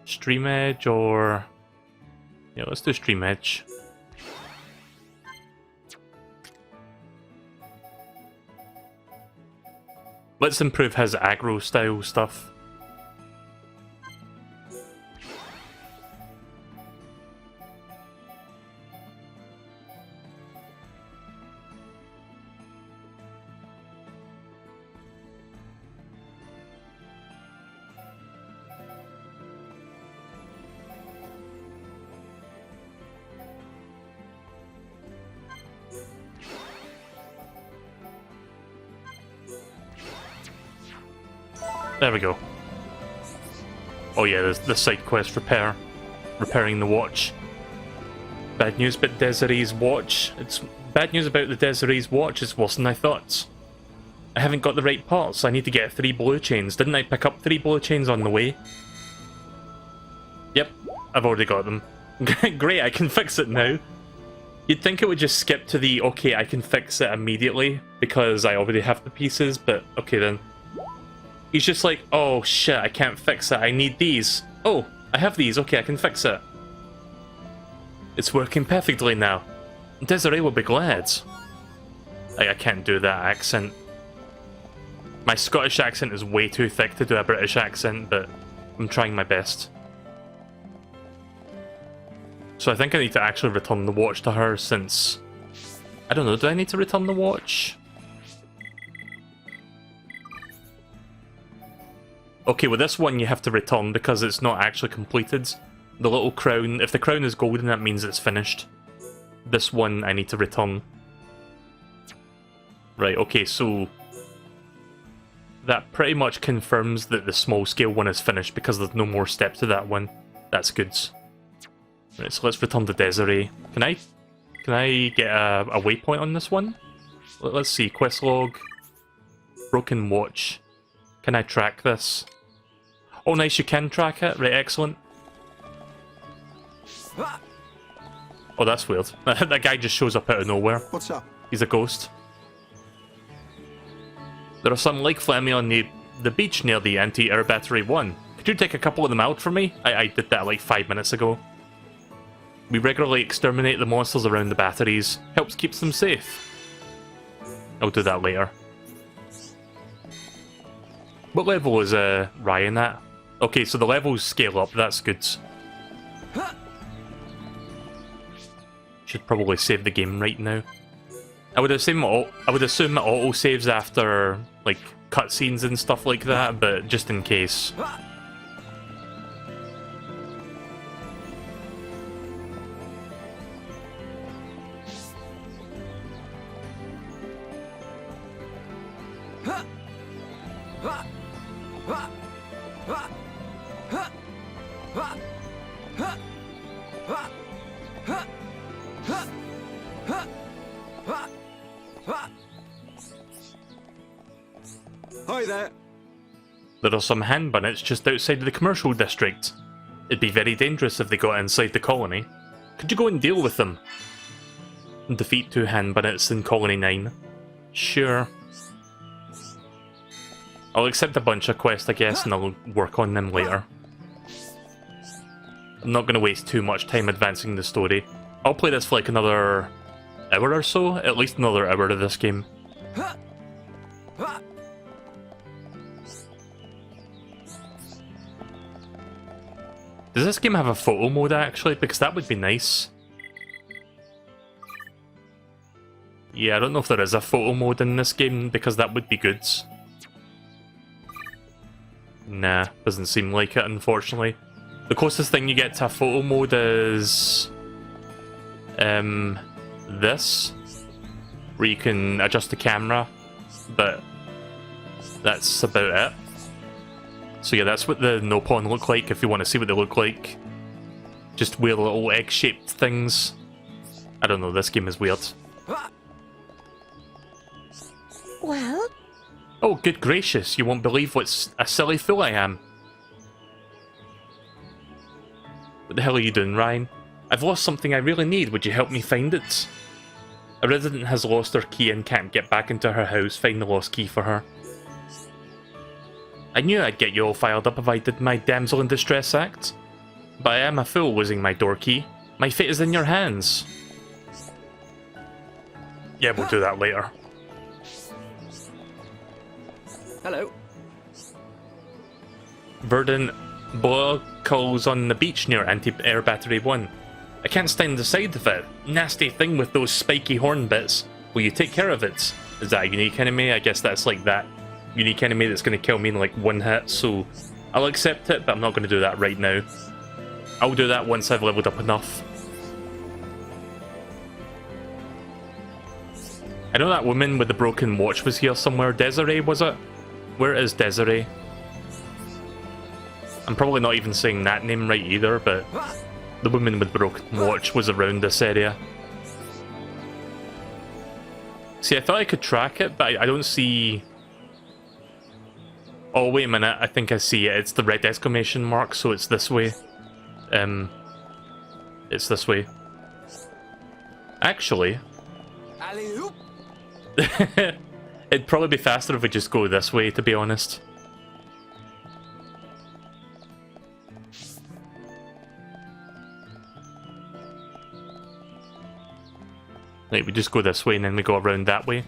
[SPEAKER 1] Stream Edge or... Yeah, let's do Stream Edge. Let's improve his aggro style stuff. There we go. Oh yeah, there's the side quest repairing the watch. Bad news about Desiree's watch. It's bad news about the Desiree's watch. It's worse than I thought. I haven't got the right parts. I need to get 3 blue chains. Didn't I pick up 3 blue chains on the way? Yep, I've already got them. Great, I can fix it now. You'd think it would just skip to the, okay, I can fix it immediately, because I already have the pieces, but okay then. He's just like, oh shit, I can't fix it, I need these. Oh, I have these, okay, I can fix it. It's working perfectly now. Desiree will be glad. I can't do that accent. My Scottish accent is way too thick to do a British accent, but I'm trying my best. So I think I need to actually return the watch to her since... I don't know, do I need to return the watch? Okay, with this one you have to return because it's not actually completed. The little crown, if the crown is golden, that means it's finished. This one I need to return. Right, okay, so... that pretty much confirms that the small scale one is finished because there's no more steps to that one. That's good. Right, so let's return to Desiree. Can I get a waypoint on this one? Let's see, quest log. Broken watch. Can I track this? Oh nice, you can track it. Right, excellent. Oh, that's weird. That guy just shows up out of nowhere.
[SPEAKER 12] What's up?
[SPEAKER 1] He's a ghost. There are some lake flammy on the beach near the anti-air battery 1. Could you take a couple of them out for me? I did that like 5 minutes ago. We regularly exterminate the monsters around the batteries. Helps keep them safe. I'll do that later. What level is Ryan at? Okay, so the levels scale up, that's good. Should probably save the game right now. I would assume it auto saves after like cutscenes and stuff like that, but just in case.
[SPEAKER 12] Hi there.
[SPEAKER 1] There are some hand bunnets just outside of the commercial district. It'd be very dangerous if they got inside the colony. Could you go and deal with them? Defeat 2 hand bunnets in Colony 9. Sure. I'll accept a bunch of quests, I guess, and I'll work on them later. I'm not going to waste too much time advancing the story. I'll play this for like another hour or so, at least another hour of this game. Does this game have a photo mode actually? Because that would be nice. Yeah, I don't know if there is a photo mode in this game, because that would be good. Nah, doesn't seem like it, unfortunately. The closest thing you get to a photo mode is... this. Where you can adjust the camera, but that's about it. So yeah, that's what the Nopon look like, if you want to see what they look like. Just weird little egg-shaped things. I don't know, this game is weird.
[SPEAKER 10] Well?
[SPEAKER 1] Oh, good gracious, you won't believe what a silly fool I am. What the hell are you doing, Ryan? I've lost something I really need, would you help me find it? A resident has lost her key and can't get back into her house, find the lost key for her. I knew I'd get you all fired up if I did my damsel in distress act. But I am a fool losing my door key. My fate is in your hands. Yeah, we'll do that later.
[SPEAKER 6] Hello.
[SPEAKER 1] Verdant blower calls on the beach near anti-air battery 1. I can't stand the sight of it. Nasty thing with those spiky horn bits. Will you take care of it? Is that a unique enemy? I guess that's like that unique enemy that's going to kill me in like 1 hit, so I'll accept it, but I'm not going to do that right now. I'll do that once I've leveled up enough. I know that woman with the broken watch was here somewhere. Desiree, was it? Where is Desiree? I'm probably not even saying that name right either, but the woman with broken watch was around this area. See, I thought I could track it, but I don't see... Oh, wait a minute, I think I see it. It's the red exclamation mark, so it's this way. It's this way. Actually... It'd probably be faster if we just go this way, to be honest. Right, we just go this way and then we go around that way.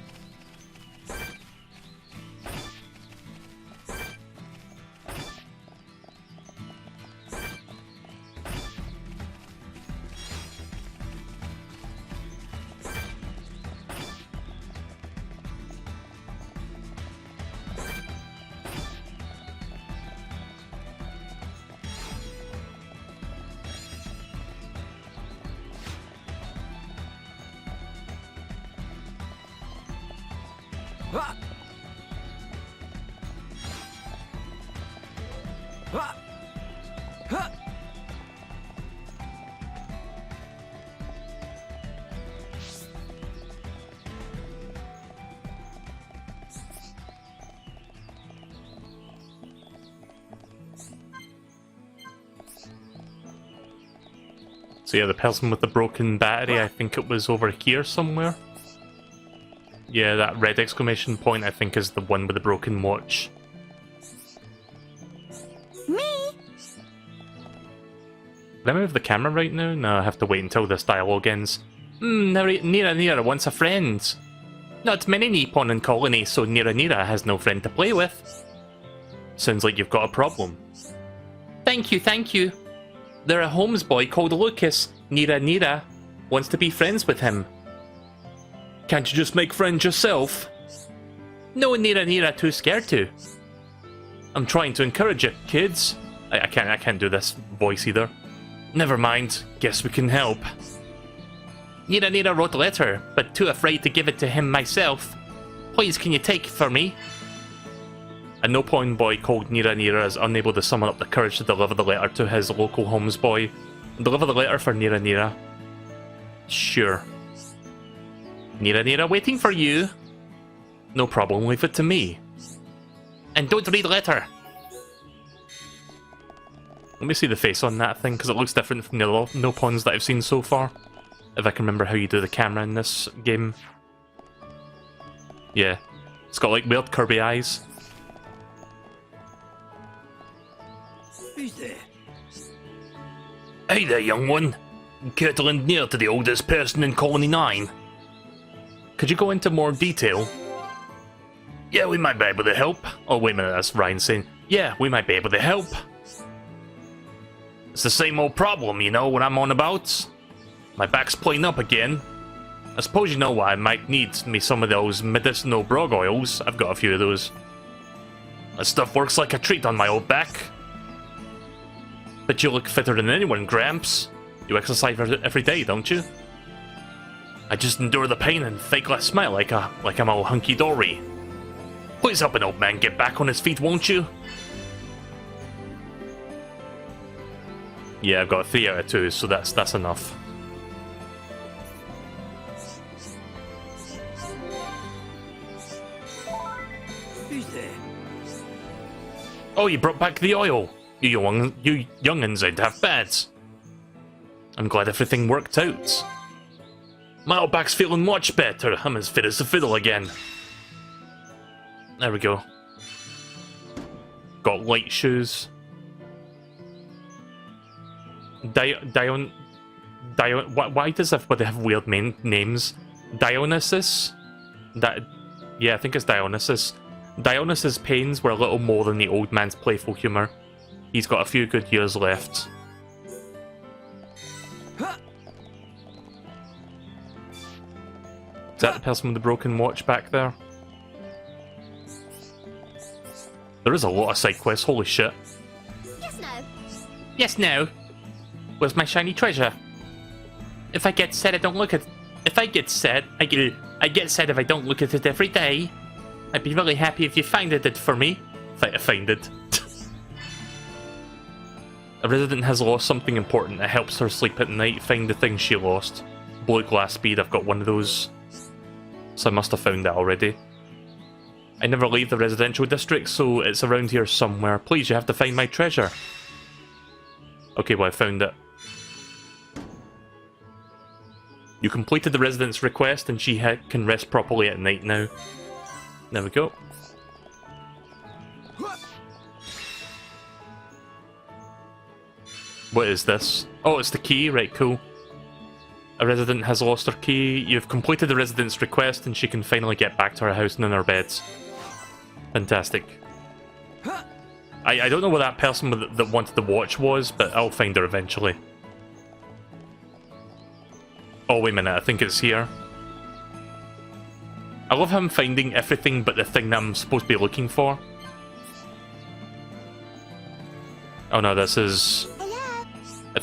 [SPEAKER 1] So yeah, the person with the broken battery, I think it was over here somewhere. Yeah, that red exclamation point, I think, is the one with the broken watch.
[SPEAKER 10] Me?
[SPEAKER 1] Did I move the camera right now? No, I have to wait until this dialogue ends. Nira wants a friend. Not many Nippon in colony, so Nira has no friend to play with. Sounds like you've got a problem. Thank you. There a Holmes boy called Lucas. Nira wants to be friends with him. Can't you just make friends yourself? No, Nira too scared to. I'm trying to encourage you, kids. I can't do this voice either. Never mind, guess we can help. Nira wrote a letter, but too afraid to give it to him myself. Please, can you take it for me? A no-point boy called Nira is unable to summon up the courage to deliver the letter to his local Holmes boy. Deliver the letter for Nira. Sure. Nira waiting for you. No problem, leave it to me. And don't read the letter. Let me see the face on that thing, because it looks different from the other no-pawns that I've seen so far. If I can remember how you do the camera in this game. Yeah. It's got like weird Kirby eyes.
[SPEAKER 6] Who's there?
[SPEAKER 11] Hey there, young one. Care to lend near to the oldest person in Colony 9?
[SPEAKER 1] Could you go into more detail?
[SPEAKER 11] Yeah, we might be able to help.
[SPEAKER 1] Oh, wait a minute, that's Ryan saying, yeah, we might be able to help.
[SPEAKER 11] It's the same old problem, you know what I'm on about? My back's playing up again.
[SPEAKER 1] I suppose you know why I might need me some of those medicinal brog oils. I've got a few of those.
[SPEAKER 11] That stuff works like a treat on my old back.
[SPEAKER 1] But you look fitter than anyone, Gramps. You exercise every day, don't you?
[SPEAKER 11] I just endure the pain and fake a smile like I'm all hunky-dory. Please help an old man get back on his feet, won't you?
[SPEAKER 1] Yeah, I've got 3 out of 2, so that's enough.
[SPEAKER 6] Who's there?
[SPEAKER 11] Oh, you brought back the oil. You young'uns ain't half bad.
[SPEAKER 1] I'm glad everything worked out.
[SPEAKER 11] My old back's feeling much better. I'm as fit as a fiddle again.
[SPEAKER 1] There we go. Got light shoes. Why does everybody have weird names? Dionysus? Yeah, I think it's Dionysus. Dionysus' pains were a little more than the old man's playful humour. He's got a few good years left. Is that the person with the broken watch back there? There is a lot of side quests, holy shit.
[SPEAKER 9] Yes, no.
[SPEAKER 1] Yes, no. Where's my shiny treasure? If I get sad, I don't look at... If I get sad, I get sad if I don't look at it every day. I'd be really happy if you find it for me. Find it. A resident has lost something important that helps her sleep at night. Find the thing she lost. Blue glass bead, I've got one of those. So I must have found that already. I never leave the residential district, so it's around here somewhere. Please, you have to find my treasure. Okay, well, I found it. You completed the resident's request, and she can rest properly at night now. There we go. What is this? Oh, it's the key. Right, cool. A resident has lost her key. You've completed the resident's request, and she can finally get back to her house and in her beds. Fantastic. I don't know what that person that wanted the watch was, but I'll find her eventually. Oh, wait a minute. I think it's here. I love how I'm finding everything but the thing that I'm supposed to be looking for. Oh no, this is...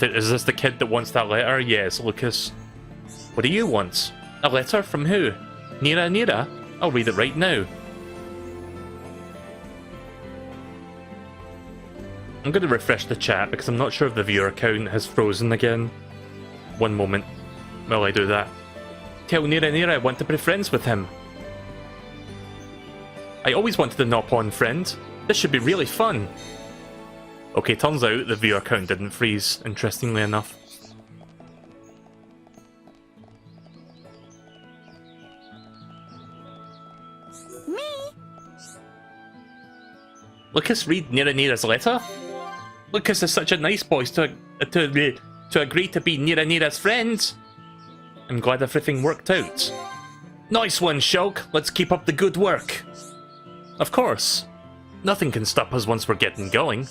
[SPEAKER 1] Is this the kid that wants that letter? Yes, Lucas. What do you want? A letter from who? Nira? I'll read it right now. I'm going to refresh the chat because I'm not sure if the viewer account has frozen again. One moment while I do that. Tell Nira I want to be friends with him. I always wanted a Nopon friend. This should be really fun. Okay, turns out the viewer count didn't freeze, interestingly enough.
[SPEAKER 10] Me?
[SPEAKER 1] Lucas, read Nira's letter? Lucas is such a nice boy to agree to be Nira's friend. I'm glad everything worked out. Nice one, Shulk. Let's keep up the good work. Of course. Nothing can stop us once we're getting going.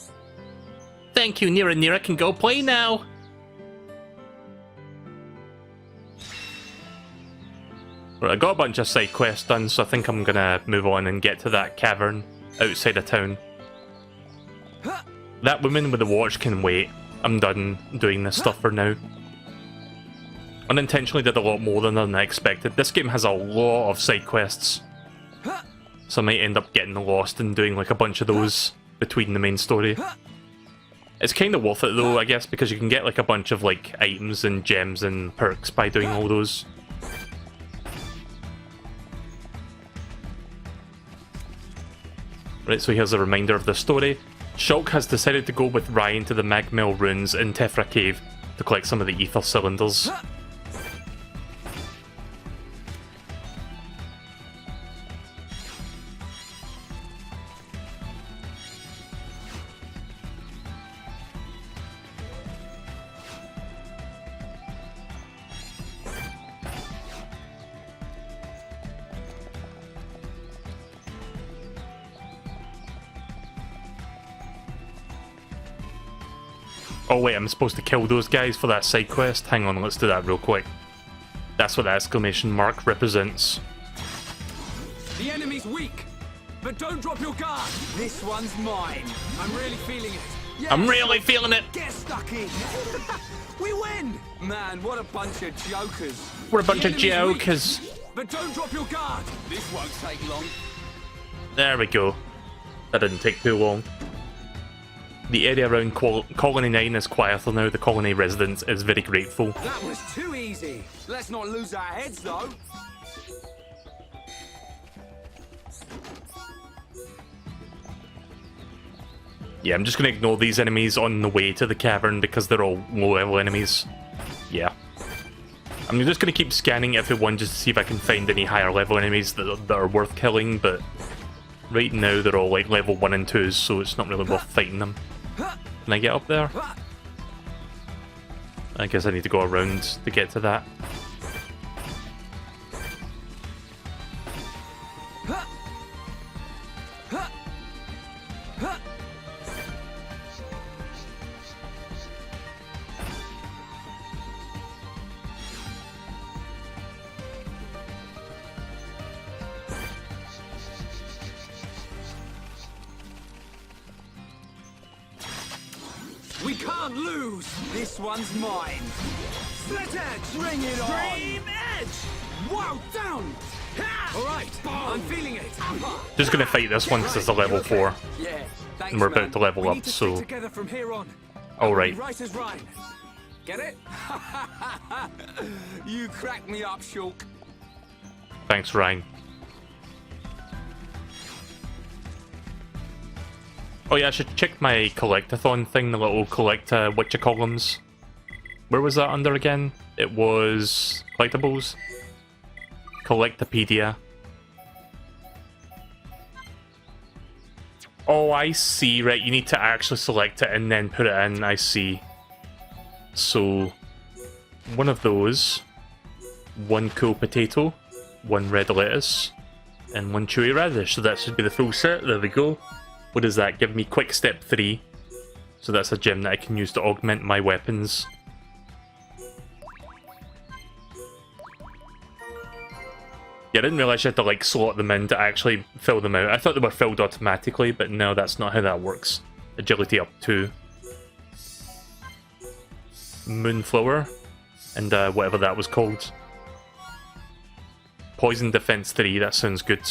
[SPEAKER 1] Thank you, Nira can go play now! Right, I got a bunch of side quests done, so I think I'm gonna move on and get to that cavern outside of town. That woman with the watch can wait. I'm done doing this stuff for now. Unintentionally did a lot more than I expected. This game has a lot of side quests. So I might end up getting lost and doing like a bunch of those between the main story. It's kind of worth it though, I guess, because you can get like a bunch of like items and gems and perks by doing all those. Right, so here's a reminder of the story. Shulk has decided to go with Ryan to the Magmel ruins in Tephra Cave to collect some of the ether cylinders. Oh wait, I'm supposed to kill those guys for that side quest? Hang on, let's do that real quick. That's what the exclamation mark represents.
[SPEAKER 6] The enemy's weak, but don't drop your guard. This one's mine. I'm really feeling it. Yes.
[SPEAKER 1] I'm really feeling it.
[SPEAKER 6] Get stuck in. We win. Man, what a bunch of jokers.
[SPEAKER 1] We're a bunch of jokers.
[SPEAKER 6] Weak, but don't drop your guard. This won't take long.
[SPEAKER 1] There we go. That didn't take too long. The area around Colony 9 is quieter now. The colony residence is very grateful.
[SPEAKER 6] That was too easy. Let's not lose our heads, though.
[SPEAKER 1] Yeah, I'm just going to ignore these enemies on the way to the cavern because they're all low-level enemies. Yeah. I'm just going to keep scanning everyone just to see if I can find any higher-level enemies that are worth killing, but right now they're all like level 1 and 2s, so it's not really worth fighting them. Can I get up there? I guess I need to go around to get to that.
[SPEAKER 6] We can't lose! This one's mine! Split edge! Bring it on! Dream edge! Wow, down! Alright, I'm feeling it!
[SPEAKER 1] Just gonna fight this one because it's a level 4.
[SPEAKER 6] Yeah, thanks,
[SPEAKER 1] and we're about
[SPEAKER 6] man.
[SPEAKER 1] to level
[SPEAKER 6] We
[SPEAKER 1] up,
[SPEAKER 6] need to
[SPEAKER 1] so...
[SPEAKER 6] stick together from here on.
[SPEAKER 1] Alright.
[SPEAKER 8] Right as rain. Get it? You cracked me up, Shulk.
[SPEAKER 1] Thanks, Ryan. Oh yeah, I should check my collectathon thing, the little whatchacolumns. Where was that under again? It was collectibles? Collectopedia. Oh, I see, right, you need to actually select it and then put it in, I see. So, one of those, one cool potato, one red lettuce, and one chewy radish. So that should be the full set. There we go. What does that give me? Quick step 3. So that's a gem that I can use to augment my weapons. Yeah, I didn't realise you had to like slot them in to actually fill them out. I thought they were filled automatically, but no, that's not how that works. Agility up 2. Moonflower, and whatever that was called. Poison defense 3, that sounds good.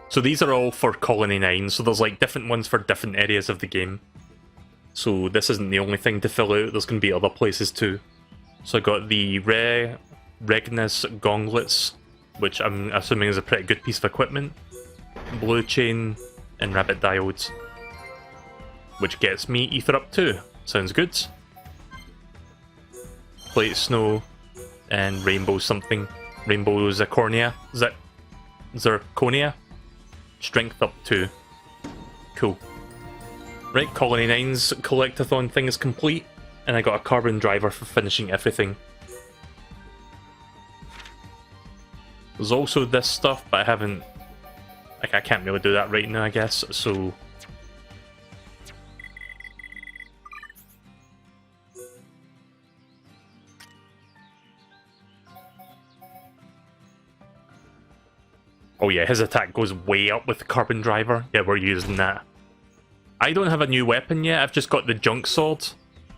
[SPEAKER 1] So these are all for Colony 9, so there's like different ones for different areas of the game. So this isn't the only thing to fill out, there's going to be other places too. So I got the Regnus gauntlets, which I'm assuming is a pretty good piece of equipment. Blue chain and rabbit diodes, which gets me ether up 2. Sounds good. Plate snow and rainbow something. Rainbow zirconia. Zirconia. Strength up 2. Cool. Right, Colony 9's collectathon thing is complete, and I got a carbon driver for finishing everything. There's also this stuff, but I haven't... Like, I can't really do that right now, I guess, so... Oh yeah, his attack goes way up with the carbon driver. Yeah, we're using that. I don't have a new weapon yet, I've just got the junk sword.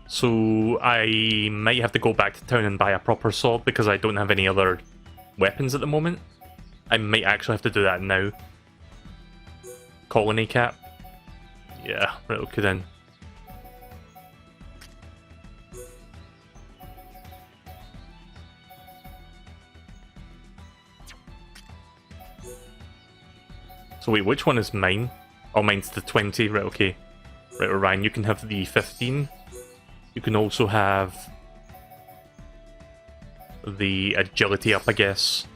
[SPEAKER 1] So I might have to go back to town and buy a proper sword because I don't have any other weapons at the moment. I might actually have to do that now. Colony cap. Yeah, right, okay then. So wait, which one is mine? Oh, mine's the 20, right, okay. Right, Ryan, you can have the 15. You can also have the agility up, I guess.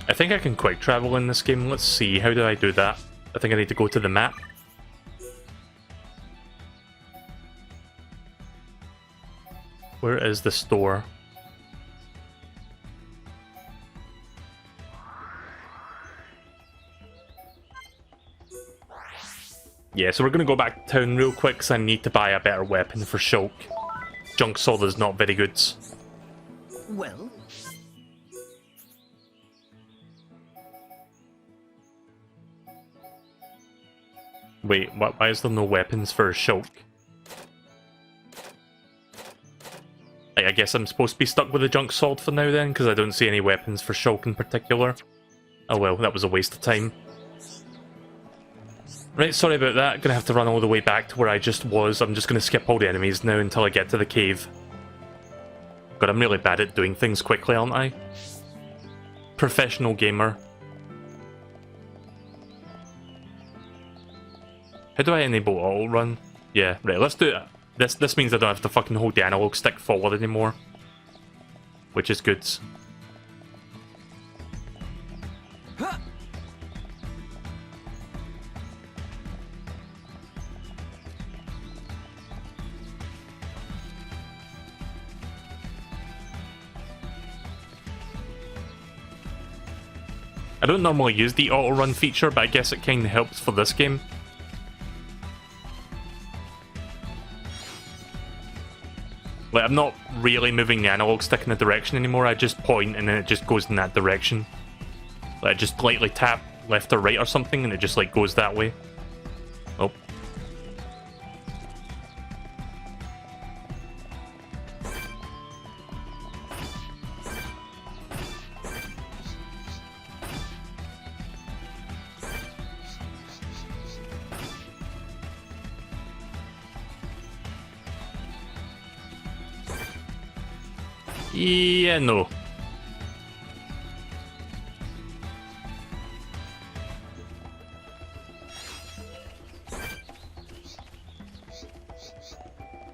[SPEAKER 1] I think I can quick travel in this game. Let's see, how do I do that? I think I need to go to the map. Where is the store? Yeah, so we're going to go back to town real quick because I need to buy a better weapon for Shulk. Junk sword is not very good.
[SPEAKER 6] Well?
[SPEAKER 1] Wait, why is there no weapons for Shulk? I guess I'm supposed to be stuck with the junk sword for now then, because I don't see any weapons for Shulk in particular. Oh well, that was a waste of time. Right, sorry about that. Gonna have to run all the way back to where I just was. I'm just gonna skip all the enemies now until I get to the cave. God, I'm really bad at doing things quickly, aren't I? Professional gamer. How do I enable auto run? Yeah, right, let's do it. This means I don't have to fucking hold the analog stick forward anymore. Which is good. I don't normally use the auto run feature, but I guess it kinda helps for this game. Like, I'm not really moving the analog stick in a direction anymore, I just point and then it just goes in that direction. Like, I just lightly tap left or right or something and it just like goes that way. Oh. Yeah, no.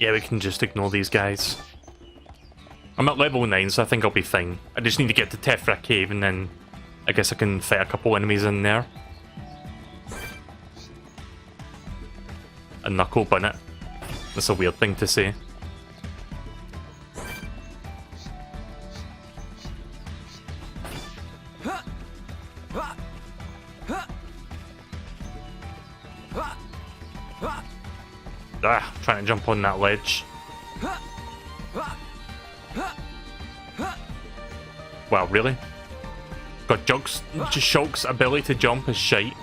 [SPEAKER 1] Yeah, we can just ignore these guys. I'm at level 9, so I think I'll be fine. I just need to get to Tephra Cave, and then I guess I can fight a couple enemies in there. A knuckle bunnet. That's a weird thing to say. Ah, trying to jump on that ledge. Wow, really? God, Shulk's ability to jump is shite.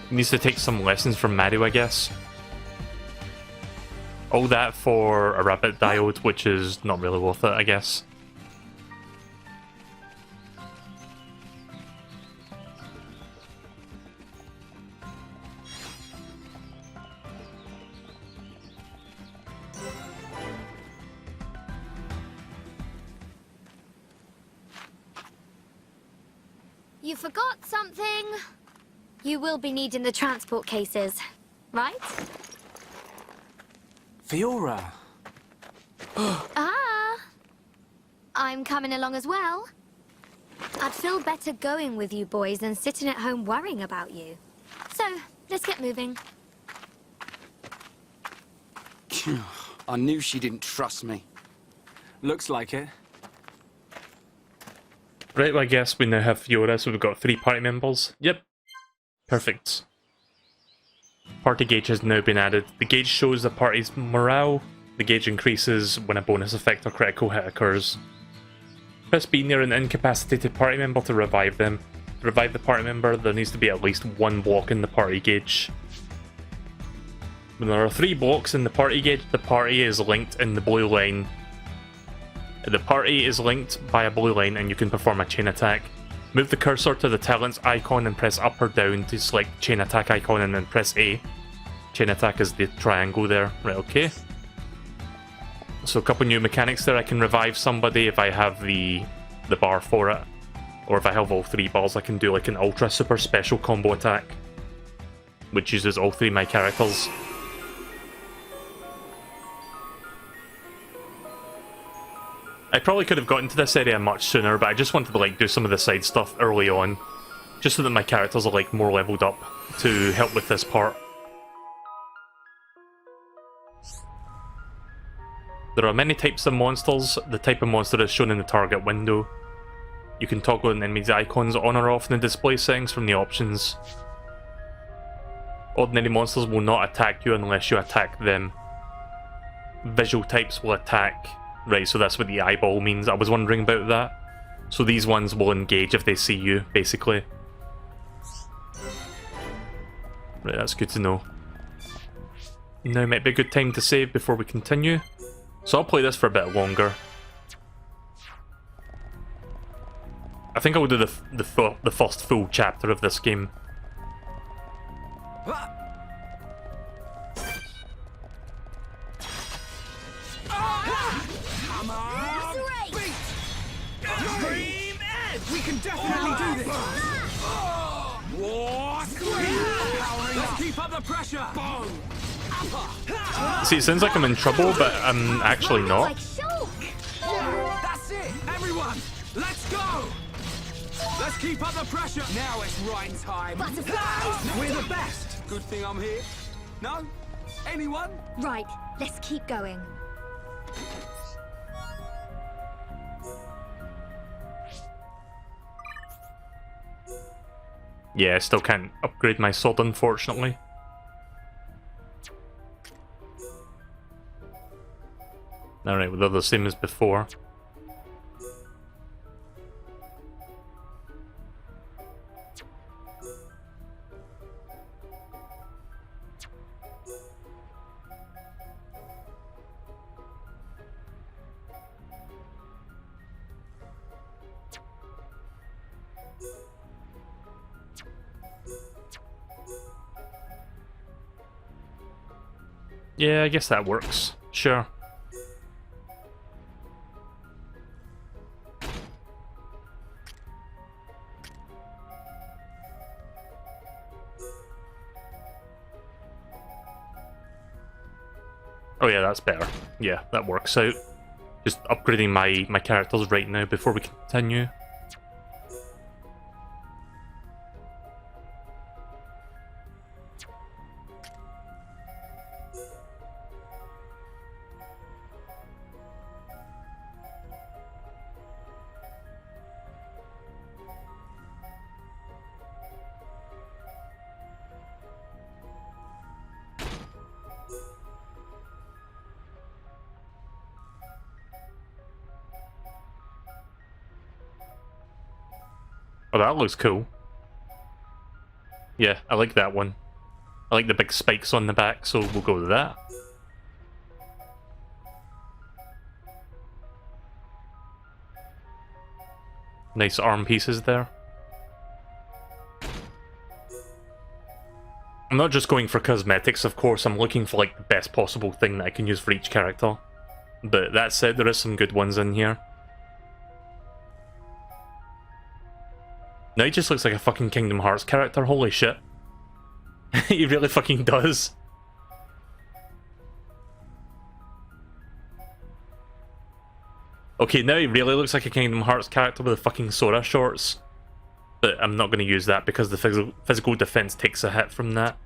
[SPEAKER 1] He needs to take some lessons from Mario, I guess. All that for a rabbit diode, which is not really worth it, I guess.
[SPEAKER 9] You forgot something. You will be needing the transport cases, right?
[SPEAKER 7] Fiora!
[SPEAKER 9] Ah! I'm coming along as well. I'd feel better going with you boys than sitting at home worrying about you. So, let's get moving.
[SPEAKER 8] I knew she didn't trust me.
[SPEAKER 7] Looks like it.
[SPEAKER 1] Right, well, I guess we now have Fiora, so we've got 3 party members. Yep. Perfect. Party gauge has now been added. The gauge shows the party's morale. The gauge increases when a bonus effect or critical hit occurs. Press B near an incapacitated party member to revive them. To revive the party member, there needs to be at least 1 block in the party gauge. When there are 3 blocks in the party gauge, the party is linked in the blue line. The party is linked by a blue line and you can perform a chain attack. Move the cursor to the talents icon and press up or down to select chain attack icon and then press A. Chain attack is the triangle there. Right, okay. So a couple new mechanics there. I can revive somebody if I have the bar for it. Or if I have all 3 bars, I can do like an ultra super special combo attack, which uses all 3 of my characters. I probably could have gotten to this area much sooner, but I just wanted to like do some of the side stuff early on, just so that my characters are like more leveled up to help with this part. There are many types of monsters. The type of monster is shown in the target window. You can toggle an enemy's icons on or off in the display settings from the options. Ordinary monsters will not attack you unless you attack them. Visual types will attack. Right, so that's what the eyeball means. I was wondering about that. So these ones will engage if they see you, basically. Right, that's good to know. Now might be a good time to save before we continue. So I'll play this for a bit longer. I think I'll do the first full chapter of this game.
[SPEAKER 6] We can definitely do this! Let's keep up the pressure!
[SPEAKER 1] See, it sounds like I'm in trouble, but I'm actually not.
[SPEAKER 6] That's it! Everyone, let's go! Let's keep up the pressure! Now it's rhyme time!
[SPEAKER 10] Butterflies!
[SPEAKER 6] We're the best! Good thing I'm here. No? Anyone?
[SPEAKER 9] Right, let's keep going.
[SPEAKER 1] Yeah, I still can't upgrade my sword, unfortunately. Alright, well, they're the same as before. Yeah, I guess that works. Sure. Oh yeah, that's better. Yeah, that works out. Just upgrading my characters right now before we continue. Oh, that looks cool. Yeah, I like that one. I like the big spikes on the back, so we'll go with that. Nice arm pieces there. I'm not just going for cosmetics, of course, I'm looking for like the best possible thing that I can use for each character. But that said, there is some good ones in here. Now he just looks like a fucking Kingdom Hearts character, holy shit. He really fucking does. Okay, now he really looks like a Kingdom Hearts character with the fucking Sora shorts. But I'm not going to use that because the physical defense takes a hit from that.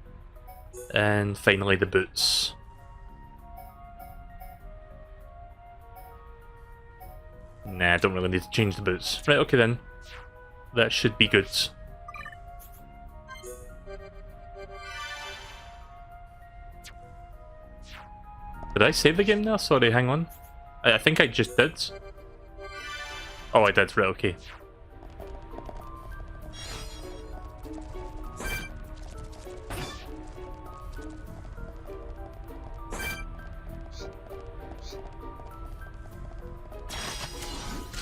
[SPEAKER 1] And finally the boots. Nah, I don't really need to change the boots. Right, okay then. That should be good. Did I save the game now? Sorry, hang on. I think I just did. Oh, I did, right, okay.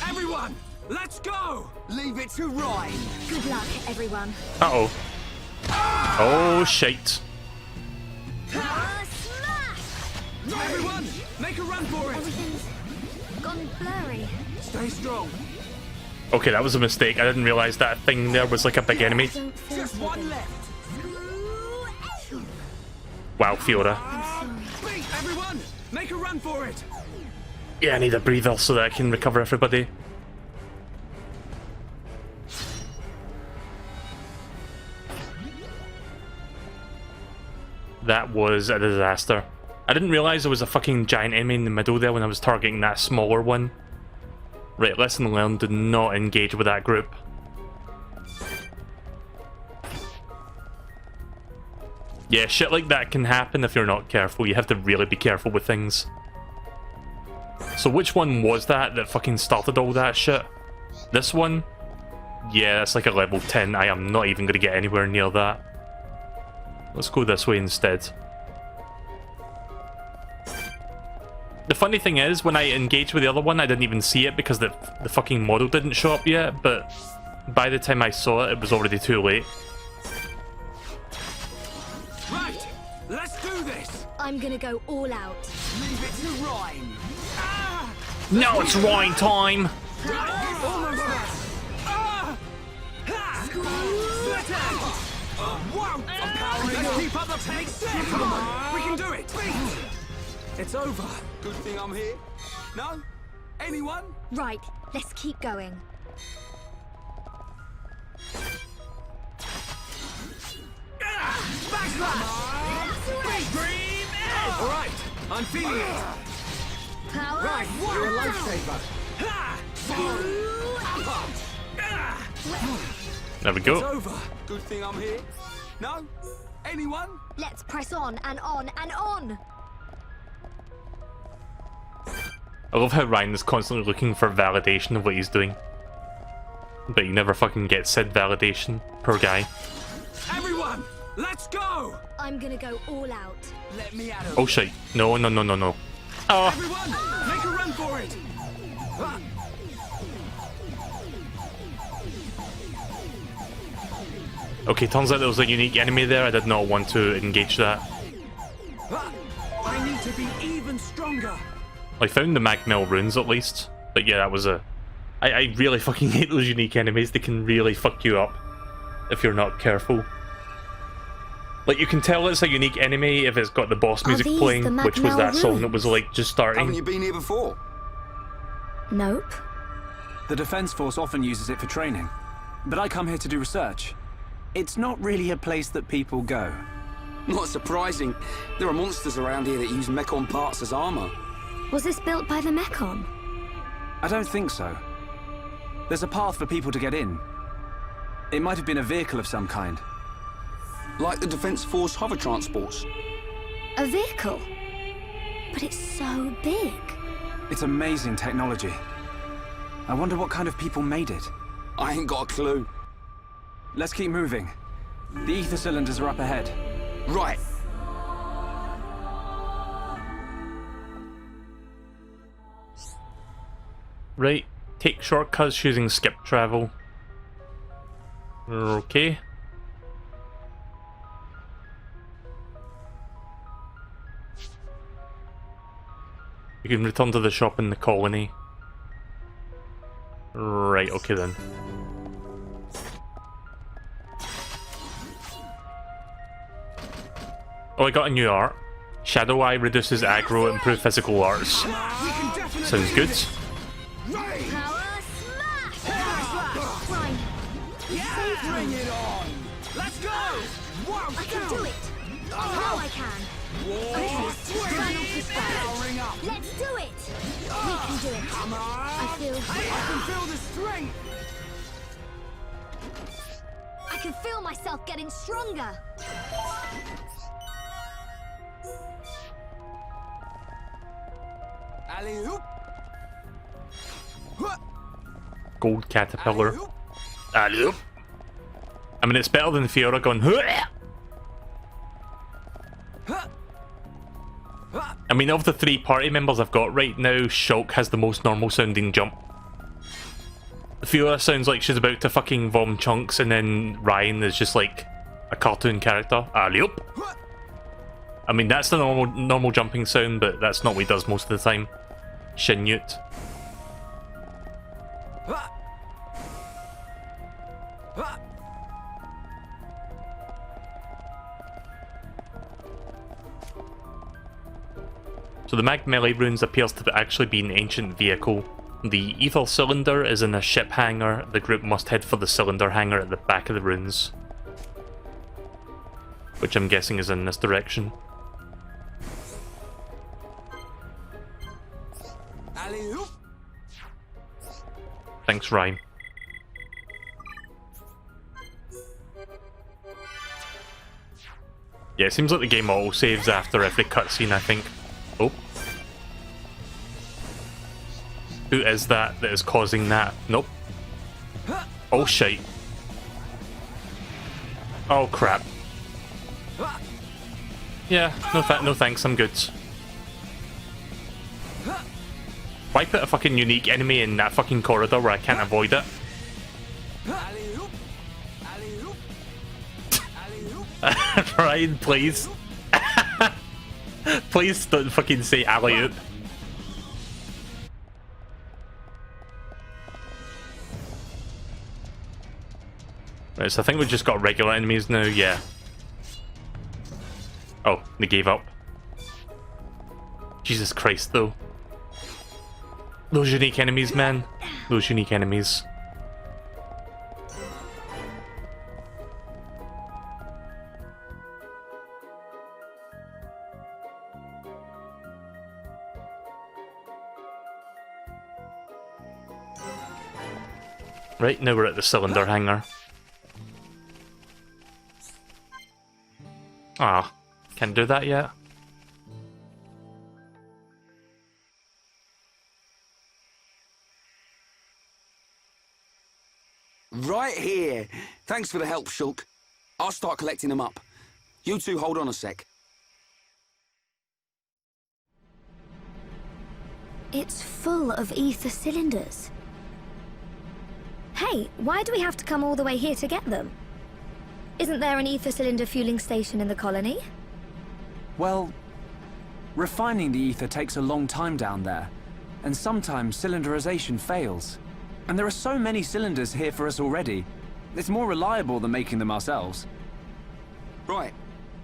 [SPEAKER 6] Everyone, let's go! Leave it to Ryan.
[SPEAKER 10] Good luck, everyone.
[SPEAKER 1] Uh-oh. Oh, shite.
[SPEAKER 10] Power smash!
[SPEAKER 6] Everyone, make a run for it!
[SPEAKER 10] Everything's gone blurry.
[SPEAKER 6] Stay strong.
[SPEAKER 1] Okay, that was a mistake. I didn't realise that thing there was like a big enemy.
[SPEAKER 6] Just one left.
[SPEAKER 1] Wow, Fiora.
[SPEAKER 6] Everyone, make a run for it!
[SPEAKER 1] Yeah, I need a breather so that I can recover everybody. That was a disaster. I didn't realise there was a fucking giant enemy in the middle there when I was targeting that smaller one. Right, lesson learned, do not engage with that group. Yeah, shit like that can happen if you're not careful. You have to really be careful with things. So which one was that fucking started all that shit? This one? Yeah, that's like a level 10. I am not even going to get anywhere near that. Let's go this way instead. The funny thing is, when I engaged with the other one, I didn't even see it because the fucking model didn't show up yet, but by the time I saw it, it was already too late.
[SPEAKER 6] Right, let's do this!
[SPEAKER 10] I'm gonna go all out.
[SPEAKER 6] Leave it to Ryan.
[SPEAKER 1] Now it's Ryan time!
[SPEAKER 6] Almost there. Wow! Let's keep up the pace! Come on! We can do it! It's over.
[SPEAKER 8] Good thing I'm here. No? Anyone?
[SPEAKER 10] Right, let's keep going.
[SPEAKER 6] Dream edge! Alright, I'm feeling it.
[SPEAKER 10] Power
[SPEAKER 6] Right, you're a lifesaver.
[SPEAKER 1] There we go.
[SPEAKER 6] It's over.
[SPEAKER 8] Good thing I'm here. No? Anyone?
[SPEAKER 10] Let's press on and on and on.
[SPEAKER 1] I love how Ryan is constantly looking for validation of what he's doing. But he never fucking gets said validation. Poor guy.
[SPEAKER 6] Everyone, let's go!
[SPEAKER 10] I'm gonna go all out.
[SPEAKER 6] Let me out of
[SPEAKER 1] Oh shit. No, no, no, no, no. Oh.
[SPEAKER 6] Everyone, make a run for it!
[SPEAKER 1] Okay, turns out there was a unique enemy there. I did not want to engage that.
[SPEAKER 6] I need to be even stronger.
[SPEAKER 1] I found the Magmel runes at least. But yeah, that was a... I really fucking hate those unique enemies. They can really fuck you up if you're not careful. Like, you can tell it's a unique enemy if it's got the boss music playing, which was that song that was like just starting.
[SPEAKER 8] Haven't you been here before?
[SPEAKER 9] Nope.
[SPEAKER 7] The Defense Force often uses it for training, but I come here to do research. It's not really a place that people go.
[SPEAKER 8] Not surprising. There are monsters around here that use Mechon parts as armor.
[SPEAKER 9] Was this built by the Mechon?
[SPEAKER 7] I don't think so. There's a path for people to get in. It might have been a vehicle of some kind.
[SPEAKER 8] Like the Defense Force hover transports.
[SPEAKER 9] A vehicle? But it's so big.
[SPEAKER 7] It's amazing technology. I wonder what kind of people made it.
[SPEAKER 8] I ain't got a clue.
[SPEAKER 7] Let's keep moving. The ether cylinders are up ahead.
[SPEAKER 8] Right.
[SPEAKER 1] Right. Take shortcuts using skip travel. Okay. You can return to the shop in the colony. Right, okay then. Oh, I got a new art. Shadow Eye reduces aggro, improve physical arts. Sounds good.
[SPEAKER 6] Bring it on! Let's go! Whoa,
[SPEAKER 10] I can do it! Now I can! Let's do it! We can do it!
[SPEAKER 6] Come on!
[SPEAKER 10] I
[SPEAKER 6] can feel the strength!
[SPEAKER 10] I can feel myself getting stronger!
[SPEAKER 6] Alley-oop!
[SPEAKER 1] Gold caterpillar. Alley-oop. I mean, it's better than Fiora going. Hua! I mean, of the 3 party members I've got right now, Shulk has the most normal sounding jump. Fiora sounds like she's about to fucking vom chunks, and then Ryan is just like a cartoon character. Alley-oop. I mean, that's the normal jumping sound, but that's not what he does most of the time. Shinyut. So the Mag Melee runes appears to actually be an ancient vehicle. The ether cylinder is in a ship hangar. The group must head for the cylinder hangar at the back of the runes, which I'm guessing is in this direction. Thanks, Ryan. Yeah, it seems like the game auto-saves after every cutscene, I think. Oh. Who is that is causing that? Nope. Oh, shite. Oh, crap. Yeah, no thanks, I'm good. Why put a fucking unique enemy in that fucking corridor where I can't avoid it? Ryan, please. Please don't fucking say alley-oop. Right, so I think we've just got regular enemies now, yeah. Oh, they gave up. Jesus Christ, though. Those unique enemies, man. Those unique enemies. Right, now we're at the cylinder hangar. Ah, can't do that yet.
[SPEAKER 8] Right here. Thanks for the help, Shulk. I'll start collecting them up. You two hold on a sec.
[SPEAKER 9] It's full of ether cylinders. Hey, why do we have to come all the way here to get them? Isn't there an ether cylinder fueling station in the colony?
[SPEAKER 7] Well, Refining the ether takes a long time down there, and sometimes cylinderization fails. And there are so many cylinders here for us already. It's more reliable than making them ourselves.
[SPEAKER 8] Right.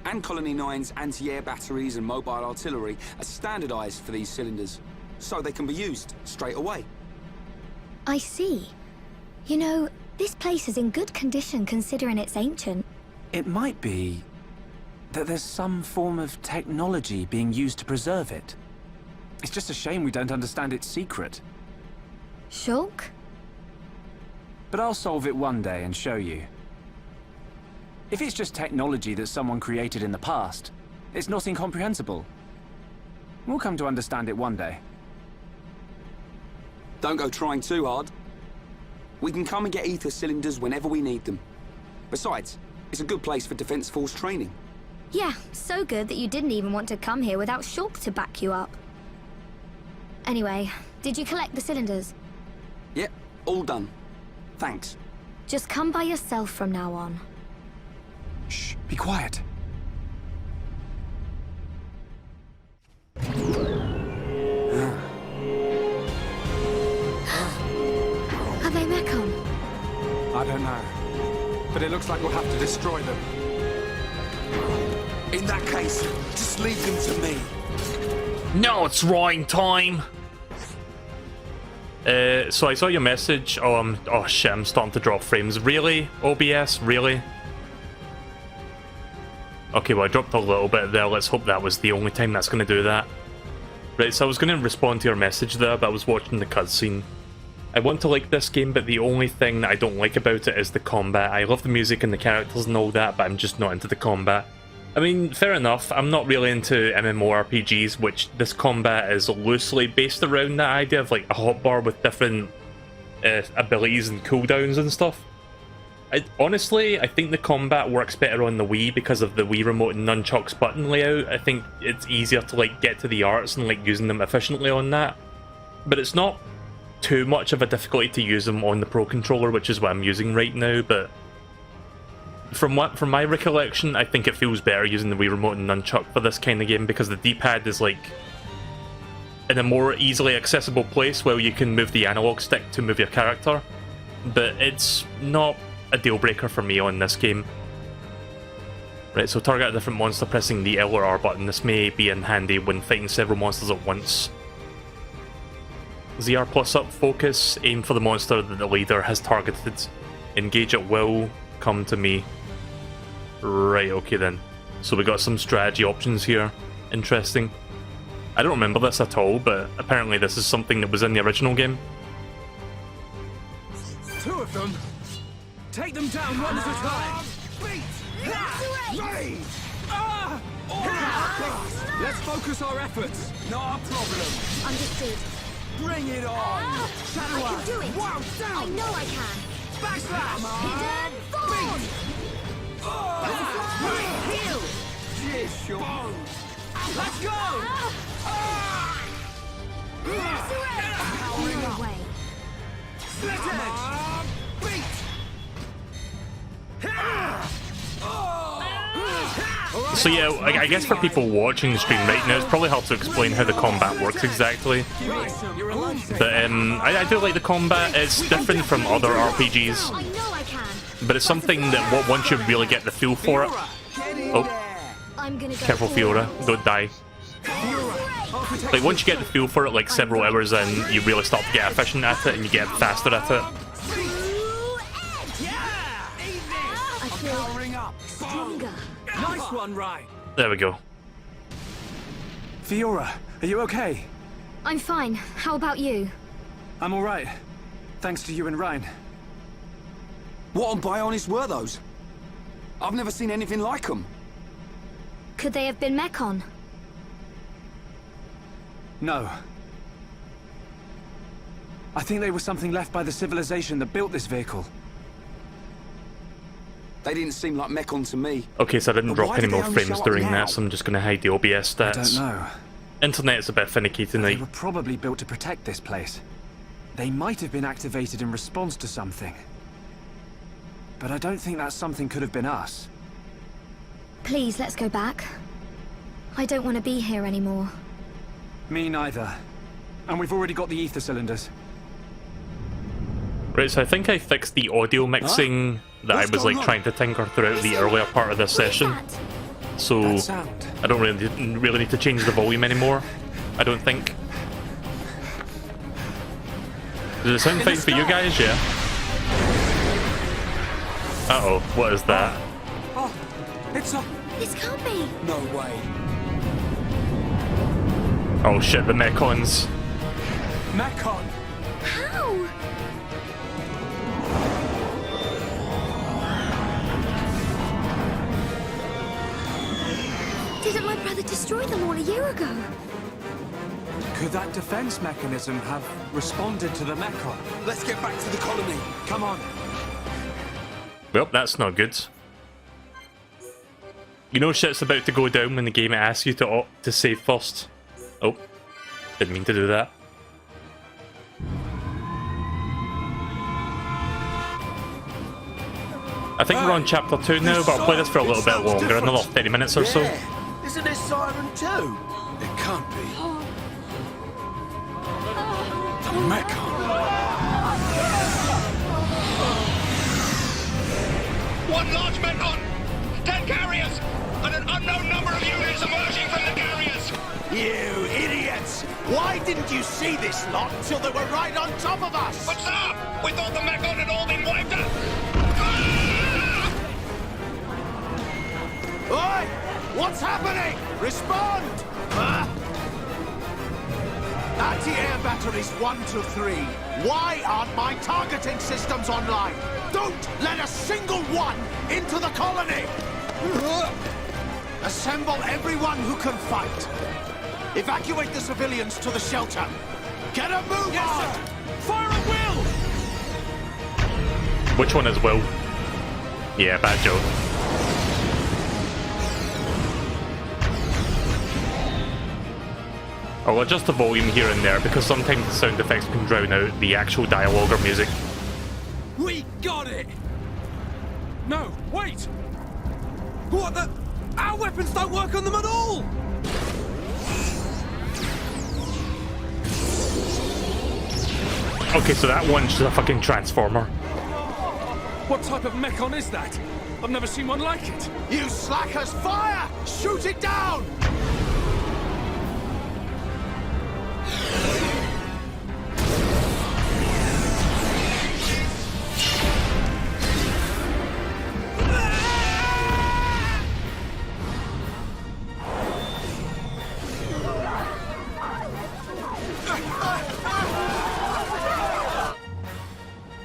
[SPEAKER 8] And Colony 9's anti-air batteries and mobile artillery are standardized for these cylinders, so they can be used straight away.
[SPEAKER 9] I see. You know, this place is in good condition considering it's ancient.
[SPEAKER 7] It might be that there's some form of technology being used to preserve it. It's just a shame we don't understand its secret.
[SPEAKER 9] Shulk?
[SPEAKER 7] But I'll solve it one day and show you. If it's just technology that someone created in the past, it's not incomprehensible. We'll come to understand it one day.
[SPEAKER 8] Don't go trying too hard. We can come and get ether cylinders whenever we need them. Besides, it's a good place for Defense Force training.
[SPEAKER 9] Yeah, so good that you didn't even want to come here without Shulk to back you up. Anyway, did you collect the cylinders?
[SPEAKER 8] Yep, all done. Thanks.
[SPEAKER 9] Just come by yourself from now on.
[SPEAKER 7] Shh, be quiet.
[SPEAKER 9] Are they Mechon?
[SPEAKER 6] I don't know. But it looks like we'll have to destroy them.
[SPEAKER 4] In that case, just leave them to me.
[SPEAKER 11] No, it's rowing time.
[SPEAKER 1] So I saw your message. Oh shit, I'm starting to drop frames. Really? OBS? Really? Okay, well I dropped a little bit there. Let's hope that was the only time that's going to do that. Right, so I was going to respond to your message there, but I was watching the cutscene. I want to like this game, but the only thing that I don't like about it is the combat. I love the music and the characters and all that, but I'm just not into the combat. I mean, fair enough, I'm not really into MMORPGs, which this combat is loosely based around that idea of like a hotbar with different abilities and cooldowns and stuff. Honestly, I think the combat works better on the Wii because of the Wii remote and nunchucks button layout. I think it's easier to like get to the arts and like using them efficiently on that. But it's not too much of a difficulty to use them on the Pro Controller, which is what I'm using right now, but from my recollection, I think it feels better using the Wii remote and nunchuck for this kind of game because the D-pad is like in a more easily accessible place where you can move the analog stick to move your character, but it's not a deal breaker for me on this game. Right, so target a different monster pressing the L or R button. This may be in handy when fighting several monsters at once. ZR plus up, focus, aim for the monster that the leader has targeted. Engage at will, come to me. Right, okay then. So we got some strategy options here. Interesting. I don't remember this at all, but apparently this is something that was in the original game.
[SPEAKER 6] Two of them. Take them down one at a time. Let's focus our efforts. Not a problem.
[SPEAKER 10] Understood.
[SPEAKER 6] Bring it on. Shadow
[SPEAKER 10] I can do it.
[SPEAKER 6] Wow, down.
[SPEAKER 10] I know I can.
[SPEAKER 6] Backslash.
[SPEAKER 10] Hidden form.
[SPEAKER 6] Heal. Jish your bones. Let's go.
[SPEAKER 10] No way.
[SPEAKER 6] Split edge. Beat.
[SPEAKER 1] So yeah, I guess for people watching the stream right now, it's probably hard to explain how the combat works exactly. But I do like the combat. It's different from other RPGs,
[SPEAKER 10] I know I can.
[SPEAKER 1] but it's something that once you really get the feel for it. Oh,
[SPEAKER 10] I'm gonna go
[SPEAKER 1] careful Fiora, don't die. Like once you get the feel for it, like several hours in, you really start to get efficient at it and you get faster at it.
[SPEAKER 10] I feel stronger.
[SPEAKER 6] Nice one, Rai.
[SPEAKER 1] There we go.
[SPEAKER 7] Fiora, are you okay?
[SPEAKER 9] I'm fine. How about you?
[SPEAKER 7] I'm alright. Thanks to you and Ryan.
[SPEAKER 8] What on Bionis were those? I've never seen anything like them.
[SPEAKER 9] Could they have been Mechon?
[SPEAKER 7] No. I think they were something left by the civilization that built this vehicle.
[SPEAKER 8] They didn't seem like Mechon to me.
[SPEAKER 1] Okay, so I didn't
[SPEAKER 8] But
[SPEAKER 1] drop
[SPEAKER 8] why
[SPEAKER 1] any
[SPEAKER 8] did they
[SPEAKER 1] more
[SPEAKER 8] only
[SPEAKER 1] frames
[SPEAKER 8] show up
[SPEAKER 1] during
[SPEAKER 8] now?
[SPEAKER 1] this. I'm just going to hide the OBS stats.
[SPEAKER 7] I don't know.
[SPEAKER 1] Internet's a bit finicky
[SPEAKER 7] They
[SPEAKER 1] tonight.
[SPEAKER 7] were probably built to protect this place. They might have been activated in response to something. But I don't think that something could have been us.
[SPEAKER 9] Please, let's go back. I don't want to be here anymore.
[SPEAKER 7] Me neither. And we've already got the ether cylinders.
[SPEAKER 1] Right, so I think I fixed the audio mixing that I was like trying to tinker throughout the earlier part of this session. So I don't really need to change the volume anymore, I don't think. Does it sound fine for you guys? Yeah. Uh-oh, what is that?
[SPEAKER 8] Oh, it's a...
[SPEAKER 9] This can't be.
[SPEAKER 8] No way.
[SPEAKER 1] Oh shit, the Mechons.
[SPEAKER 8] Mechon!
[SPEAKER 9] How? Didn't my brother destroy them all a year ago?
[SPEAKER 7] Could that defense mechanism have responded to the Mechon?
[SPEAKER 8] Let's get back to the colony.
[SPEAKER 7] Come on.
[SPEAKER 1] Well, that's not good. You know shit's about to go down when the game asks you to opt to save first. Oh, didn't mean to do that. I think we're on chapter 2 now, but I'll play this for a little bit longer, another 30 minutes or so.
[SPEAKER 4] Isn't this Siren too? It can't be. The Mechon.
[SPEAKER 5] One large Mechon! 10 carriers! And an unknown number of units emerging from the carriers!
[SPEAKER 6] You idiots! Why didn't you see this lot till they were right on top of us?
[SPEAKER 5] But sir, we thought the Mechon had all been wiped out!
[SPEAKER 6] Oi! What's happening? Respond! Anti-air batteries 1 to 3. Why aren't my targeting systems online? Don't let a single one into the colony! Assemble everyone who can fight. Evacuate the civilians to the shelter. Get a move on! Fire at will!
[SPEAKER 1] Which one is Will? Yeah, bad joke. I'll adjust the volume here and there because sometimes the sound effects can drown out the actual dialogue or music.
[SPEAKER 8] We got it! No, wait! What the... Our weapons don't work on them at all!
[SPEAKER 1] Okay, so that one's just a fucking transformer.
[SPEAKER 8] What type of Mechon is that? I've never seen one like it.
[SPEAKER 6] You slackers, fire! Shoot it down!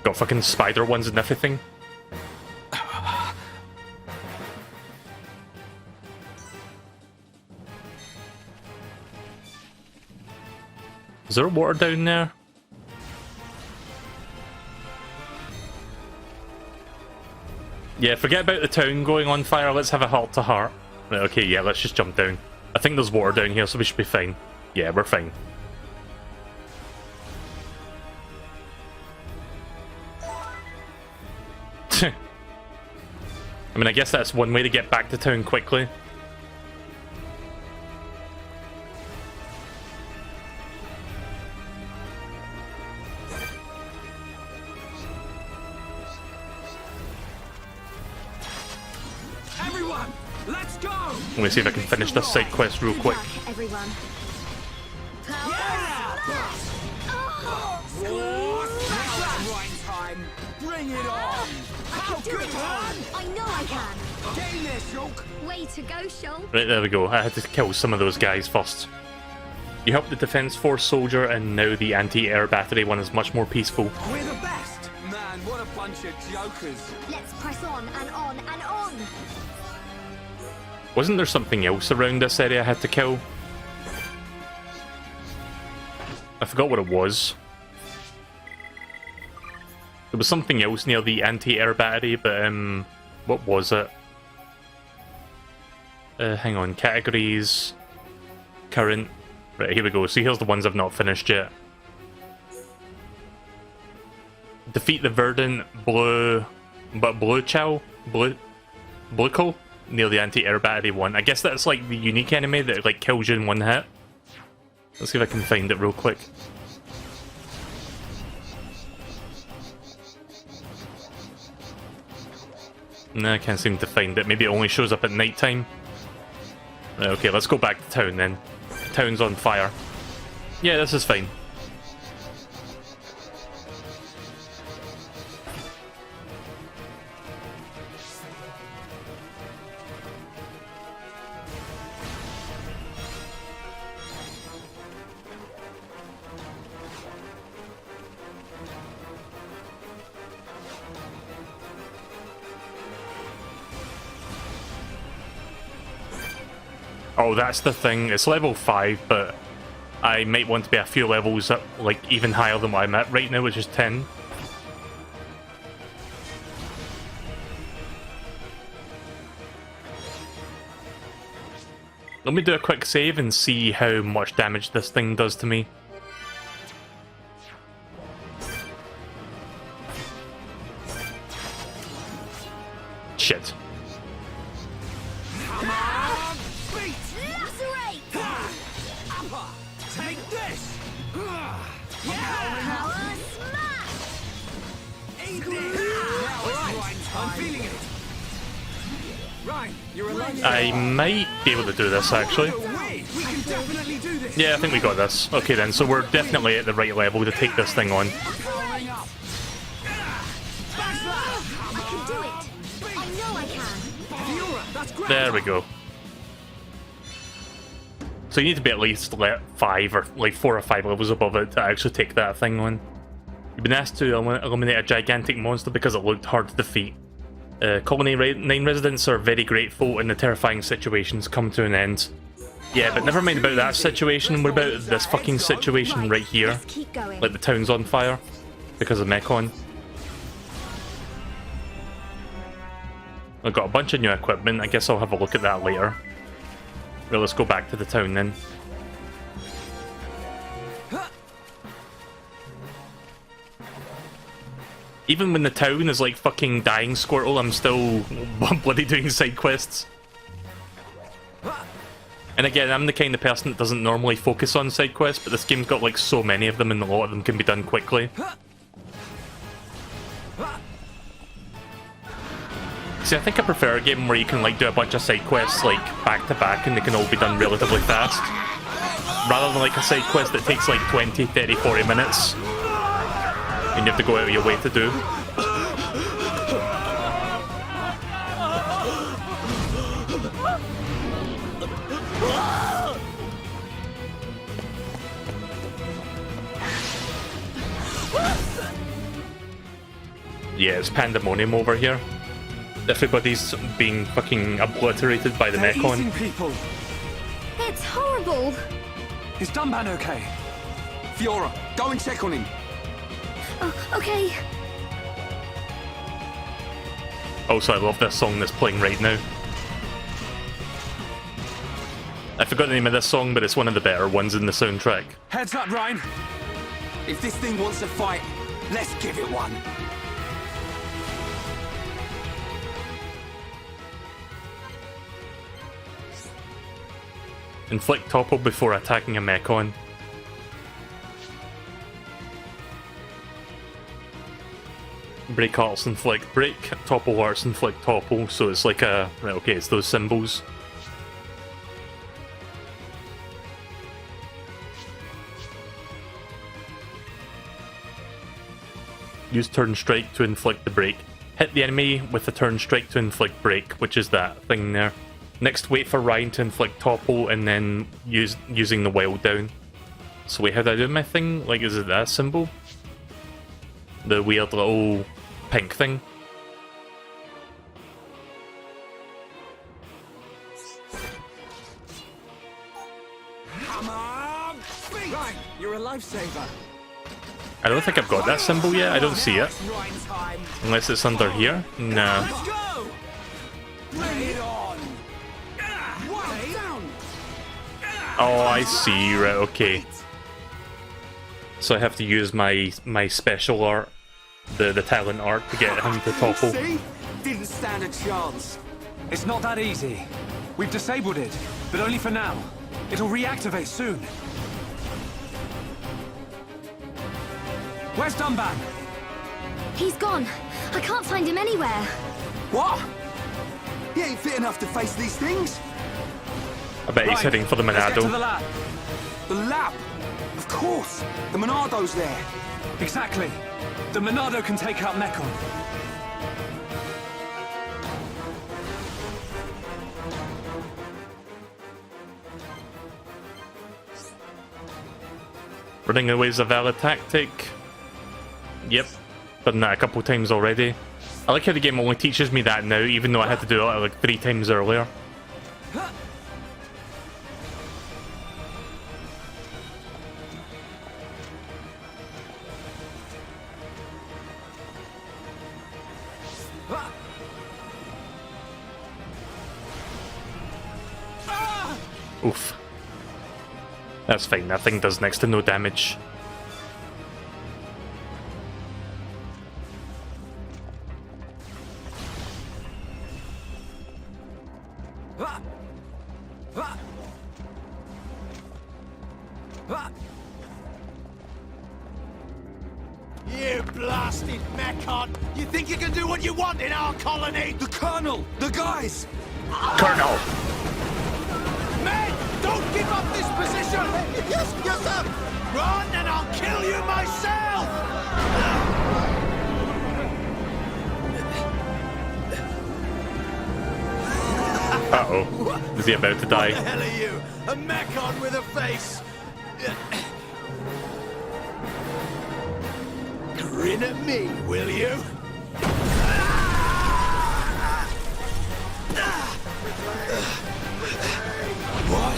[SPEAKER 1] Got fucking spider ones and everything. Is there water down there? Yeah, forget about the town going on fire. Let's have a heart to heart. Right, okay, yeah, let's just jump down. I think there's water down here, so we should be fine. Yeah, we're fine. I mean, I guess that's one way to get back to town quickly.
[SPEAKER 6] Everyone, let's go!
[SPEAKER 1] Let me see if I can finish this side quest real quick.
[SPEAKER 9] Everyone.
[SPEAKER 6] Bring it on! How good, man!
[SPEAKER 9] I know I can.
[SPEAKER 6] Get in there, Shulk!
[SPEAKER 9] Way to go, Shulk.
[SPEAKER 1] Right, there we go. I had to kill some of those guys first. You helped the Defense Force soldier, and now the anti-air battery one is much more peaceful.
[SPEAKER 6] We're the best!
[SPEAKER 8] Man, what a bunch of jokers.
[SPEAKER 9] Let's press on and on and on.
[SPEAKER 1] Wasn't there something else around this area I had to kill? I forgot what it was. There was something else near the anti-air battery, but what was it? Hang on, categories, current. Right, here we go. So here's the ones I've not finished yet. Defeat the verdant blue, but blue chow, blue, near the anti-air battery one. I guess that's like the unique enemy that like kills you in one hit. Let's see if I can find it real quick. No, I can't seem to find it. Maybe it only shows up at night time. Right, okay, let's go back to town then. Town's on fire. Yeah, this is fine. Oh, that's the thing. It's level 5, but I might want to be a few levels up, like even higher than what I'm at right now, which is 10. Let me do a quick save and see how much damage this thing does to me. Shit.
[SPEAKER 6] Take this! I'm feeling it. Ryan, you're alive.
[SPEAKER 1] I might be able to do this actually.
[SPEAKER 6] We can definitely do this.
[SPEAKER 1] Yeah, I think we got this. Okay then, so we're definitely at the right level to take this thing on.
[SPEAKER 9] I can do it. I know I can.
[SPEAKER 6] That's great.
[SPEAKER 1] There we go. So you need to be at least like 5 or like 4 or 5 levels above it to actually take that thing on. You've been asked to eliminate a gigantic monster because it looked hard to defeat. Colony 9 residents are very grateful and the terrifying situations come to an end. Yeah, but never mind about that situation, what about this fucking situation right here? Like the town's on fire because of Mechon. I've got a bunch of new equipment, I guess I'll have a look at that later. Well, let's go back to the town then. Even when the town is like fucking dying Squirtle, I'm still bloody doing side quests. And again, I'm the kind of person that doesn't normally focus on side quests, but this game's got like so many of them and a lot of them can be done quickly. See, I think I prefer a game where you can like do a bunch of side quests like back to back and they can all be done relatively fast. Rather than like a side quest that takes like 20, 30, 40 minutes. And you have to go out of your way to do. Yeah, it's pandemonium over here. Everybody's being fucking obliterated by the Mechon.
[SPEAKER 8] People.
[SPEAKER 9] It's horrible.
[SPEAKER 8] Is Dunban okay? Fiora, go and check on him.
[SPEAKER 9] Okay.
[SPEAKER 1] Also, I love this song that's playing right now. I forgot the name of this song, but it's one of the better ones in the soundtrack.
[SPEAKER 8] Heads up, Ryan. If this thing wants to fight, let's give it one.
[SPEAKER 1] Inflict topple before attacking a Mechon. Break arts, inflict break, topple arts, inflict topple, so it's like a... Right, okay, it's those symbols. Use turn strike to inflict the break. Hit the enemy with the turn strike to inflict break, which is that thing there. Next, wait for Ryan to inflict topple and then using the wild down. So wait, how do I do my thing? Like, is it that symbol? The weird little pink thing?
[SPEAKER 6] Come on! Right, you're a lifesaver.
[SPEAKER 1] I don't think I've got that symbol yet. I don't see it. Unless it's under here? No.
[SPEAKER 6] Let's go! Lay it on! Down!
[SPEAKER 1] Oh, I see. Right, okay. So I have to use my special art, the talent art, to get him to topple.
[SPEAKER 8] See? Didn't stand a chance.
[SPEAKER 7] It's not that easy. We've disabled it, but only for now. It'll reactivate soon. Where's Dunban?
[SPEAKER 9] He's gone. I can't find him anywhere.
[SPEAKER 8] What? He ain't fit enough to face these things?
[SPEAKER 1] I bet he's heading for the
[SPEAKER 7] Let's get to the
[SPEAKER 1] Monado.
[SPEAKER 7] lab.
[SPEAKER 8] The lab? Of course! The Monado's there.
[SPEAKER 7] Exactly. The Monado can take out Mekon.
[SPEAKER 1] Running away is a valid tactic. Yep, done that a couple times already. I like how the game only teaches me that now, even though I had to do it like 3 times earlier. Oof. That's fine, that thing does next to no damage.
[SPEAKER 6] You blasted Mekon! You think you can do what you want in our colony?
[SPEAKER 8] The Colonel! The guys!
[SPEAKER 1] Colonel!
[SPEAKER 6] Men! Don't give up this position! Yes, yes, sir! Run and I'll kill you myself!
[SPEAKER 1] Uh-oh. Is he about to die?
[SPEAKER 6] What the hell are you? A Mekon with a face! Grin at me, will you? What?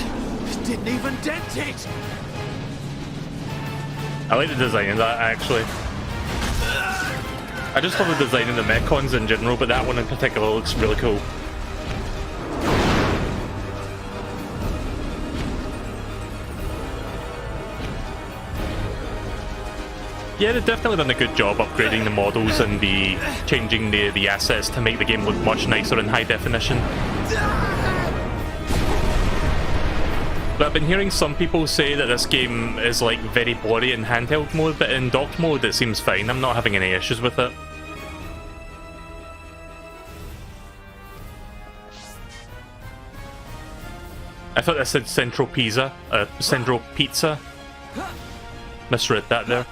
[SPEAKER 6] It didn't even dent it!
[SPEAKER 1] I like the design of that, actually. I just love the design of the Mekons in general, but that one in particular looks really cool. Yeah, they've definitely done a good job upgrading the models and changing the assets to make the game look much nicer in high definition. But I've been hearing some people say that this game is like very blurry in handheld mode, but in docked mode it seems fine. I'm not having any issues with it. I thought that said Central Pizza. Central Pizza. Misread that there.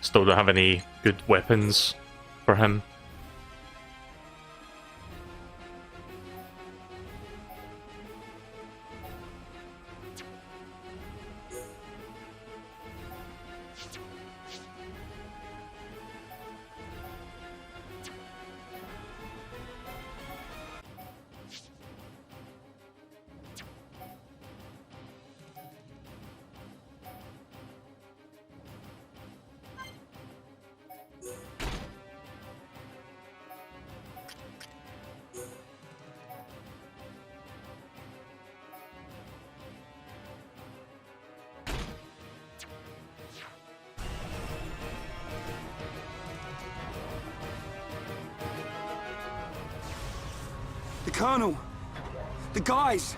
[SPEAKER 1] Still don't have any good weapons for him.
[SPEAKER 8] The Colonel! The guys!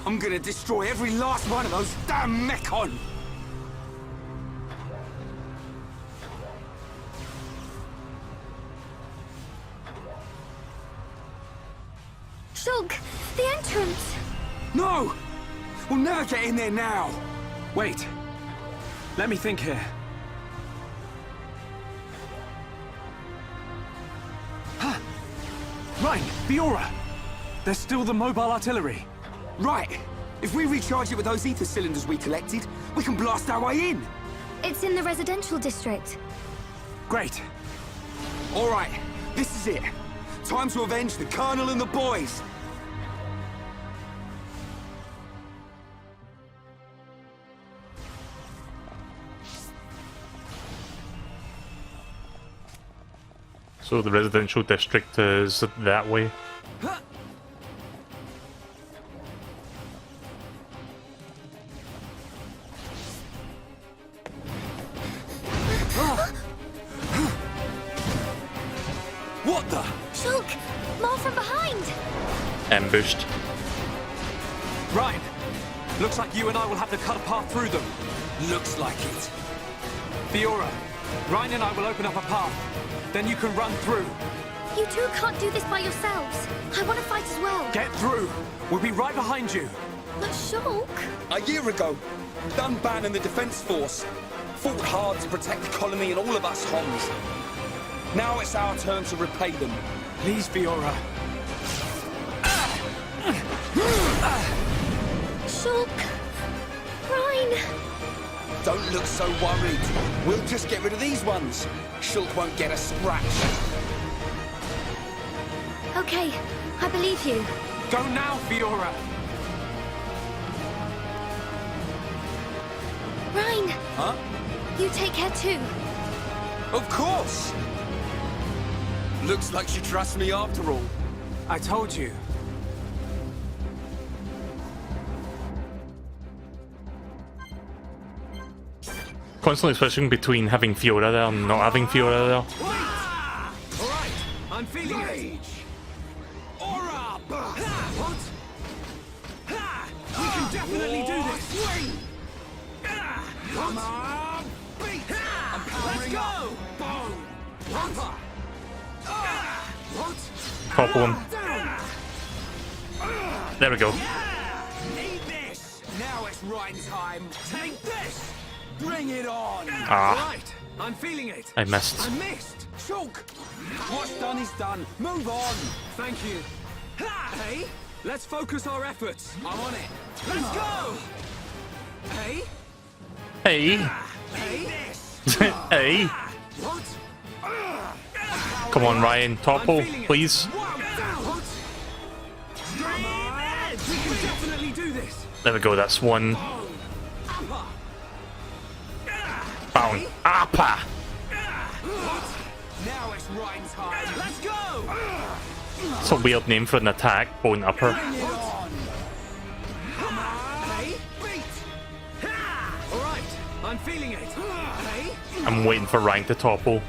[SPEAKER 8] I'm gonna destroy every last one of those damn Mekon!
[SPEAKER 9] Shulk, the entrance!
[SPEAKER 8] No! We'll never get in there now!
[SPEAKER 7] Wait. Let me think here. Right, the aura! There's still the mobile artillery.
[SPEAKER 8] Right! If we recharge it with those ether cylinders we collected, we can blast our way in!
[SPEAKER 9] It's in the residential district.
[SPEAKER 8] Great. Alright, this is it. Time to avenge the Colonel and the boys!
[SPEAKER 1] So the residential district is that way.
[SPEAKER 8] What the?
[SPEAKER 9] Shulk! More from behind!
[SPEAKER 1] Ambushed.
[SPEAKER 7] Ryan, looks like you and I will have to cut a path through them.
[SPEAKER 8] Looks like it.
[SPEAKER 7] Fiora, Ryan and I will open up a path. Then you can run through.
[SPEAKER 9] You two can't do this by yourselves. I want to fight as well.
[SPEAKER 7] Get through. We'll be right behind you.
[SPEAKER 9] But Shulk...
[SPEAKER 8] A year ago, Dunban and the Defense Force fought hard to protect the colony and all of us Homs. Now it's our turn to repay them.
[SPEAKER 7] Please, Fiora.
[SPEAKER 9] Shulk... Ryan...
[SPEAKER 8] Don't look so worried. We'll just get rid of these ones. Shulk won't get a scratch.
[SPEAKER 9] Okay, I believe you.
[SPEAKER 7] Go now, Fiora.
[SPEAKER 9] Ryan!
[SPEAKER 8] Huh?
[SPEAKER 9] You take care too.
[SPEAKER 8] Of course! Looks like she trusts me after all.
[SPEAKER 7] I told you.
[SPEAKER 1] Constantly switching between having Fiora there and not having Fiora there.
[SPEAKER 6] Alright, I'm feeling it. Aura! What? We can definitely do this. Come on! Beat! I'm powering up. Boom! What?
[SPEAKER 1] Topple him. There we go.
[SPEAKER 6] Eat this! Now it's Ryan's time. Take this! Bring it on!
[SPEAKER 1] Ah.
[SPEAKER 6] Right, I'm feeling it.
[SPEAKER 1] I missed.
[SPEAKER 6] I missed! Shulk! What's done is done. Move on! Thank you. Hey, let's focus our efforts. I'm on it. Let's go! Hey?
[SPEAKER 1] Hey!
[SPEAKER 6] Hey?
[SPEAKER 1] Hey!
[SPEAKER 6] What?
[SPEAKER 1] Come on, Ryan. Topple, please.
[SPEAKER 6] What? Dream Edge! We can definitely do this.
[SPEAKER 1] There we go, that's one. Bound. Appa!
[SPEAKER 6] Now it's Ryan's time. Let's go!
[SPEAKER 1] It's a weird name for an attack, bone upper.
[SPEAKER 6] Bring it on! Hey, beat! Alright, I'm feeling it. Hey?
[SPEAKER 1] I'm waiting for Ryan to topple.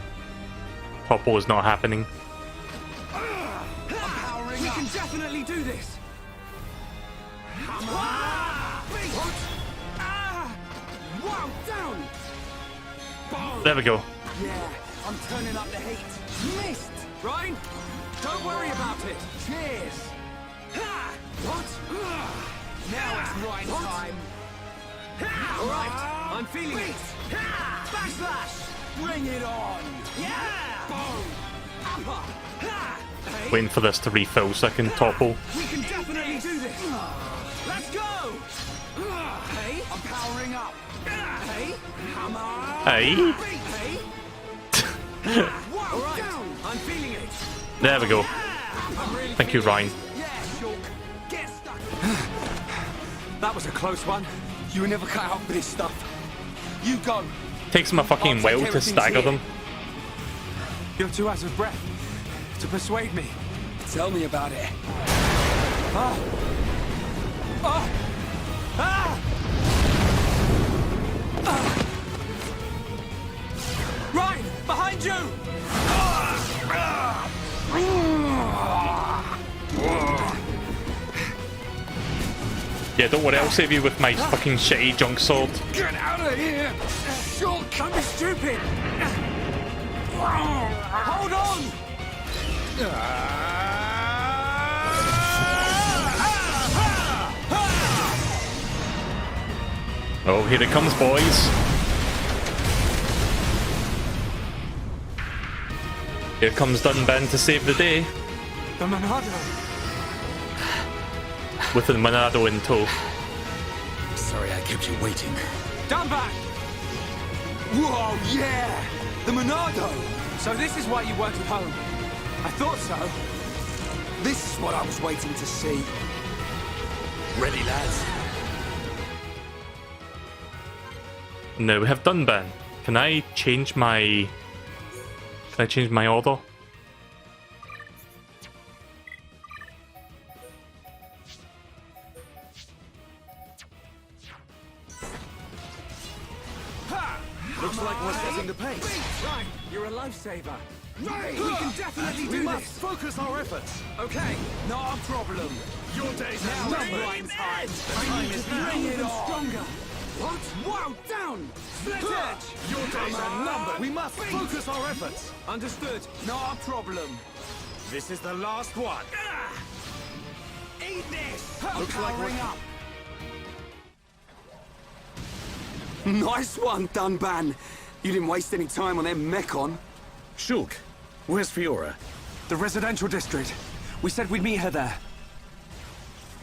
[SPEAKER 1] Topple is not happening.
[SPEAKER 6] We can definitely do this. Come on! Beat! What? Wow, down! Boom!
[SPEAKER 1] There we go.
[SPEAKER 6] Yeah, I'm turning up the heat. Missed! Ryan, don't worry about it. Cheers! What? Now it's Ryan's time. Alright, I'm feeling it. Backslash! Bring it on! Yeah! Boom! Upper! Hey?
[SPEAKER 1] Waiting for this to refill so I can topple.
[SPEAKER 6] We can definitely do this! Let's go! Hey? I'm powering up. Hey? Come on!
[SPEAKER 1] Hey!
[SPEAKER 6] Hey? Wow, down! I'm feeling it!
[SPEAKER 1] There we go.
[SPEAKER 6] I'm really
[SPEAKER 1] Thank you, Ryan.
[SPEAKER 6] Yeah, Shulk. Get stuck.
[SPEAKER 7] That was a close one.
[SPEAKER 8] You were never cut out for this stuff. You go.
[SPEAKER 1] Takes him a fucking
[SPEAKER 8] I'll take
[SPEAKER 1] while
[SPEAKER 8] care
[SPEAKER 1] to
[SPEAKER 8] of things
[SPEAKER 1] stagger
[SPEAKER 8] here.
[SPEAKER 1] them.
[SPEAKER 7] You're too out of breath to persuade me.
[SPEAKER 8] Tell me about it.
[SPEAKER 7] Ah! Ah! Ah! Ah! Ryan, behind you!
[SPEAKER 1] Yeah, don't worry, I'll save you with my fucking shitty junk sword.
[SPEAKER 8] Get out of here! Shulk!
[SPEAKER 7] Don't be stupid! Hold on!
[SPEAKER 1] Oh, here it comes, boys. Here comes Dunban to save the day.
[SPEAKER 7] The Monado!
[SPEAKER 1] With the Monado in tow.
[SPEAKER 4] Sorry I kept you waiting.
[SPEAKER 7] Down back!
[SPEAKER 8] Whoa, yeah! The Monado!
[SPEAKER 7] So this is why you weren't at home. I thought so.
[SPEAKER 8] This is what I was waiting to see.
[SPEAKER 4] Ready, lads?
[SPEAKER 1] Now we have Dunban. Can I change my... Can I change my order?
[SPEAKER 12] Looks like we're setting the pace.
[SPEAKER 6] Right, you're a lifesaver. Right, we can definitely do
[SPEAKER 12] must
[SPEAKER 6] this.
[SPEAKER 12] focus our efforts.
[SPEAKER 6] Okay, not a problem.
[SPEAKER 12] Your days
[SPEAKER 6] Now
[SPEAKER 12] are
[SPEAKER 6] is
[SPEAKER 12] numbered.
[SPEAKER 6] right time.
[SPEAKER 12] The time is now.
[SPEAKER 6] Bring it on. Stronger. What? Wow, down. Split edge.
[SPEAKER 12] Your days are numbered. We must focus our efforts.
[SPEAKER 6] Understood. Not a problem.
[SPEAKER 12] This is the last one.
[SPEAKER 6] Eat this.
[SPEAKER 12] Looks like we're...
[SPEAKER 6] up.
[SPEAKER 8] Nice one, Dunban. You didn't waste any time on them Mechon.
[SPEAKER 4] Shulk, where's Fiora?
[SPEAKER 7] The residential district. We said we'd meet her there.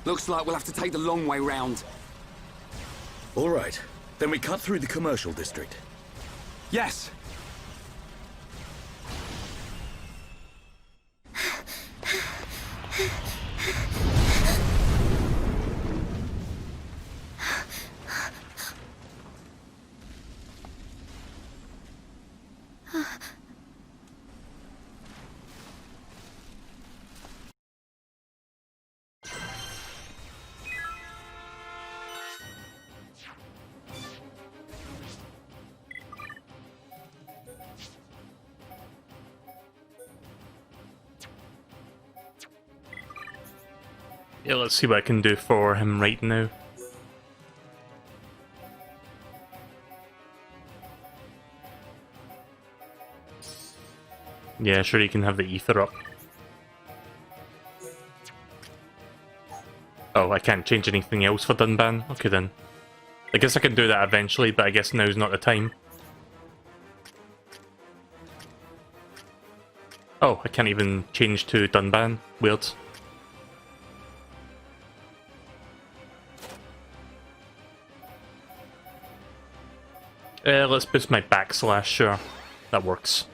[SPEAKER 8] Looks like we'll have to take the long way round.
[SPEAKER 4] All right, then we cut through the commercial district.
[SPEAKER 7] Yes.
[SPEAKER 1] Yeah, let's see what I can do for him right now. Yeah, sure, you can have the ether up. Oh, I can't change anything else for Dunban? Okay then. I guess I can do that eventually, but I guess now's not the time. Oh, I can't even change to Dunban. Weird. Let's boost my backslash, sure. That works.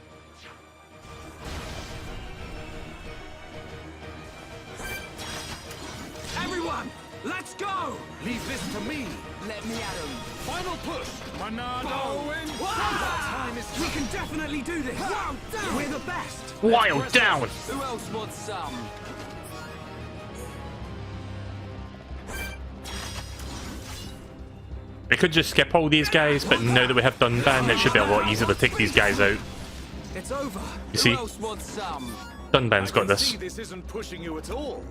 [SPEAKER 6] Everyone, let's go!
[SPEAKER 12] Leave this to me.
[SPEAKER 6] Let me at him.
[SPEAKER 12] Final push. Monado.
[SPEAKER 6] Time is... We can definitely do this. Wow, down. We're the best.
[SPEAKER 1] Wild down!
[SPEAKER 6] Who else wants some?
[SPEAKER 1] We could just skip all these guys, but now that we have Dunban, it should be a lot easier to take these guys out.
[SPEAKER 6] It's over.
[SPEAKER 1] You see?
[SPEAKER 6] Who else wants some?
[SPEAKER 1] Dunban's got this.
[SPEAKER 12] See, this isn't pushing you at all.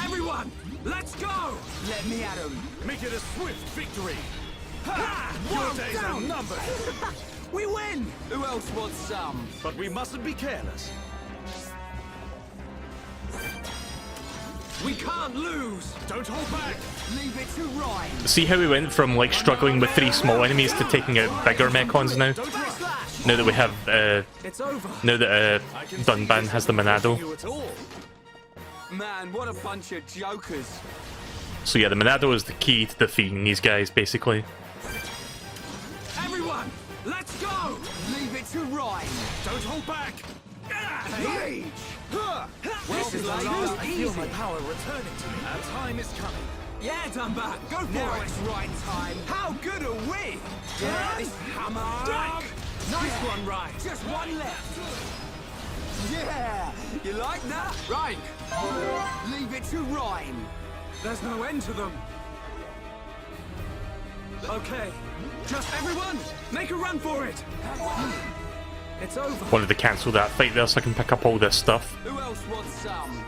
[SPEAKER 6] Everyone, let's go! Let me at him.
[SPEAKER 12] Make it a swift victory.
[SPEAKER 6] Your
[SPEAKER 12] days are numbered.
[SPEAKER 6] We win! Who else wants some?
[SPEAKER 12] But we mustn't be careless.
[SPEAKER 6] We can't lose!
[SPEAKER 12] Don't hold back.
[SPEAKER 6] Leave it to Ryan.
[SPEAKER 1] See how we went from like struggling with 3 small enemies to taking out bigger mechons now? Now that we have,
[SPEAKER 6] It's over.
[SPEAKER 1] now that Dunban has the Monado.
[SPEAKER 12] You at all.
[SPEAKER 6] Man, what a bunch of jokers.
[SPEAKER 1] So yeah, the Monado is the key to defeating these guys, basically.
[SPEAKER 6] Everyone, let's go! Leave it to Ryan.
[SPEAKER 12] Don't hold back.
[SPEAKER 6] Rage! This is like
[SPEAKER 12] I feel my power returning to me. Our time is coming.
[SPEAKER 6] Yeah, Dunban, go for
[SPEAKER 12] Now
[SPEAKER 6] it.
[SPEAKER 12] it's
[SPEAKER 6] right time. How good are we? Yeah, this hammer. Nice one, Ryan. Just one left. Yeah, you like that? Right. Leave it to Ryan. There's no end to them. Okay, just everyone, make a run for it. It's over.
[SPEAKER 1] Wanted to cancel that fight there so I can pick up all this stuff.
[SPEAKER 6] Who else wants some?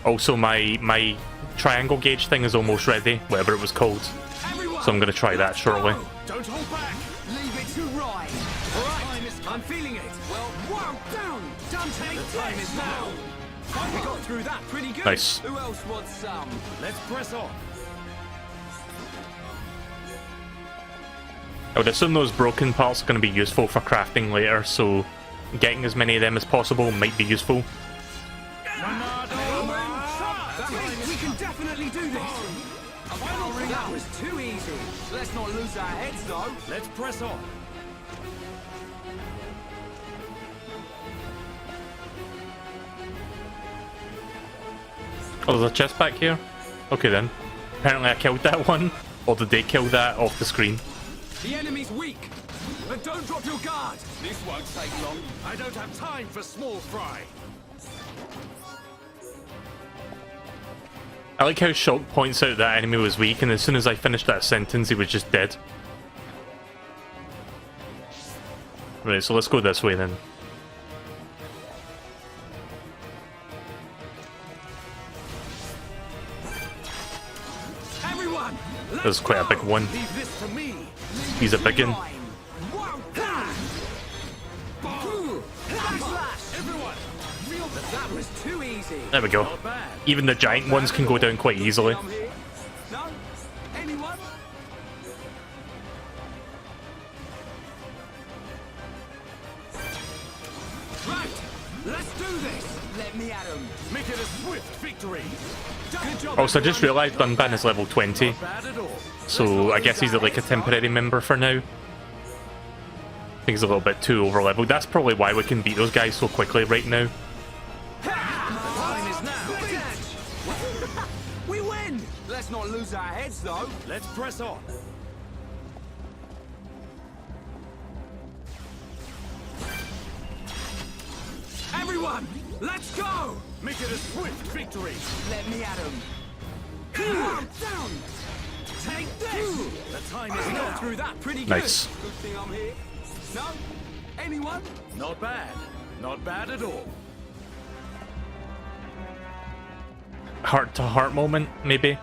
[SPEAKER 1] Also, my triangle gauge thing is almost ready, whatever it was called.
[SPEAKER 6] Everyone,
[SPEAKER 1] So I'm going to try that shortly.
[SPEAKER 12] Don't hold back.
[SPEAKER 6] leave it to Ryan. All right, I'm feeling it. Well, wow, down. Dante, the time is now. We got through that pretty good.
[SPEAKER 1] Nice.
[SPEAKER 6] Who else wants some?
[SPEAKER 12] Let's press on.
[SPEAKER 1] I would assume those broken parts are going to be useful for crafting later, so getting as many of them as possible might be useful.
[SPEAKER 6] We can definitely do this. That was too easy. Let's not lose our heads, though.
[SPEAKER 12] Let's press on.
[SPEAKER 1] Oh, there's a chest back here? Okay then. Apparently I killed that one. Or did they kill that off the screen?
[SPEAKER 6] The enemy's weak, but don't drop your guard.
[SPEAKER 12] This won't take long. I don't have time for small fry.
[SPEAKER 1] I like how Shulk points out that enemy was weak, and as soon as I finished that sentence, he was just dead. Right, so let's go this way then.
[SPEAKER 6] Everyone,
[SPEAKER 1] This is quite a big one.
[SPEAKER 6] leave this to me.
[SPEAKER 1] He's a big one.
[SPEAKER 6] Everyone, feel that was too easy.
[SPEAKER 1] There we go. Even the giant ones can go down quite easily.
[SPEAKER 6] I'm here. No? Anyone? Right, let's do this. Let me at him.
[SPEAKER 12] Make it a swift victory. Good job.
[SPEAKER 1] Also, I just realised Dunban is level 20,
[SPEAKER 12] Bad at all.
[SPEAKER 1] so I guess he's like a temporary member for now. I think he's a little bit too over-leveled. That's probably why we can beat those guys so quickly right now.
[SPEAKER 6] Time is now. We win. Let's not lose our heads, though.
[SPEAKER 12] Let's press on.
[SPEAKER 6] Everyone, let's go.
[SPEAKER 12] Make it a swift victory.
[SPEAKER 6] Let me at him. Down. Take this.
[SPEAKER 12] The time is
[SPEAKER 6] I got
[SPEAKER 12] now.
[SPEAKER 6] through that pretty good.
[SPEAKER 1] Nice.
[SPEAKER 6] Good thing I'm here. No? Anyone?
[SPEAKER 12] Not bad. Not bad at all.
[SPEAKER 1] Heart-to-heart moment, maybe?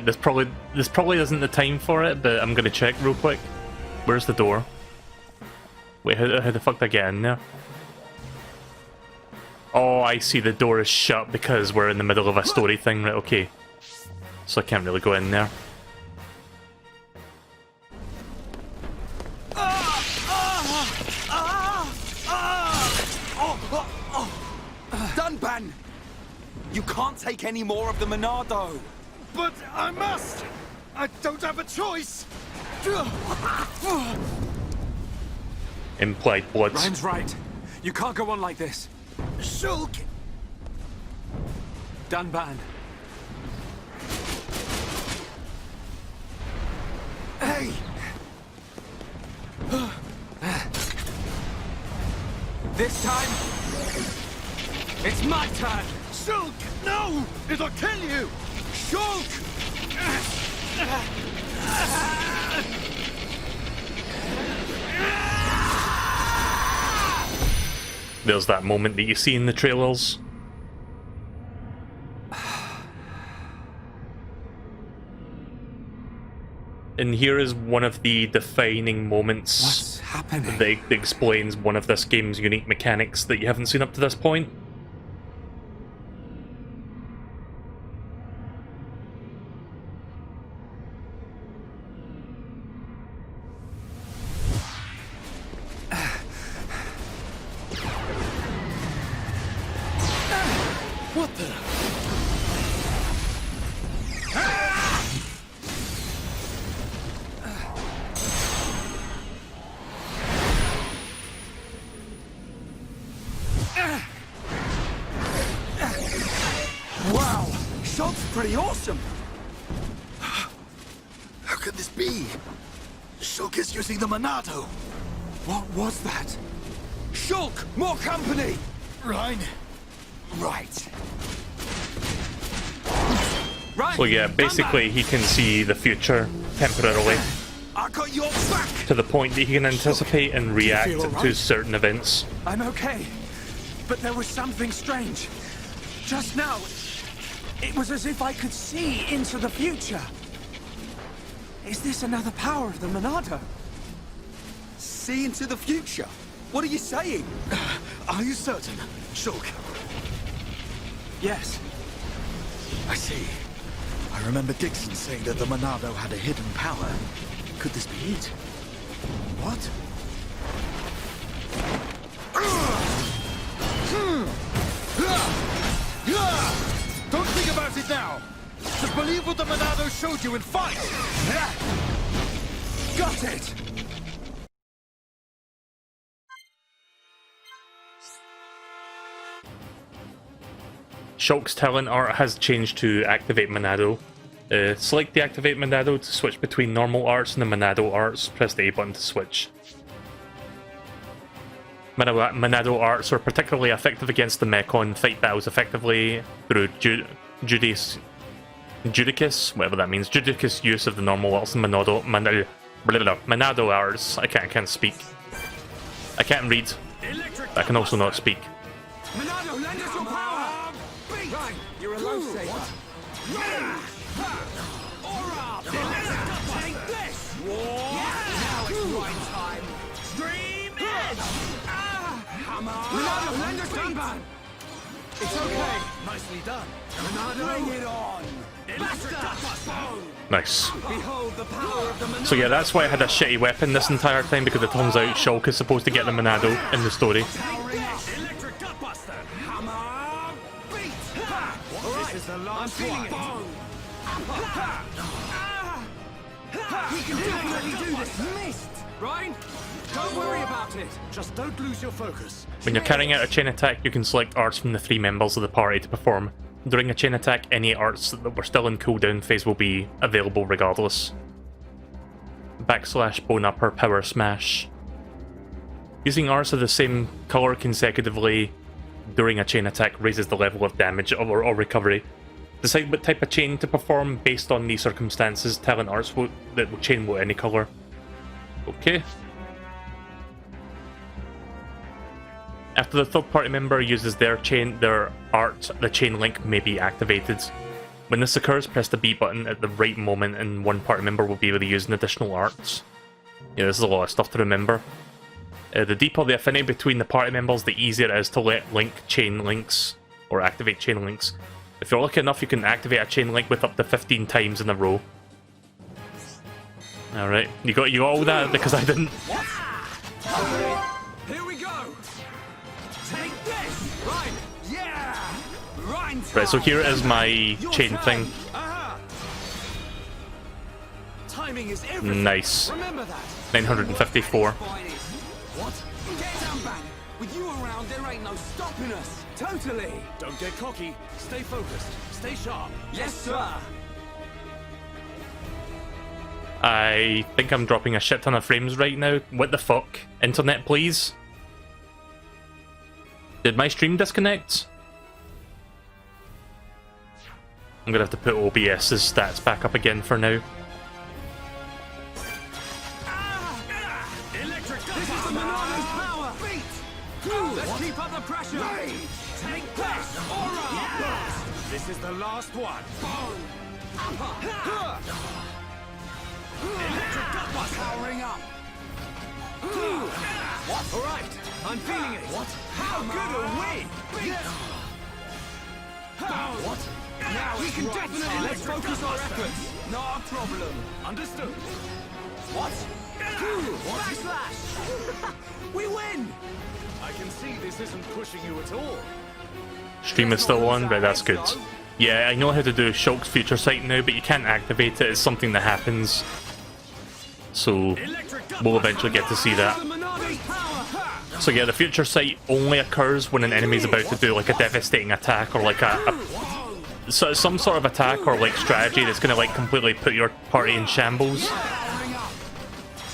[SPEAKER 1] This probably isn't the time for it, but I'm gonna check real quick. Where's the door? Wait, how the fuck did I get in there? Oh, I see, the door is shut because we're in the middle of a story thing, right, okay. So I can't really go in there.
[SPEAKER 8] Dunban! You can't take any more of the Monado!
[SPEAKER 12] But I must. I don't have a choice.
[SPEAKER 1] Implied blood.
[SPEAKER 7] Ryan's right. You can't go on like this.
[SPEAKER 12] Shulk.
[SPEAKER 7] Dunban.
[SPEAKER 12] Hey.
[SPEAKER 6] This time, it's my turn.
[SPEAKER 12] Shulk, no! It'll kill you. Shulk.
[SPEAKER 1] There's that moment that you see in the trailers. And here is one of the defining moments
[SPEAKER 7] What's happening?
[SPEAKER 1] that explains one of this game's unique mechanics that you haven't seen up to this point.
[SPEAKER 12] What the?
[SPEAKER 8] Wow! Shulk's pretty awesome!
[SPEAKER 4] How could this be? Shulk is using the Monado.
[SPEAKER 8] What was that? Shulk! More company!
[SPEAKER 12] Ryan.
[SPEAKER 8] Right.
[SPEAKER 6] Right.
[SPEAKER 1] So yeah, basically he can see the future temporarily,
[SPEAKER 8] I got your back!
[SPEAKER 1] to the point that he can anticipate and react
[SPEAKER 8] feel
[SPEAKER 1] to
[SPEAKER 8] alright?
[SPEAKER 1] certain events.
[SPEAKER 7] I'm okay. But there was something strange. Just now, it was as if I could see into the future. Is this another power of the Monado?
[SPEAKER 8] See into the future? What are you saying?
[SPEAKER 4] Are you certain, Shulk?
[SPEAKER 7] Yes.
[SPEAKER 4] I see. I remember Dixon saying that the Monado had a hidden power. Could this be it? What?
[SPEAKER 12] Don't think about it now. Just believe what the Monado showed you and fight.
[SPEAKER 8] Got it!
[SPEAKER 1] Shulk's talent art has changed to activate Monado. Select the activate Monado to switch between normal arts and the Monado arts. Press the A button to switch. Monado arts are particularly effective against the Mechon. Fight battles effectively through Judicus, whatever that means. Judicus use of the normal arts and Monado arts. I can't speak. I can't read. I can also not speak.
[SPEAKER 6] Monado, lend us your power! Right, you're a lifesaver. Take this! Now it's right time. Stream edge! Come on! Monado, lend us gunban! It's okay. Nicely done. Monado, bring it on!
[SPEAKER 1] Nice.
[SPEAKER 6] Behold the power of the Monado.
[SPEAKER 1] So yeah, that's why I had a shitty weapon this entire time, because it turns out Shulk is supposed to get the Monado in the story.
[SPEAKER 6] Electric Gutbuster! Hammer! Beat! This is the last one. We can definitely do this. Missed! Ryan, don't worry about it. Just don't lose your focus.
[SPEAKER 1] When you're carrying out a chain attack, you can select arts from the 3 members of the party to perform. During a chain attack, any arts that were still in cooldown phase will be available regardless. / bone upper power smash. Using arts of the same colour consecutively during a chain attack raises the level of damage or recovery. Decide what type of chain to perform based on these circumstances. Talent arts that will chain with any colour. Okay. After the third party member uses their art, the chain link may be activated. When this occurs, press the B button at the right moment and one party member will be able to use an additional arts. Yeah, this is a lot of stuff to remember. The deeper the affinity between the party members, the easier it is to let link chain links, or activate chain links. If you're lucky enough, you can activate a chain link with up to 15 times in a row. Alright, you got all that because I didn't.
[SPEAKER 6] Here we go. Take this. Right. Yeah.
[SPEAKER 1] Right, so here is my chain thing.
[SPEAKER 6] Timing is everything.
[SPEAKER 1] Nice.
[SPEAKER 6] Remember that.
[SPEAKER 1] 954.
[SPEAKER 6] What? Get down, bang. With you around, there ain't no stopping us. Totally. Don't get cocky. Stay focused. Stay sharp. Yes, sir.
[SPEAKER 1] I think I'm dropping a shit ton of frames right now. What the fuck? Internet, please? Did my stream disconnect? I'm gonna have to put OBS's stats back up again for now.
[SPEAKER 6] Electric. This is the Monado's power. Beat. Let's keep up the pressure. Take this. Aura. Yeah. This is the last one. Electric Gutbuster. Powering up. What? All right. I'm feeling it. What? How good are we? What? Now we can definitely let's focus our efforts. Not a problem. Understood. What? Backslash. We win. I can see this isn't pushing you at all.
[SPEAKER 1] Stream is still on, but that's good. Yeah, I know how to do Shulk's future sight now, but you can't activate it. It's something that happens. So we'll eventually get to see that. So yeah, the future sight only occurs when an enemy's about to do like a devastating attack or like some sort of attack or like strategy that's gonna like completely put your party in shambles.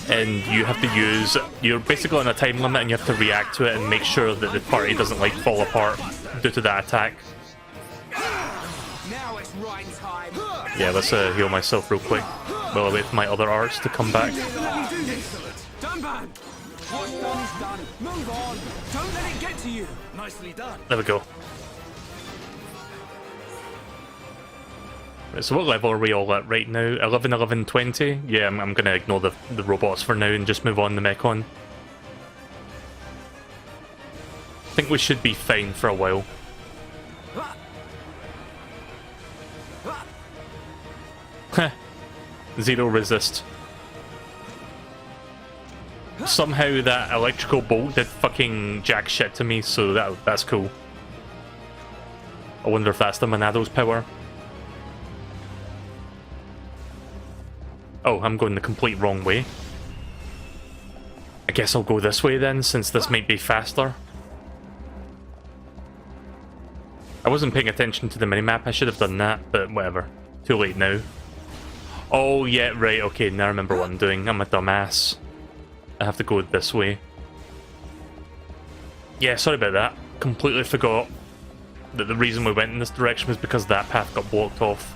[SPEAKER 1] And you have to use, you're basically on a time limit and you have to react to it and make sure that the party doesn't like fall apart due to that attack. Yeah, let's heal myself real quick while I wait for my other arts to come back.
[SPEAKER 6] What's done is done. Move on. Don't let it get to you. Nicely done.
[SPEAKER 1] There we go. Right, so what level are we all at right now? 11, 11, 20? Yeah, I'm going to ignore the robots for now and just move on the Mechon. I think we should be fine for a while. Heh. Zero resist. Somehow that electrical bolt did fucking jack shit to me, so that's cool. I wonder if that's the Monado's power. Oh, I'm going the complete wrong way. I guess I'll go this way then, since this might be faster. I wasn't paying attention to the minimap, I should have done that, but whatever. Too late now. Oh yeah, right, okay, now I remember what I'm doing. I'm a dumbass. I have to go this way. Yeah, sorry about that. Completely forgot that the reason we went in this direction was because that path got blocked off.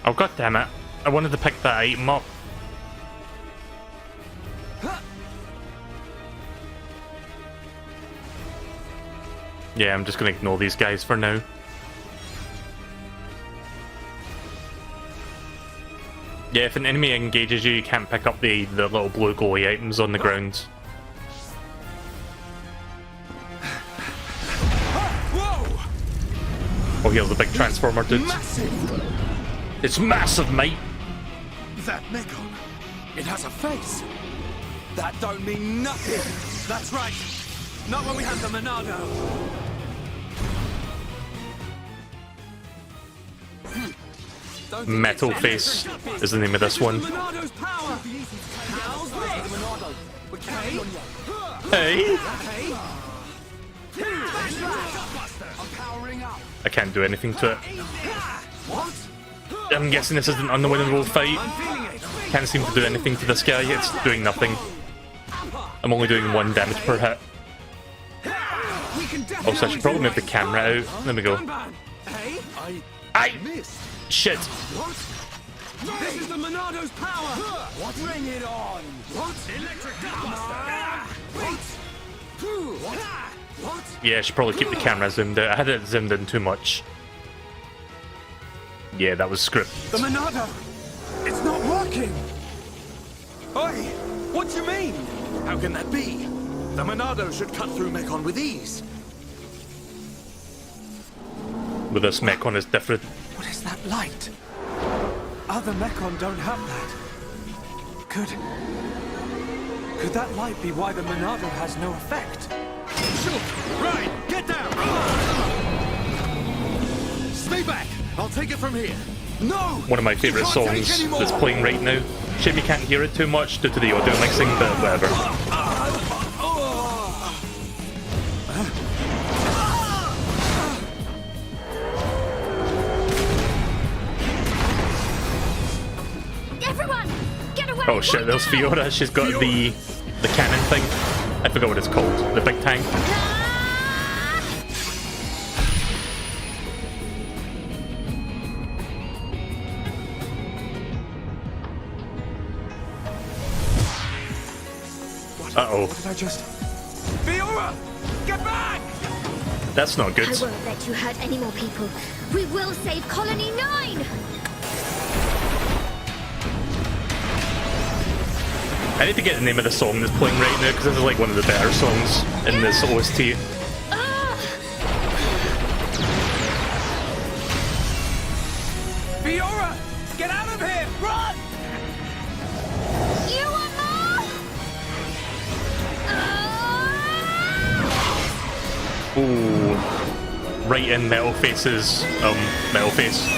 [SPEAKER 1] Oh god damn it. I wanted to pick that item up. Yeah, I'm just gonna ignore these guys for now. Yeah, if an enemy engages you, you can't pick up the little blue glowy items on the ground. Oh, here's the big transformer dude. It's massive, mate!
[SPEAKER 12] That Mekon, it has a face. That don't mean nothing. That's right. Not when we have the Monado.
[SPEAKER 1] Metal Face is the name of this one. Hey! I can't do anything to it. I'm guessing this is an unwinnable fight. Can't seem to do anything to this guy. It's doing nothing. I'm only doing 1 damage per hit. Also, I should probably move the camera out. There we go. Shit!
[SPEAKER 6] This is the Monado's power!
[SPEAKER 12] What? Bring it on!
[SPEAKER 6] What? Electric What?
[SPEAKER 1] Yeah, I should probably keep the camera zoomed out. I had it zoomed in too much. Yeah, that was scripted.
[SPEAKER 12] The Monado! It's not working! Oi! What do you mean? How can that be? The Monado should cut through Mekon with ease.
[SPEAKER 1] With this Mekon is different.
[SPEAKER 7] What is that light? Other Mekon don't have that. Could that light be why the Monado has no effect?
[SPEAKER 12] Shoot! Right! Get down! Stay back! I'll take it from here. No!
[SPEAKER 1] One of my favourite songs that's playing right now. Shame you can't hear it too much due to the audio mixing, but whatever.
[SPEAKER 9] Everyone, get away!
[SPEAKER 1] Oh shit, there's Fiora. She's got the cannon thing. I forgot what it's called. The big tank. Uh-oh.
[SPEAKER 7] What did I just...
[SPEAKER 12] Fiora! Get back!
[SPEAKER 1] That's not good.
[SPEAKER 9] I won't let you hurt any more people. We will save Colony 9!
[SPEAKER 1] I need to get the name of the song that's playing right now, because this is like one of the better songs in this OST.
[SPEAKER 12] Fiora! Get out of here! Run!
[SPEAKER 9] You want more?
[SPEAKER 1] Ooh. Right in Metal Face's, Metal Face.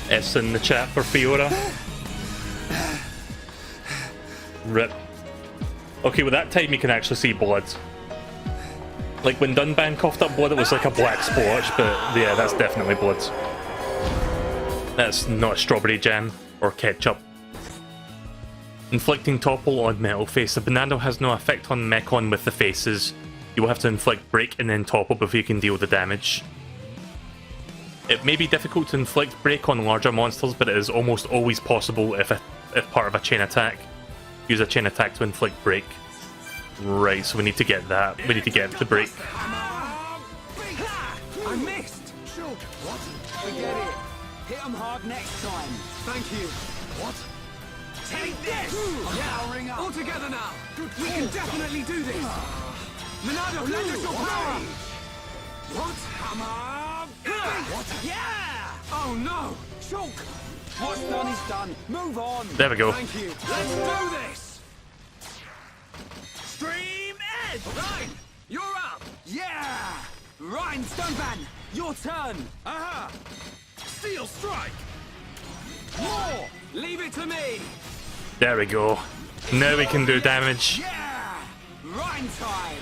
[SPEAKER 1] S in the chat for Fiora. Rip. Okay, well that time you can actually see blood. Like when Dunban coughed up blood, it was like a black splotch, but yeah, that's definitely blood. That's not strawberry jam or ketchup. Inflicting topple on Metal Face. The Monado has no effect on Mekon with the faces. You will have to inflict break and then topple before you can deal the damage. It may be difficult to inflict break on larger monsters, but it is almost always possible if part of a chain attack. Use a chain attack to inflict break. Right, so we need to get that. We need to get the break.
[SPEAKER 6] Hit 'em hard next time. Thank you.
[SPEAKER 12] What?
[SPEAKER 6] Take this! I'm powering up.
[SPEAKER 2] All together now.
[SPEAKER 6] We can definitely do this. Monado, lend us your power.
[SPEAKER 2] What?
[SPEAKER 6] Come on.
[SPEAKER 12] What?
[SPEAKER 6] Yeah! Oh no! Shulk! What's done is done. Move on.
[SPEAKER 1] There we go.
[SPEAKER 6] Thank you. Let's do this! Stream Edge!
[SPEAKER 2] Ryan, you're up.
[SPEAKER 6] Yeah! Ryan Stoneban, your turn.
[SPEAKER 12] Aha! Steel strike!
[SPEAKER 6] More! Leave it to me.
[SPEAKER 1] There we go. Now we can do damage.
[SPEAKER 6] Yeah! Ryan time.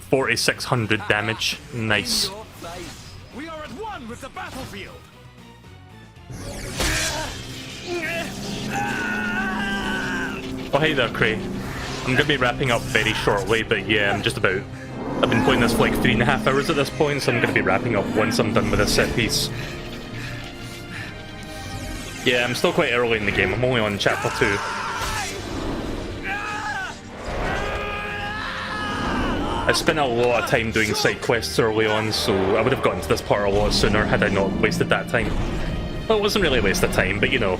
[SPEAKER 1] 4,600 damage. Nice.
[SPEAKER 6] In your face.
[SPEAKER 12] We are at one with the battlefield!
[SPEAKER 1] Oh hey there, Cray. I'm gonna be wrapping up very shortly, but yeah, I'm just about... I've been playing this for like 3.5 hours at this point, so I'm gonna be wrapping up once I'm done with this set piece. Yeah, I'm still quite early in the game. I'm only on chapter 2. I spent a lot of time doing side quests early on, so I would have gotten to this part a lot sooner had I not wasted that time. Well, it wasn't really a waste of time, but you know.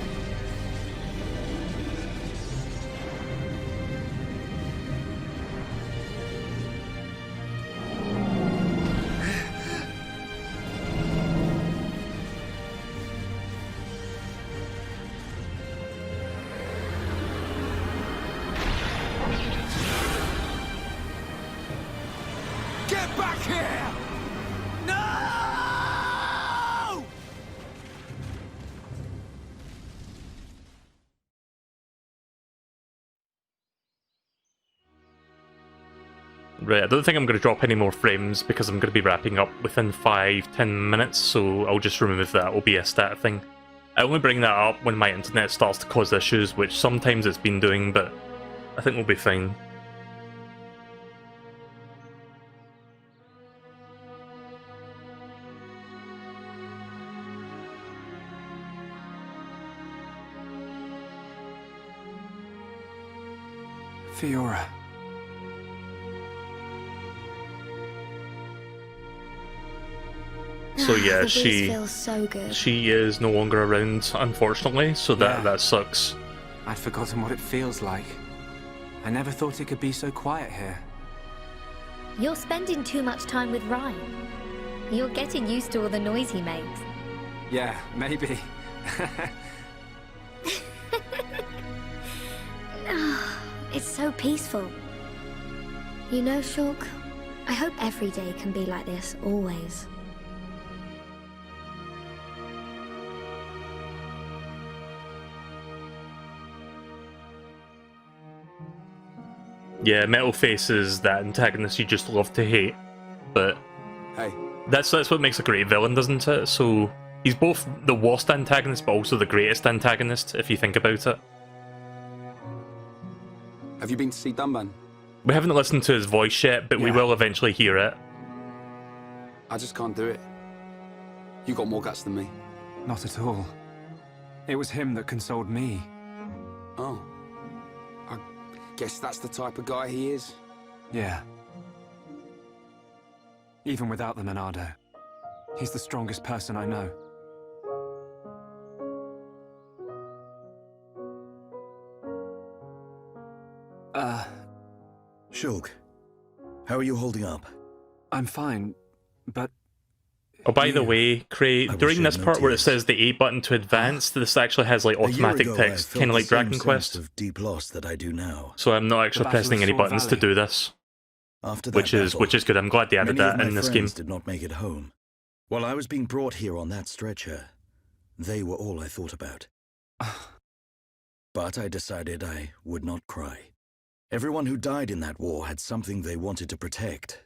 [SPEAKER 6] Get back here! No!
[SPEAKER 1] Right, I don't think I'm going to drop any more frames because I'm going to be wrapping up within 5-10 minutes, so I'll just remove that OBS stat thing. I only bring that up when my internet starts to cause issues, which sometimes it's been doing, but I think we'll be fine.
[SPEAKER 7] Fiora.
[SPEAKER 1] So yeah,
[SPEAKER 9] The breeze
[SPEAKER 1] she
[SPEAKER 9] feels so good.
[SPEAKER 1] she is no longer around, unfortunately, so that sucks.
[SPEAKER 7] I'd forgotten what it feels like. I never thought it could be so quiet here.
[SPEAKER 9] You're spending too much time with Ryan. You're getting used to all the noise he makes.
[SPEAKER 7] Yeah, maybe.
[SPEAKER 9] It's so peaceful. You know, Shulk, I hope every day can be like this, always.
[SPEAKER 1] Yeah, Metalface is that antagonist you just love to hate, but
[SPEAKER 8] Hey,
[SPEAKER 1] that's what makes a great villain, doesn't it? So he's both the worst antagonist, but also the greatest antagonist, if you think about it.
[SPEAKER 8] have you been to see Dunban?
[SPEAKER 1] We haven't listened to his voice yet, but we
[SPEAKER 8] Yeah.
[SPEAKER 1] will eventually hear it.
[SPEAKER 8] I just can't do it. You got more guts than me.
[SPEAKER 7] Not at all. It was him that consoled me.
[SPEAKER 8] Oh. I guess that's the type of guy he is.
[SPEAKER 7] Yeah. Even without the Monado, he's the strongest person I know.
[SPEAKER 13] Shulk, how are you holding up?
[SPEAKER 7] I'm fine, but...
[SPEAKER 1] Oh, by the way, Cray,
[SPEAKER 13] wish
[SPEAKER 1] during
[SPEAKER 13] you'd
[SPEAKER 1] this part where it
[SPEAKER 13] noticed.
[SPEAKER 1] says the A button to advance, this actually has like
[SPEAKER 13] A year
[SPEAKER 1] automatic
[SPEAKER 13] ago,
[SPEAKER 1] text,
[SPEAKER 13] I felt
[SPEAKER 1] kind of
[SPEAKER 13] the
[SPEAKER 1] like
[SPEAKER 13] same
[SPEAKER 1] Dragon
[SPEAKER 13] sense
[SPEAKER 1] Quest.
[SPEAKER 13] of deep loss that I do now.
[SPEAKER 1] So I'm not actually
[SPEAKER 7] Battle
[SPEAKER 1] pressing
[SPEAKER 7] of
[SPEAKER 1] any
[SPEAKER 7] Sword
[SPEAKER 1] buttons to
[SPEAKER 7] Valley.
[SPEAKER 1] do this,
[SPEAKER 13] After that
[SPEAKER 1] which is good. I'm glad they added
[SPEAKER 13] many
[SPEAKER 1] that
[SPEAKER 13] of my
[SPEAKER 1] in this game.
[SPEAKER 13] friends did not make it home. While I was being brought here on that stretcher, they were all I thought about. But I decided I would not cry. Everyone who died in that war had something they wanted to protect.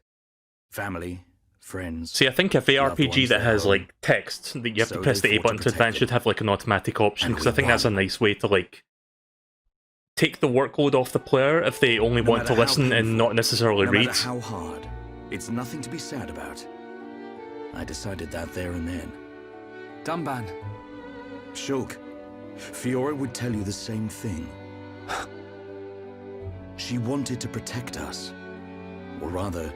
[SPEAKER 13] Family, friends.
[SPEAKER 1] See, I think if the
[SPEAKER 13] loved
[SPEAKER 1] RPG
[SPEAKER 13] ones
[SPEAKER 1] that
[SPEAKER 13] they
[SPEAKER 1] has
[SPEAKER 13] own.
[SPEAKER 1] like text that you have to
[SPEAKER 13] So
[SPEAKER 1] press
[SPEAKER 13] they
[SPEAKER 1] the A
[SPEAKER 13] fought to
[SPEAKER 1] button to
[SPEAKER 13] protect
[SPEAKER 1] advance
[SPEAKER 13] them.
[SPEAKER 1] should have like an automatic option,
[SPEAKER 13] And
[SPEAKER 1] because I
[SPEAKER 13] we
[SPEAKER 1] think that's a
[SPEAKER 13] won.
[SPEAKER 1] nice way to like take the workload off the player if they only
[SPEAKER 13] No
[SPEAKER 1] want to
[SPEAKER 13] matter how
[SPEAKER 1] listen and
[SPEAKER 13] painful,
[SPEAKER 1] not necessarily
[SPEAKER 13] no
[SPEAKER 1] read.
[SPEAKER 13] matter how hard, it's nothing to be sad about. I decided that there and then.
[SPEAKER 7] Dunban.
[SPEAKER 13] Shulk, Fiora would tell you the same thing. She wanted to protect us. Or rather,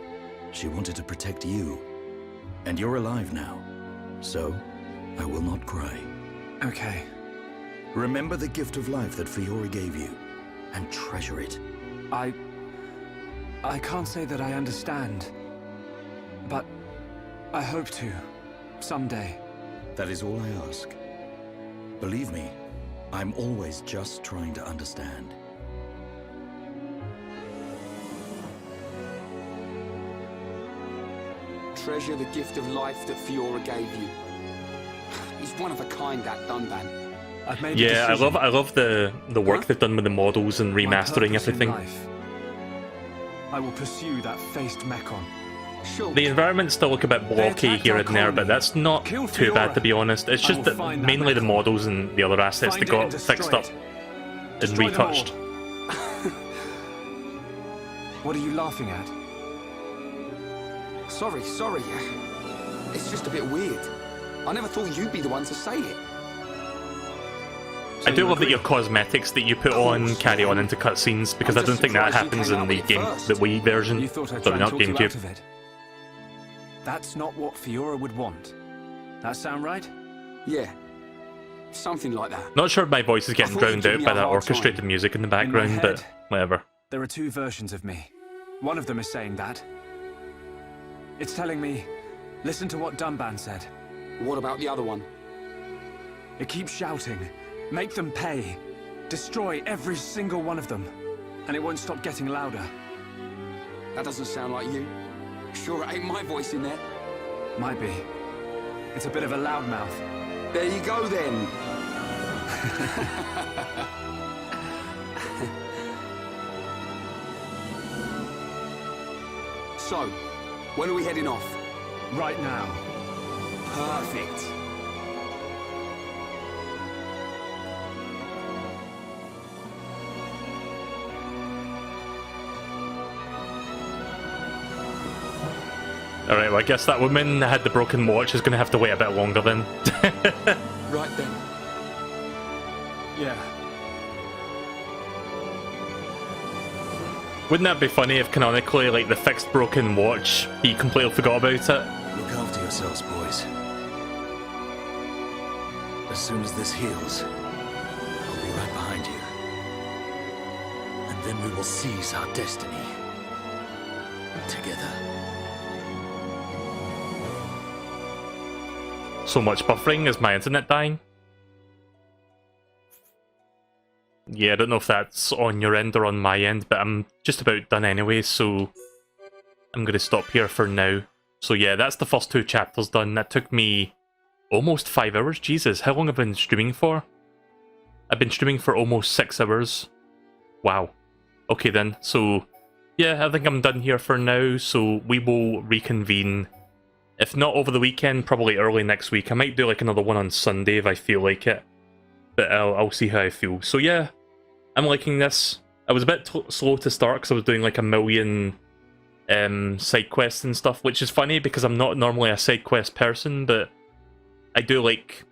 [SPEAKER 13] she wanted to protect you. And you're alive now. So, I will not cry.
[SPEAKER 7] Okay.
[SPEAKER 13] Remember the gift of life that Fiora gave you, and treasure it.
[SPEAKER 7] I can't say that I understand, but I hope to, someday.
[SPEAKER 13] That is all I ask. Believe me, I'm always just trying to understand.
[SPEAKER 8] Treasure the gift of life that Fiora gave you. He's one of a kind, that Dunban.
[SPEAKER 7] I've made
[SPEAKER 1] Yeah,
[SPEAKER 7] a decision.
[SPEAKER 1] I love the work they've done with the models and
[SPEAKER 7] My
[SPEAKER 1] remastering
[SPEAKER 7] purpose in
[SPEAKER 1] everything.
[SPEAKER 7] life. I will pursue that faced Mekon.
[SPEAKER 8] Sure.
[SPEAKER 1] The environments still look a bit blocky
[SPEAKER 7] attacked
[SPEAKER 1] here
[SPEAKER 7] our
[SPEAKER 1] and there, but
[SPEAKER 7] colony.
[SPEAKER 1] that's not
[SPEAKER 7] Kill
[SPEAKER 1] too bad
[SPEAKER 7] Fiora.
[SPEAKER 1] to be honest. It's
[SPEAKER 7] I
[SPEAKER 1] just
[SPEAKER 7] will
[SPEAKER 1] that
[SPEAKER 7] find that
[SPEAKER 1] mainly the
[SPEAKER 7] Mekon.
[SPEAKER 1] models and the other assets
[SPEAKER 7] Find
[SPEAKER 1] that
[SPEAKER 7] it and
[SPEAKER 1] got fixed
[SPEAKER 7] destroy
[SPEAKER 1] up
[SPEAKER 7] it.
[SPEAKER 1] and
[SPEAKER 7] Destroy them all.
[SPEAKER 1] retouched.
[SPEAKER 7] What are you laughing at?
[SPEAKER 8] Sorry. It's just a bit weird. I never thought you'd be the one to say it.
[SPEAKER 1] I do love that your cosmetics that you put on carry on into cutscenes, because I
[SPEAKER 8] I'm
[SPEAKER 1] don't
[SPEAKER 8] just
[SPEAKER 1] think that
[SPEAKER 8] surprised you
[SPEAKER 1] happens
[SPEAKER 8] came
[SPEAKER 1] in
[SPEAKER 8] out
[SPEAKER 1] the
[SPEAKER 8] with it
[SPEAKER 1] game,
[SPEAKER 8] first.
[SPEAKER 1] the Wii version,
[SPEAKER 7] You thought I'd
[SPEAKER 1] so
[SPEAKER 7] try and
[SPEAKER 1] not
[SPEAKER 7] talk you out
[SPEAKER 1] GameCube.
[SPEAKER 7] of it. That's not what Fiora would want. That sound right?
[SPEAKER 8] Yeah. Something like that.
[SPEAKER 1] Not sure if my voice is getting
[SPEAKER 8] I thought you'd
[SPEAKER 1] drowned
[SPEAKER 8] give
[SPEAKER 1] out
[SPEAKER 8] me
[SPEAKER 1] by
[SPEAKER 8] a
[SPEAKER 1] that
[SPEAKER 8] hard
[SPEAKER 1] orchestrated
[SPEAKER 8] time.
[SPEAKER 1] music in the
[SPEAKER 7] In my
[SPEAKER 1] background, but
[SPEAKER 7] head.
[SPEAKER 1] whatever.
[SPEAKER 7] There are two versions of me. One of them is saying that. It's telling me, listen to what Dunban said.
[SPEAKER 8] What about the other one?
[SPEAKER 7] It keeps shouting, make them pay. Destroy every single one of them. And it won't stop getting louder.
[SPEAKER 8] That doesn't sound like you. Sure it ain't my voice in there.
[SPEAKER 7] Might be. It's a bit of a loudmouth.
[SPEAKER 8] There you go then. So, when are we heading off?
[SPEAKER 7] Right now.
[SPEAKER 8] Perfect.
[SPEAKER 1] Alright, well I guess that woman that had the broken watch is going to have to wait a bit longer then.
[SPEAKER 8] Right then.
[SPEAKER 7] Yeah.
[SPEAKER 1] Wouldn't that be funny if canonically, like, the fixed broken watch, he completely forgot about it?
[SPEAKER 13] Look after yourselves, boys. As soon as this heals, I'll be right behind you. And then we will seize our destiny. Together.
[SPEAKER 1] So much buffering, is my internet dying? Yeah, I don't know if that's on your end or on my end, but I'm just about done anyway, so I'm going to stop here for now. So yeah, that's the first two chapters done. That took me almost 5 hours. Jesus, how long have I been streaming for? I've been streaming for almost 6 hours. Wow. Okay then, so yeah, I think I'm done here for now, so we will reconvene. If not over the weekend, probably early next week. I might do like another one on Sunday if I feel like it. But I'll see how I feel. So yeah, I'm liking this. I was a bit slow to start because I was doing like a million side quests and stuff, which is funny because I'm not normally a side quest person, but I do like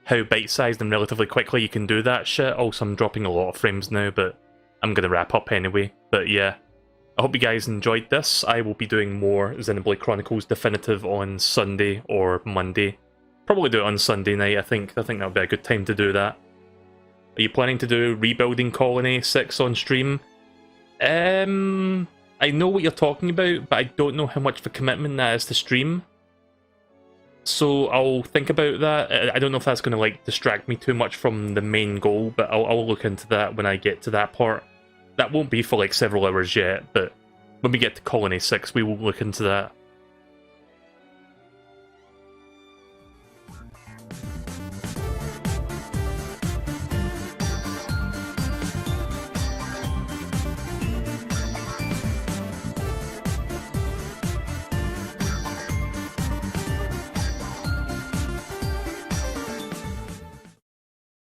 [SPEAKER 1] how bite-sized and relatively quickly you can do that shit. Also, I'm dropping a lot of frames now, but I'm going to wrap up anyway. But yeah, I hope you guys enjoyed this. I will be doing more Xenoblade Chronicles Definitive on Sunday or Monday. Probably do it on Sunday night, I think. I think that'll be a good time to do that. Are you planning to do Rebuilding Colony 6 on stream? I know what you're talking about, but I don't know how much of a commitment that is to stream. So I'll think about that. I don't know if that's going to like distract me too much from the main goal, but I'll look into that when I get to that part. That won't be for like several hours yet, but when we get to Colony 6, we will look into that.